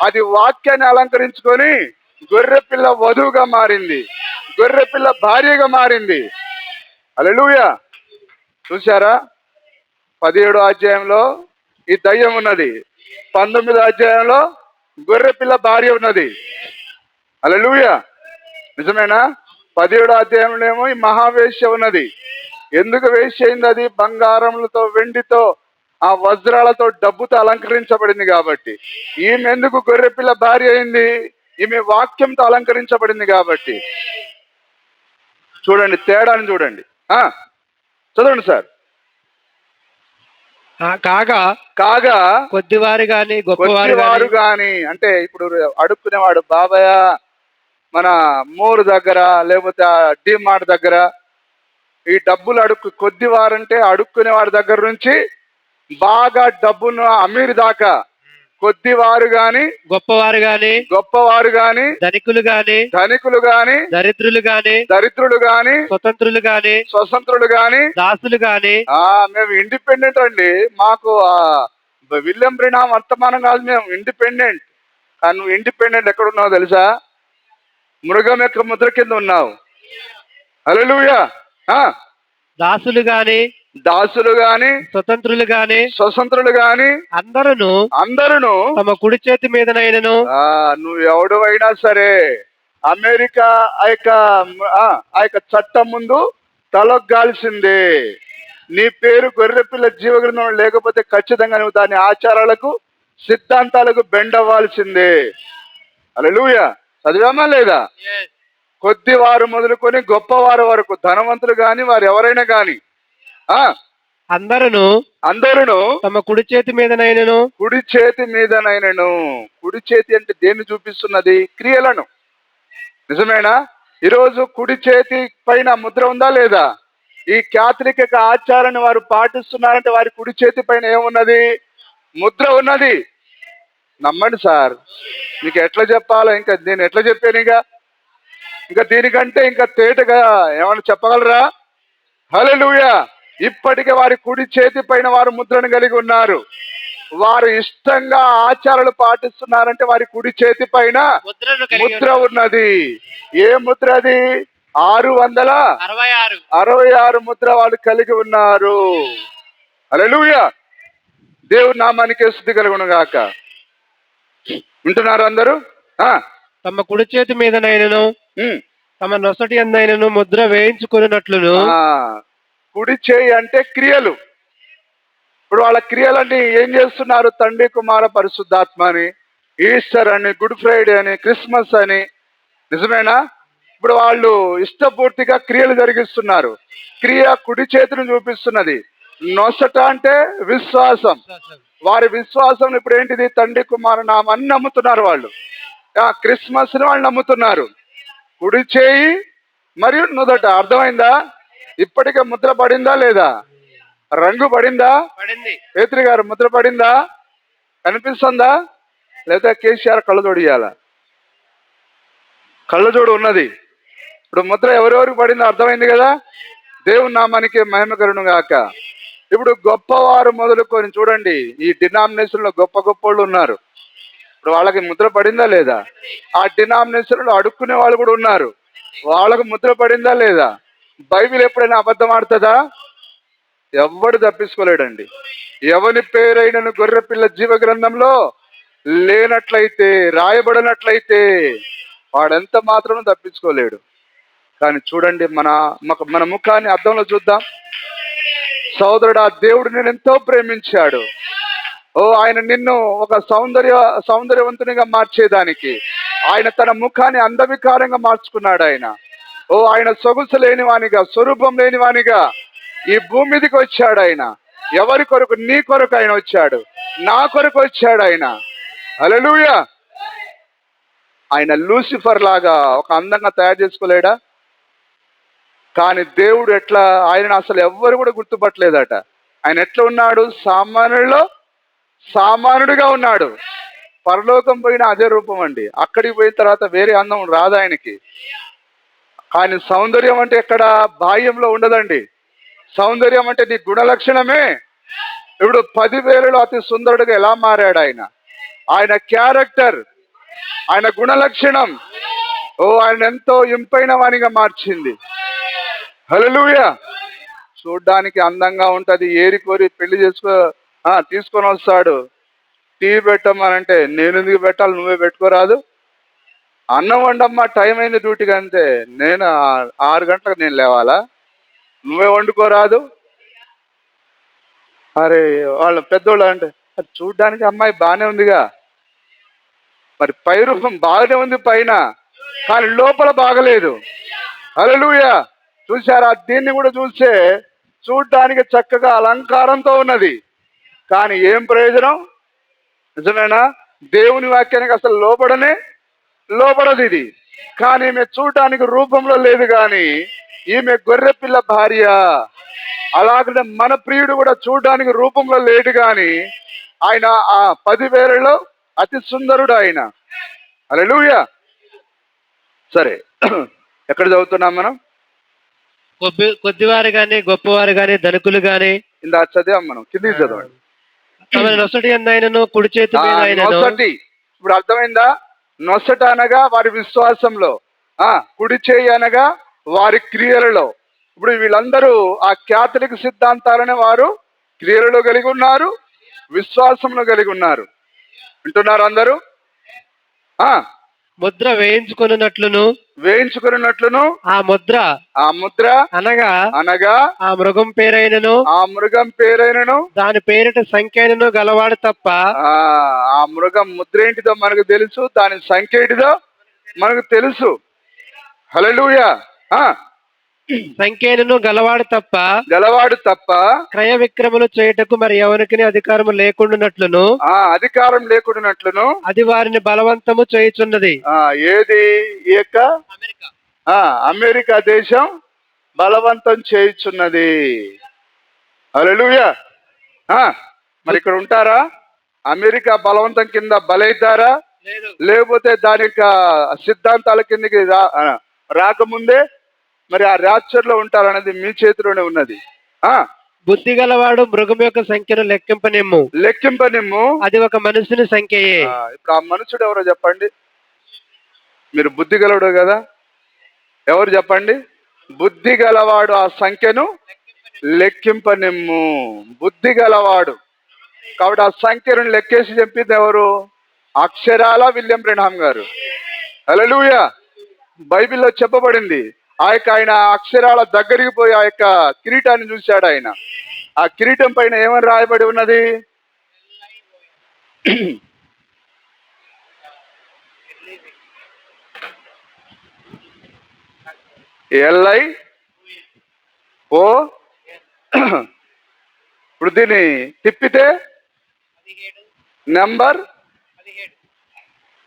అది వాక్యాన్ని అలంకరించుకొని గొర్రెపిల్ల వధువుగా మారింది, గొర్రెపిల్ల భార్యగా మారింది. హల్లెలూయా. చూసారా? 17వ అధ్యాయంలో ఈ దయ్యం ఉన్నది, 19వ అధ్యాయంలో గొర్రెపిల్ల భార్య ఉన్నది. హల్లెలూయా. నిజమేనా? 17వ అధ్యాయంలో ఈ మహావేశ్య ఉన్నది. ఎందుకు వేశ్య అయింది? అది బంగారములతో, వెండితో, ఆ వజ్రాలతో, డబ్బుతో అలంకరించబడింది కాబట్టి. ఈమె ఎందుకు గొర్రెపిల్ల భార్య అయింది? ఈమె వాక్యంతో అలంకరించబడింది కాబట్టి. చూడండి తేడాని, చూడండి. చదవండి సార్. కాగా కొద్దివారు గాని గొప్పవారు గాని, అంటే ఇప్పుడు అడుక్కునేవాడు, బాబాయ్ మన మోరు దగ్గర లేకపోతే డిమార్ట్ దగ్గర ఈ డబ్బులు కొద్దివారంటే అడుక్కునేవాడి దగ్గర నుంచి బాగా డబ్బును అమీర్ దాకా కొద్దివారు గాని, గొప్పవారు గాని, ధనికులు గాని, దరిద్రులు గాని, స్వతంత్రులు గాని, దాసులు గాని. మేము ఇండిపెండెంట్ అండి. మాకు విలియం బ్రినామ్ వర్తమానం కాదు, మేము ఇండిపెండెంట్. కానీ నువ్వు ఇండిపెండెంట్ ఎక్కడ ఉన్నావు తెలుసా? మృగం యొక్క ముద్ర కింద ఉన్నావు. హల్లెలూయా. దాసులు గాని, స్వతంత్రులు గాని అందరూ తమ కుడి చేతి మీదనైనను. నువ్వు ఎవడు అయినా సరే అమెరికా ఆ యొక్క చట్టం ముందు తలొగ్గాల్సిందే. నీ పేరు గొర్రెపిల్ల జీవగ్రంథం లేకపోతే ఖచ్చితంగా నువ్వు దాని ఆచారాలకు, సిద్ధాంతాలకు బెండవ్వాల్సిందే. హల్లెలూయా. చదివామా లేదా? కొద్దివారు మొదలుకొని గొప్పవారు వరకు, ధనవంతులు గాని వారు ఎవరైనా గాని అందరూ తమ కుడి చేతి మీదనైనను. కుడి చేతి అంటే దేన్ని చూపిస్తున్నది? క్రియలను. నిజమేనా? ఈరోజు కుడి చేతి పైన ముద్ర ఉందా లేదా? ఈ క్యాథలిక్ యొక్క ఆచారాన్ని వారు పాటిస్తున్నారంటే వారి కుడి చేతి పైన ఏమున్నది? ముద్ర ఉన్నది. నమ్మండి సార్. మీకు ఎట్లా చెప్పాలో, ఇంకా నేను ఎట్లా చెప్పాను? ఇంకా దీనికంటే ఇంకా తేటగా ఏమన్నా చెప్పగలరా? హల్లెలూయా. ఇప్పటికే వారి కుడి చేతి పైన వారు ముద్రను కలిగి ఉన్నారు. వారు ఇష్టంగా ఆచారాలు పాటిస్తున్నారంటే వారి కుడి చేతి పైన ముద్ర ఉన్నది. ఏ ముద్ర అది? 666 ముద్ర వాళ్ళు కలిగి ఉన్నారు. హల్లెలూయా. దేవుని నామానికి స్తుతి కలుగును గాక. వింటున్నారు అందరూ? తమ కుడి చేతి మీదనైనను తమ నొసటి అందైనను ముద్ర వేయించుకున్నట్లును. కుడి చేయి అంటే క్రియలు. ఇప్పుడు వాళ్ళ క్రియలన్నీ ఏం చేస్తున్నారు? తండ్రి, కుమార, పరిశుద్ధాత్మ అని, ఈస్టర్ అని, గుడ్ ఫ్రైడే అని, క్రిస్మస్ అని. నిజమేనా? ఇప్పుడు వాళ్ళు ఇష్టపూర్తిగా క్రియలు జరిగిస్తున్నారు. క్రియ కుడి చేతిని చూపిస్తున్నది. నొసట అంటే విశ్వాసం. వారి విశ్వాసం ఇప్పుడు ఏంటిది? తండ్రి, కుమార నామాన్ని నమ్ముతున్నారు వాళ్ళు. క్రిస్మస్ ని వాళ్ళు నమ్ముతున్నారు. కుడి చేయి మరియు నుదట. అర్థమైందా? ఇప్పటికే ముద్ర పడిందా లేదా? రంగు పడిందా? పేతురు గారు ముద్ర పడిందా? కనిపిస్తుందా? లేదా కేసీఆర్ కళ్ళజోడు ఇయ్యాలా? కళ్ళజోడు ఉన్నది. ఇప్పుడు ముద్ర ఎవరెవరికి పడిందో అర్థమైంది కదా. దేవుని నామానికి మహిమ కలుగును గాక. ఇప్పుడు గొప్పవారు మొదలుకొని చూడండి, ఈ డినామినేషన్ లో గొప్ప గొప్ప వాళ్ళు ఉన్నారు. ఇప్పుడు వాళ్ళకి ముద్ర పడిందా లేదా? ఆ డినామినేషన్ లో అడుక్కునే వాళ్ళు కూడా ఉన్నారు, వాళ్ళకు ముద్ర పడిందా లేదా? బైబిల్ ఎప్పుడైనా అబద్ధం ఆడుతుందా? ఎవ్వడు తప్పించుకోలేడండి. ఎవని పేరైనను గొర్రె పిల్ల జీవ గ్రంథంలో లేనట్లయితే, రాయబడినట్లయితే వాడెంత మాత్రం తప్పించుకోలేడు. కానీ చూడండి, మన ముఖాన్ని అద్దంలో చూద్దాం. సోదరుడు, ఆ దేవుడు నేను ఎంతో ప్రేమించాడు. ఆయన నిన్ను ఒక సౌందర్యవంతునిగా మార్చేదానికి ఆయన తన ముఖాన్ని అందవికారంగా మార్చుకున్నాడు. ఆయన సొగుసు లేనివానిగా, స్వరూపం లేనివానిగా ఈ భూమి మీదకి వచ్చాడు. ఆయన ఎవరి కొరకు? నీ కొరకు ఆయన వచ్చాడు, నా కొరకు వచ్చాడు ఆయన. హల్లెలూయా. ఆయన లూసిఫర్ లాగా ఒక అందంగా తయారు చేసుకోలేడా? కానీ దేవుడు ఎట్లా, ఆయన అసలు ఎవ్వరు కూడా గుర్తుపట్టలేదట. ఆయన ఎట్లా ఉన్నాడు? సామాన్యుడిగా ఉన్నాడు. పరలోకం పోయిన అదే రూపం అండి. అక్కడికి పోయిన తర్వాత వేరే అందం రాదు ఆయనకి. కానీ సౌందర్యం అంటే ఎక్కడ? బాహ్యంలో ఉండదండి. సౌందర్యం అంటే నీ గుణలక్షణమే. ఇప్పుడు 10,000లో అతి సుందరుడిగా ఎలా మారాడు ఆయన క్యారెక్టర్, ఆయన గుణలక్షణం ఆయన ఎంతో ఇంపైన వానిగా మార్చింది. హల్లెలూయా. చూడ్డానికి అందంగా ఉంటది, ఏరి కోరి పెళ్లి తీసుకొని వస్తాడు. టీ పెట్టమనంటే నేను ఎందుకు పెట్టాలి, నువ్వే పెట్టుకోరాదు. అన్నం వండమ్మా, టైం అయింది డ్యూటీకి అంతే. నేను 6 గంటలకు నేను లేవాలా, నువ్వే వండుకోరాదు. అరే వాళ్ళ పెద్దోళ్ళు అంటే, అది చూడ్డానికి అమ్మాయి బాగానే ఉందిగా, మరి పై రూపం బాగానే ఉంది పైన, కానీ లోపల బాగలేదు. హల్లెలూయా. చూసారా? దీన్ని కూడా చూస్తే చూడ్డానికి చక్కగా అలంకారంతో ఉన్నది, కానీ ఏం ప్రయోజనం? నిజమేనా? దేవుని వాక్యానికి అసలు లోబడదు ఇది. కానీ ఈమె చూడటానికి రూపంలో లేదు, కానీ ఈమె గొర్రె పిల్ల భార్య. అలాగనే మన ప్రియుడు కూడా చూడడానికి రూపంలో లేడు, కానీ ఆయన ఆ 10,000లో అతి సుందరుడు ఆయన. హల్లెలూయా. సరే, ఎక్కడ చదువుతున్నాం మనం? కొద్దివారు గాని, గొప్పవారు గాని, ధనికులు గాని. ఇందా చదివాం మనం, కిందికి చదవండి. నొసటి ఆయనను, కుడి చేతి నొసటి. ఇప్పుడు అర్థమైందా? నొసట అనగా వారి విశ్వాసంలో, కుడి చేయి అనగా వారి క్రియలలో. ఇప్పుడు వీళ్ళందరూ ఆ క్యాథలిక్ సిద్ధాంతాలనే వారు క్రియలలో కలిగి ఉన్నారు, విశ్వాసంలో కలిగి ఉన్నారు. వింటున్నారు అందరూ? ముద్ర వేయించుకున్నట్లును ఆ ముద్ర అనగా ఆ మృగం పేరైనను దాని పేరిట సంఖ్య అయినను గలవాడు తప్ప. ఆ మృగం ముద్ర ఏంటిదో మనకు తెలుసు, దాని సంఖ్య ఏంటిదో మనకు తెలుసు. హల్లెలూయా. సంఖ్యను గలవాడు తప్ప క్రయ విక్రములు చేయుటకు మరి ఎవరికి అధికారం లేకుండానట్లును అది వారిని బలవంతము చేయుచున్నది. ఏది? అమెరికా దేశం బలవంతం చేయుచున్నది. హల్లెలూయా. మరి ఇక్కడ ఉంటారా? అమెరికా బలవంతం కింద బలైతారా? లేకపోతే దాని సిద్ధాంతాల కిందకి రాకముందే మరి ఆ రాప్చర్లో ఉంటారనేది మీ చేతిలోనే ఉన్నది. బుద్ధి గలవాడు మృగం యొక్క సంఖ్యను లెక్కింపనిమ్ము, అది ఒక మనుషుని సంఖ్యయే. ఇప్పుడు ఆ మనుషుడు ఎవరో చెప్పండి. మీరు బుద్ధి గలవాడు కదా, ఎవరు చెప్పండి? బుద్ధి గలవాడు ఆ సంఖ్యను లెక్కింపనిమ్ము. బుద్ధి గలవాడు. కాబట్టి ఆ సంఖ్యను లెక్కేసి చెప్పింది ఎవరు? అక్షరాల విలియం బ్రెన్హామ్ గారు. హల్లెలూయా. బైబిల్లో చెప్పబడింది. ఆయన అక్షరాల దగ్గరికి పోయి ఆ యొక్క కిరీటాన్ని చూశాడు. ఆయన ఆ కిరీటం పైన ఏమని రాయబడి ఉన్నది? LIO. ఇప్పుడు దీన్ని తిప్పితే నంబర్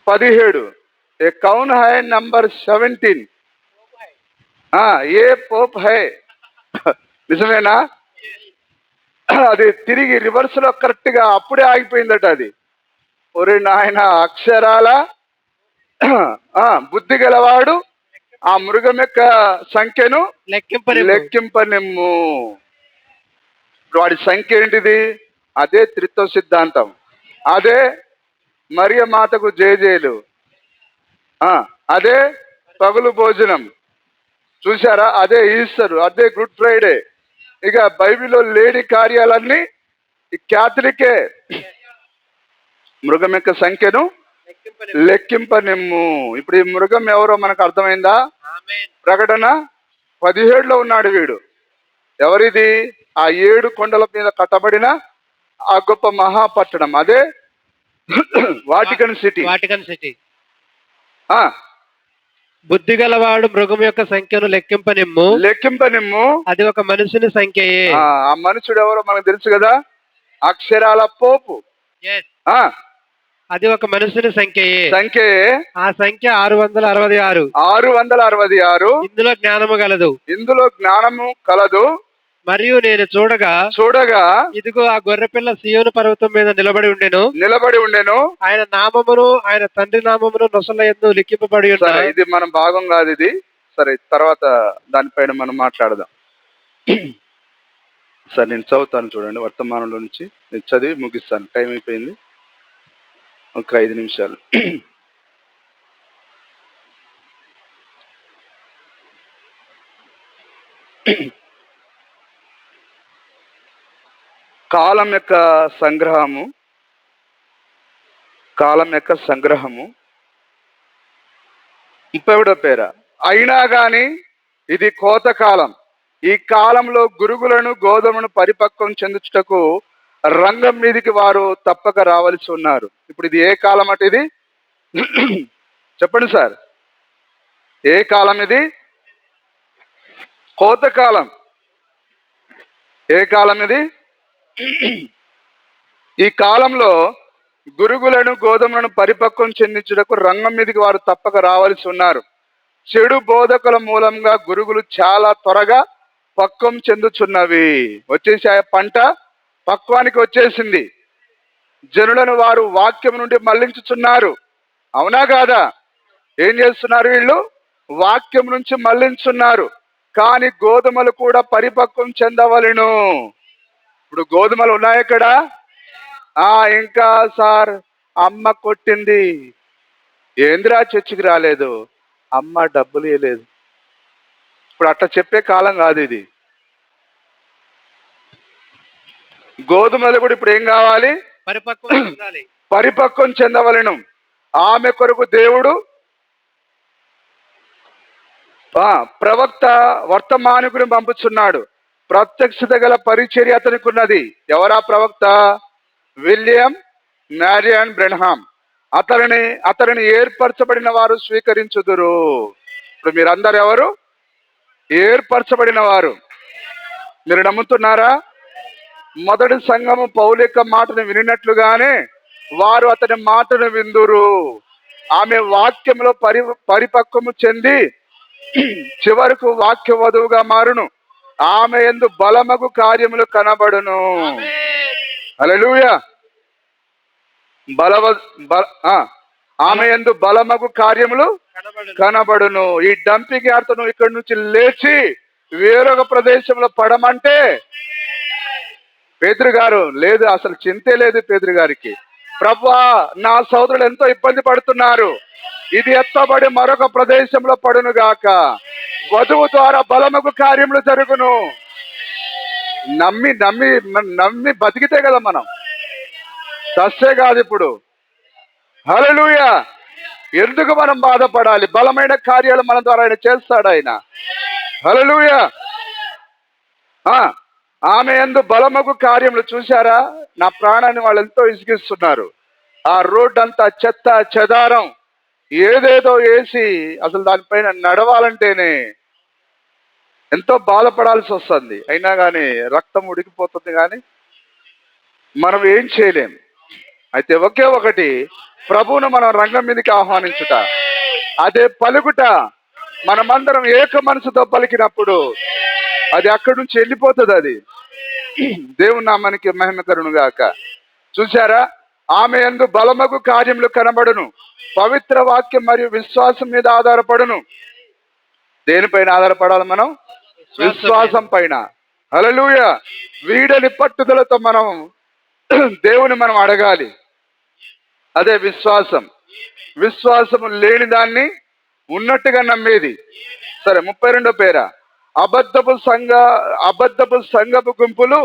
17. ఏ కౌన్ హై నంబర్ 17. ఏ పోప్ హై. నిజమేనా? అది తిరిగి రివర్స్ లో కరెక్ట్ గా అప్పుడే ఆగిపోయిందట అది. ఒరే నాయన, అక్షరాల బుద్ధి గలవాడు ఆ మృగం యొక్క సంఖ్యను లెక్కింపనిమ్ము. వాడి సంఖ్య ఏంటిది? అదే త్రిత్వ సిద్ధాంతం, అదే మరియ మాతకు జేజేలు, అదే పగులు భోజనం, చూసారా? అదే ఈస్టర్, అదే గుడ్ ఫ్రైడే. ఇక బైబిల్లో లేని కార్యాలన్నీ ఈ క్యాథలికే. మృగం యొక్క సంఖ్యను లెక్కింపనిమ్ము. ఇప్పుడు ఈ మృగం ఎవరో మనకు అర్థమైందా? ప్రకటన 17లో ఉన్నాడు వీడు. ఎవరిది? ఆ 7 కొండల మీద కట్టబడిన ఆ గొప్ప మహాపట్టణం, అదే వాటికన్ సిటీ. బుద్ధి గలవాడు మృగం యొక్క సంఖ్యను లెక్కింపనిమ్ము. అది ఒక మనుషుని సంఖ్యయే. ఆ మనుషుడు ఎవరో మనకు తెలుసు కదా, అక్షరాల పోపు. అది ఒక మనుషుని సంఖ్యయే. ఆ సంఖ్య 666. 666. ఇందులో జ్ఞానము కలదు. మరియు నేను చూడగా ఇదిగో ఆ గొర్రెపిల్ల సియోను పర్వతం మీద నిలబడి ఉండెను. ఆయన నామమును ఆయన తండ్రి నామమును నొసల యందు లిఖింపబడి ఉన్నది. ఇది మనం భాగం కాదు ఇది. సరే, తర్వాత దానిపైన మనం మాట్లాడదాం. సరే, నేను చదువుతాను చూడండి. వర్తమానంలో నుంచి నేను చదివి ముగిస్తాను. టైం అయిపోయింది, ఒక 5 నిమిషాలు. కాలం యొక్క సంగ్రహము 37వ పేర. అయినా గాని ఇది కోతకాలం. ఈ కాలంలో గురుగులను గోధుమను పరిపక్వం చెందుటకు రంగం మీదికి వారు తప్పక రావాల్సి ఉన్నారు. ఇప్పుడు ఇది ఏ కాలం అంటే ఇది? చెప్పండి సార్, ఏ కాలం ఇది? కోతకాలం. ఏ కాలం ఇది? ఈ కాలంలో గురుగులను గోధుమలను పరిపక్వం చెందించుటకు రంగం మీదకి వారు తప్పక రావాల్సి ఉన్నారు. చెడు బోధకుల మూలంగా గురుగులు చాలా త్వరగా పక్వం చెందుచున్నవి. వచ్చేసి పంట పక్వానికి వచ్చేసింది. జనులను వారు వాక్యం నుండి మళ్లించుచున్నారు. అవునా కాదా? ఏం చేస్తున్నారు వీళ్ళు? వాక్యం నుంచి మళ్లించున్నారు. కానీ గోధుమలు కూడా పరిపక్వం చెందవలెను. ఇప్పుడు గోధుమలు ఉన్నాయి ఇక్కడ. ఇంకా సార్, అమ్మ కొట్టింది. ఏంద్రా చర్చికి రాలేదు? అమ్మ డబ్బులు ఇవ్వలేదు. ఇప్పుడు అట్లా చెప్పే కాలం కాదు ఇది. గోధుమలు కూడా ఇప్పుడు ఏం కావాలి? పరిపక్వం చెందవలెను. ఆమె కొరకు దేవుడు ప్రవక్త వర్తమానికుని పంపుచున్నాడు. ప్రత్యక్షత గల పరిచర్య అతనికి ఉన్నది. ఎవరా ప్రవక్త? William Marion Branham. అతనిని ఏర్పరచబడిన వారు స్వీకరించుదురు. ఇప్పుడు మీరందరూ ఎవరు? ఏర్పరచబడిన వారు. మీరు నమ్ముతున్నారా? మొదటి సంఘము పౌలు యొక్క మాటను వినినట్లుగానే వారు అతని మాటను విందురు. ఆమె వాక్యంలో పరిపక్వము చెంది చివరకు వాక్య వధువుగా మారును. ఆమె యందు బలమగు కార్యములు కనబడును. హల్లెలూయా. ఆమె యందు బలమగు కార్యములు కనబడును. ఈ డంపింగ్ యార్తను ఇక్కడి నుంచి లేచి వేరొక ప్రదేశంలో పడమంటే పేతురు గారు లేదు, అసలు చింతే లేదు పేతురు గారికి. ప్రభువా, నా సోదరులు ఎంతో ఇబ్బంది పడుతున్నారు, ఇది ఎత్తబడి మరొక ప్రదేశంలో పడును గాక. వధువు ద్వారా బలముకు కార్యములు జరుగును. నమ్మి నమ్మి నమ్మి బతికితే కదా మనం, సస్తే కాదు ఇప్పుడు. హల్లెలూయా. ఎందుకు మనం బాధపడాలి? బలమైన కార్యాలు మన ద్వారా ఆయన చేస్తాడు ఆయన. హల్లెలూయా. ఆమె యందు బలమగు కార్యములు. చూశారా? నా ప్రాణాన్ని వాళ్ళు ఎంతో ఇసిగిస్తున్నారు. ఆ రోడ్ అంతా చెత్త చెదారం ఏదేదో వేసి అసలు దానిపైన నడవాలంటేనే ఎంతో బాధపడాల్సి వస్తుంది. అయినా కానీ రక్తం ఉడికిపోతుంది, కానీ మనం ఏం చేయలేం. అయితే ఒకే ఒకటి, ప్రభువును మనం రంగం మీదకి ఆహ్వానించుట, అదే పలుకుట. మనమందరం ఏక మనసుతో పలికినప్పుడు అది అక్కడి నుంచి వెళ్ళిపోతుంది. అది దేవుని నామానికి మహిమ కలుగును గాక. చూశారా? ఆమె యందు బలమగు కార్యములు కనబడును. పవిత్ర వాక్యం మరియు విశ్వాసం మీద ఆధారపడును. దేనిపైన ఆధారపడాలి మనం? విశ్వాసం పైన. హల్లెలూయా. వీడని పట్టుదలతో మనం దేవుని మనం అడగాలి. అదే విశ్వాసం. విశ్వాసము లేని దాన్ని ఉన్నట్టుగా నమ్మేది. సరే, 32 పేర అబద్ధపు సంఘపు గుంపులు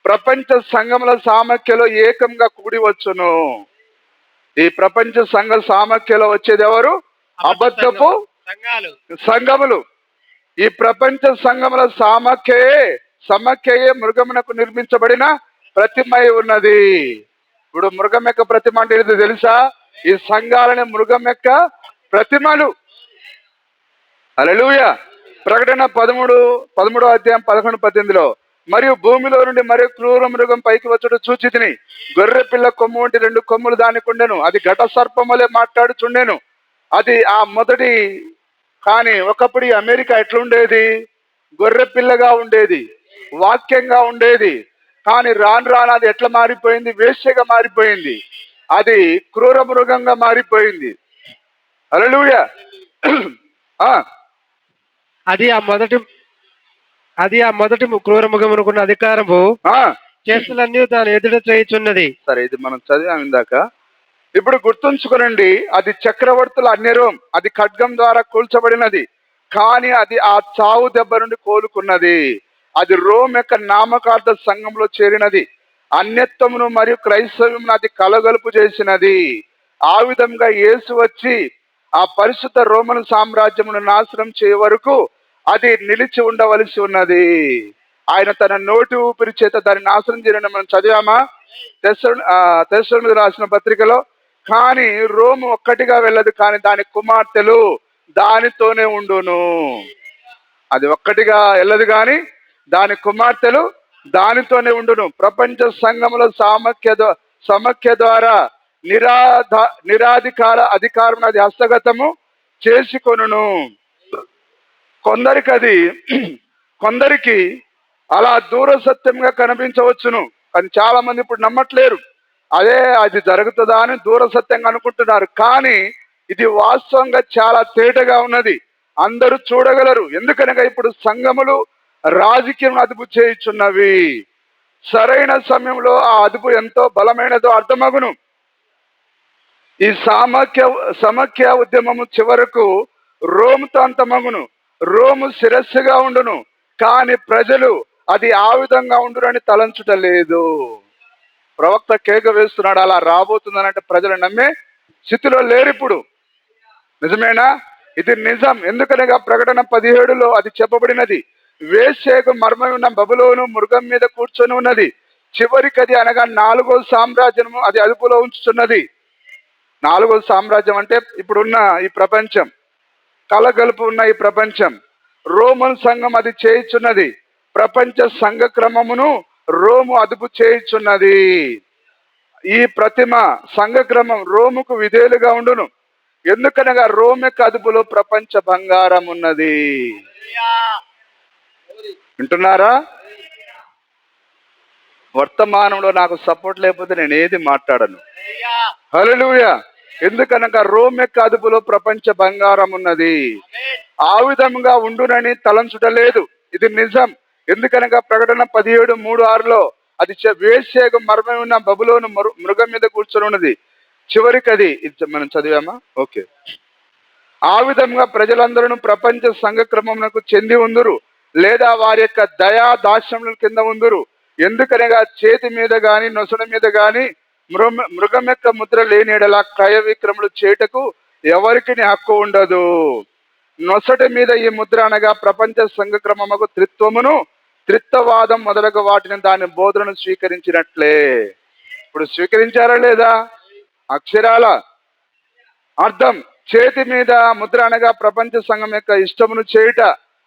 ప్రపంచ సంఘముల సామఖ్యలో ఏకంగా కూడి వచ్చును. ఈ ప్రపంచ సంఘ సామఖ్యలో వచ్చేది ఎవరు? అబద్ధపు సంఘములు. ఈ ప్రపంచ సంఘముల సమాఖ్యయే మృగమునకు నిర్మించబడిన ప్రతిమై ఉన్నది. ఇప్పుడు మృగం యొక్క ప్రతిమ అంటే ఏదో తెలుసా? ఈ సంఘాలని మృగం యొక్క ప్రతిమలు. హల్లెలూయా. ప్రకటన 13వ అధ్యాయం 11-18లో మరియు భూమిలో నుండి మరియు క్రూర మృగం పైకి వచ్చుట చూచితిని. గొర్రె పిల్ల కొమ్ము వంటి 2 కొమ్ములు దానికి ఉండెను. అది ఘట సర్పములే మాట్లాడుచుండెను. అది ఆ మొదటి. కానీ ఒకప్పుడు ఈ అమెరికా ఎట్లుండేది? గొర్రె పిల్లగా ఉండేది, వాక్యంగా ఉండేది. కానీ రాను రాను అది ఎట్లా మారిపోయింది? వేశ్యగా మారిపోయింది. అది క్రూర మృగంగా మారిపోయింది. హల్లెలూయా. అది ఆ మొదటి క్రూర మృగమునకున్న అధికారము చేతులన్నీ దాని ఎదుట చేయుచున్నది. సరే, ఇది మనం చదివాం ఇందాక. ఇప్పుడు గుర్తుంచుకోనండి, అది చక్రవర్తుల అన్యరోం, అది ఖడ్గం ద్వారా కూల్చబడినది. కానీ అది ఆ చావు దెబ్బ నుండి కోలుకున్నది. అది రోమ్ యొక్క నామకార్థ సంఘంలో చేరినది. అన్యత్వమును మరియు క్రైస్తవ్యమును అది కలగలుపు చేసినది. ఆ విధంగా యేసు వచ్చి ఆ పరిశుద్ధ రోమను సామ్రాజ్యమును నాశనం చేయ వరకు అది నిలిచి ఉండవలసి ఉన్నది. ఆయన తన నోటి ఊపిరి చేత దాన్ని నాశనం చేయడం మనం చదివామా? తెస్సలోనికీయులకు రాసిన పత్రికలో. కానీ రోము ఒక్కటిగా వెళ్ళదు, కానీ దాని కుమార్తెలు దానితోనే ఉండును. అది ఒక్కటిగా వెళ్ళదు, కానీ దాని కుమార్తెలు దానితోనే ఉండును. ప్రపంచ సంఘముల సమాఖ్య ద్వారా నిరాధికార అధికారం అది హస్తగతము చేసుకొనును. కొందరికి అలా దూర సత్యంగా కనిపించవచ్చును, కానీ చాలా మంది ఇప్పుడు నమ్మట్లేరు. అది జరుగుతుందా అని దూర సత్యంగా అనుకుంటున్నారు. కానీ ఇది వాస్తవంగా చాలా తేటగా ఉన్నది, అందరూ చూడగలరు. ఎందుకనగా ఇప్పుడు సంఘములు రాజకీయం అదుపు చేయుచున్నవి. సరైన సమయంలో ఆ అదుపు ఎంతో బలమైనదో అర్థమగును. ఈ సమాఖ్య ఉద్యమము చివరకు రోముతో అంతమగును. రోము శిరస్సుగా ఉండును, కానీ ప్రజలు అది ఆ విధంగా ఉండునని తలంచుట లేదు. ప్రవక్త కేక వేస్తున్నాడు, అలా రాబోతుందనంటే ప్రజలు నమ్మే స్థితిలో లేరు ఇప్పుడు. నిజమేనా? ఇది నిజం. ఎందుకనగా ప్రకటన 17లో అది చెప్పబడినది. వేశ్యకు మర్మం ఉన్న బబులోను మృగం మీద కూర్చొని ఉన్నది. చివరికి అది అనగా 4వ సామ్రాజ్యము అది అదుపులో ఉంచుతున్నది. 4వ సామ్రాజ్యం అంటే ఇప్పుడున్న ఈ ప్రపంచం, కలగలుపు ఉన్న ఈ ప్రపంచం. రోమన్ సంఘం అది చేయుచున్నది. ప్రపంచ సంఘ క్రమమును రోము అదుపు చేయుచున్నది. ఈ ప్రతిమ సంఘ క్రమం రోముకు విధేయులుగా ఉండును. ఎందుకనగా రోమ్ యొక్క అదుపులో ప్రపంచ బంగారం ఉన్నది. వింటున్నారా? వర్తమానంలో నాకు సపోర్ట్ లేకపోతే నేను ఏది మాట్లాడను. హల్లెలూయా. ఎందుకనగా రోమ్ యొక్క అదుపులో ప్రపంచ బంగారం ఉన్నది. ఆ విధంగా ఉండునని తలంచుట లేదు. ఇది నిజం. ఎందుకనగా ప్రకటన 17:3-6లో అది వేశ్యకు మర్మం ఉన్న బబులోను మృగం మీద కూర్చొని ఉన్నది. చివరికి అది మనం చదివామా? ఓకే. ఆ విధంగా ప్రజలందరూ ప్రపంచ సంఘ క్రమమునకు చెంది ఉందురు, లేదా వారి యొక్క దయా దాస్యముల కింద ఉందురు. ఎందుకనగా చేతి మీద గాని నొసడ మీద గాని మృగం యొక్క ముద్ర లేని ఎడల క్రయ విక్రములు చేయుటకు ఎవరికి హక్కు ఉండదు. నొసటి మీద ఈ ముద్ర అనగా ప్రపంచ సంఘ క్రమముకు త్రిత్వమును త్రిత్వవాదం మొదలగు వాటిని దాని బోధనను స్వీకరించినట్లే. ఇప్పుడు స్వీకరించారా లేదా? అక్షరాల అర్థం. చేతి మీద ముద్ర అనగా ప్రపంచ సంఘం యొక్క ఇష్టమును చేయుట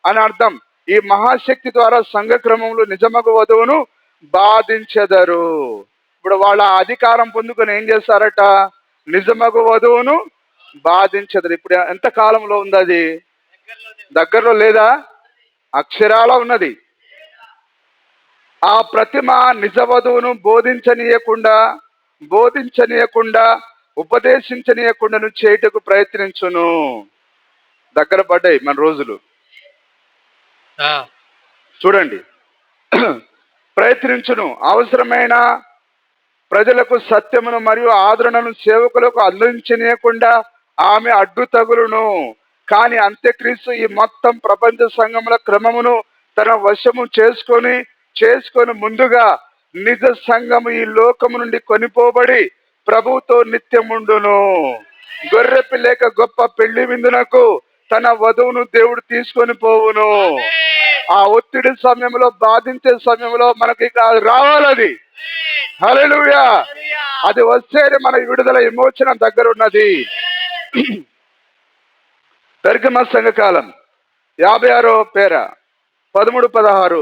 అని అర్థం. ఈ మహాశక్తి ద్వారా సంఘ క్రమంలో నిజమగు వధువును బాధించెదరు. ఇప్పుడు వాళ్ళ అధికారం పొందుకొని ఏం చేస్తారట? నిజమగు వధువును బాధించెదరు. ఇప్పుడు ఎంత కాలంలో ఉంది? అది దగ్గరలో లేదా? అక్షరాల ఉన్నది. ఆ ప్రతిమ నిజ వధువును బోధించనీయకుండా ఉపదేశించనీయకుండా చేయుటకు ప్రయత్నించును. దగ్గర పడ్డాయి మన రోజులు. చూడండి, ప్రయత్నించును, అవసరమైన ప్రజలకు సత్యమును మరియు ఆదరణను సేవకులకు అందించనీయకుండా ఆమె అడ్డు తగులును. కానీ అంత్యక్రీస్తు ఈ మొత్తం ప్రపంచ సంఘముల క్రమమును తన వశము చేసుకొని ముందుగా నిజ సంఘము ఈ లోకము నుండి కొనిపోబడి ప్రభువుతో నిత్యముండును. గొర్రె పిల్లేక గొప్ప పెళ్లి విందునకు తన వధువును దేవుడు తీసుకొని పోవును. ఆ ఒత్తిడి సమయంలో, బాధించే సమయంలో మనకి రావాలది. హల్లెలూయా. అది వస్తేనే మన విడుదల, విమోచన దగ్గర ఉన్నది. పెర్గమ సంఘకాలం 56వ పేర 13-16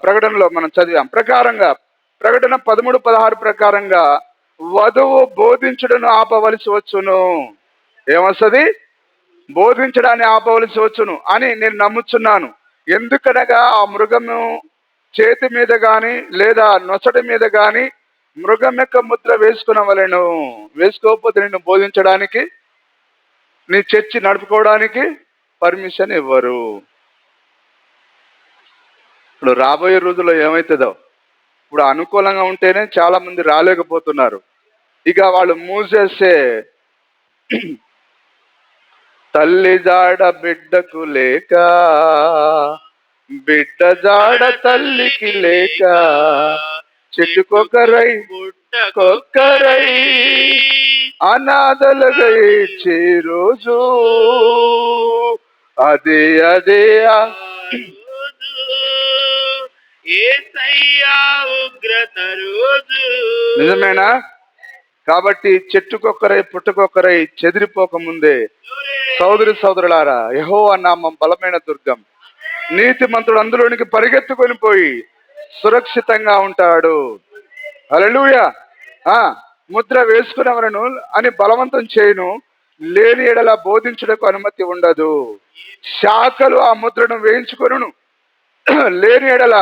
ప్రకటనలో మనం చదివాం ప్రకారంగా, ప్రకటన 13-16 ప్రకారంగా వధువు బోధించడను ఆపవలసి వచ్చును. ఏమొస్తుంది? బోధించడాన్ని ఆపవలసి వచ్చును అని నేను నమ్ముచున్నాను. ఎందుకనగా ఆ మృగము చేతి మీద గాని లేదా నొసటి మీద గాని మృగం యొక్క ముద్ర వేసుకునవలెను. వేసుకోకపోతే నిన్ను బోధించడానికి, నీ చర్చి నడుపుకోవడానికి పర్మిషన్ ఇవ్వరు. ఇప్పుడు రాబోయే రోజుల్లో ఏమవుతుందో, ఇప్పుడు అనుకూలంగా ఉంటేనే చాలా మంది రాలేకపోతున్నారు. ఇక వాళ్ళు మూసేస్తే తల్లి జాడ బిడ్డకు లేక, బిడ్డ జాడ తల్లికి లేక, చెట్టుకొకరై బుట్టకొకరై అనాథలుగా ఇచ్చే రోజు అదే అదే నిజమేనా? కాబట్టి చెట్టుకొక్కరై పుట్టుకొక్కరై చెదిరిపోక ముందే సోదరులారా, యెహోవా నామం బలమైన దుర్గం, నీతిమంతుడు అందులోనికి పరిగెత్తుకొని పోయి సురక్షితంగా ఉంటాడు. హల్లెలూయా. ముద్ర వేసుకున్నవరను అని బలవంతం చేయను, లేని ఎడల బోధించుటకు అనుమతి ఉండదు. శాఖలు ఆ ముద్రను వేయించుకొనును, లేని ఎడల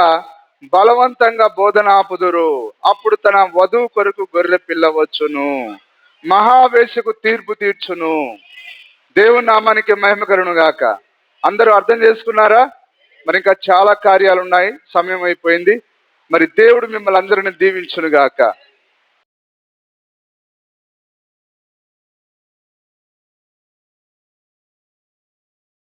బలవంతంగా బోధనాపుదురు. అప్పుడు తన వధువు కొరకు గొర్రె పిల్ల వచ్చును, మహావేశకు తీర్పు తీర్చును. దేవుని నామానికి మహిమ కలుగును గాక. అందరూ అర్థం చేసుకున్నారా? మరి ఇంకా చాలా కార్యాలు ఉన్నాయి, సమయం అయిపోయింది. మరి దేవుడు మిమ్మల్ని అందరిని దీవించును గాక.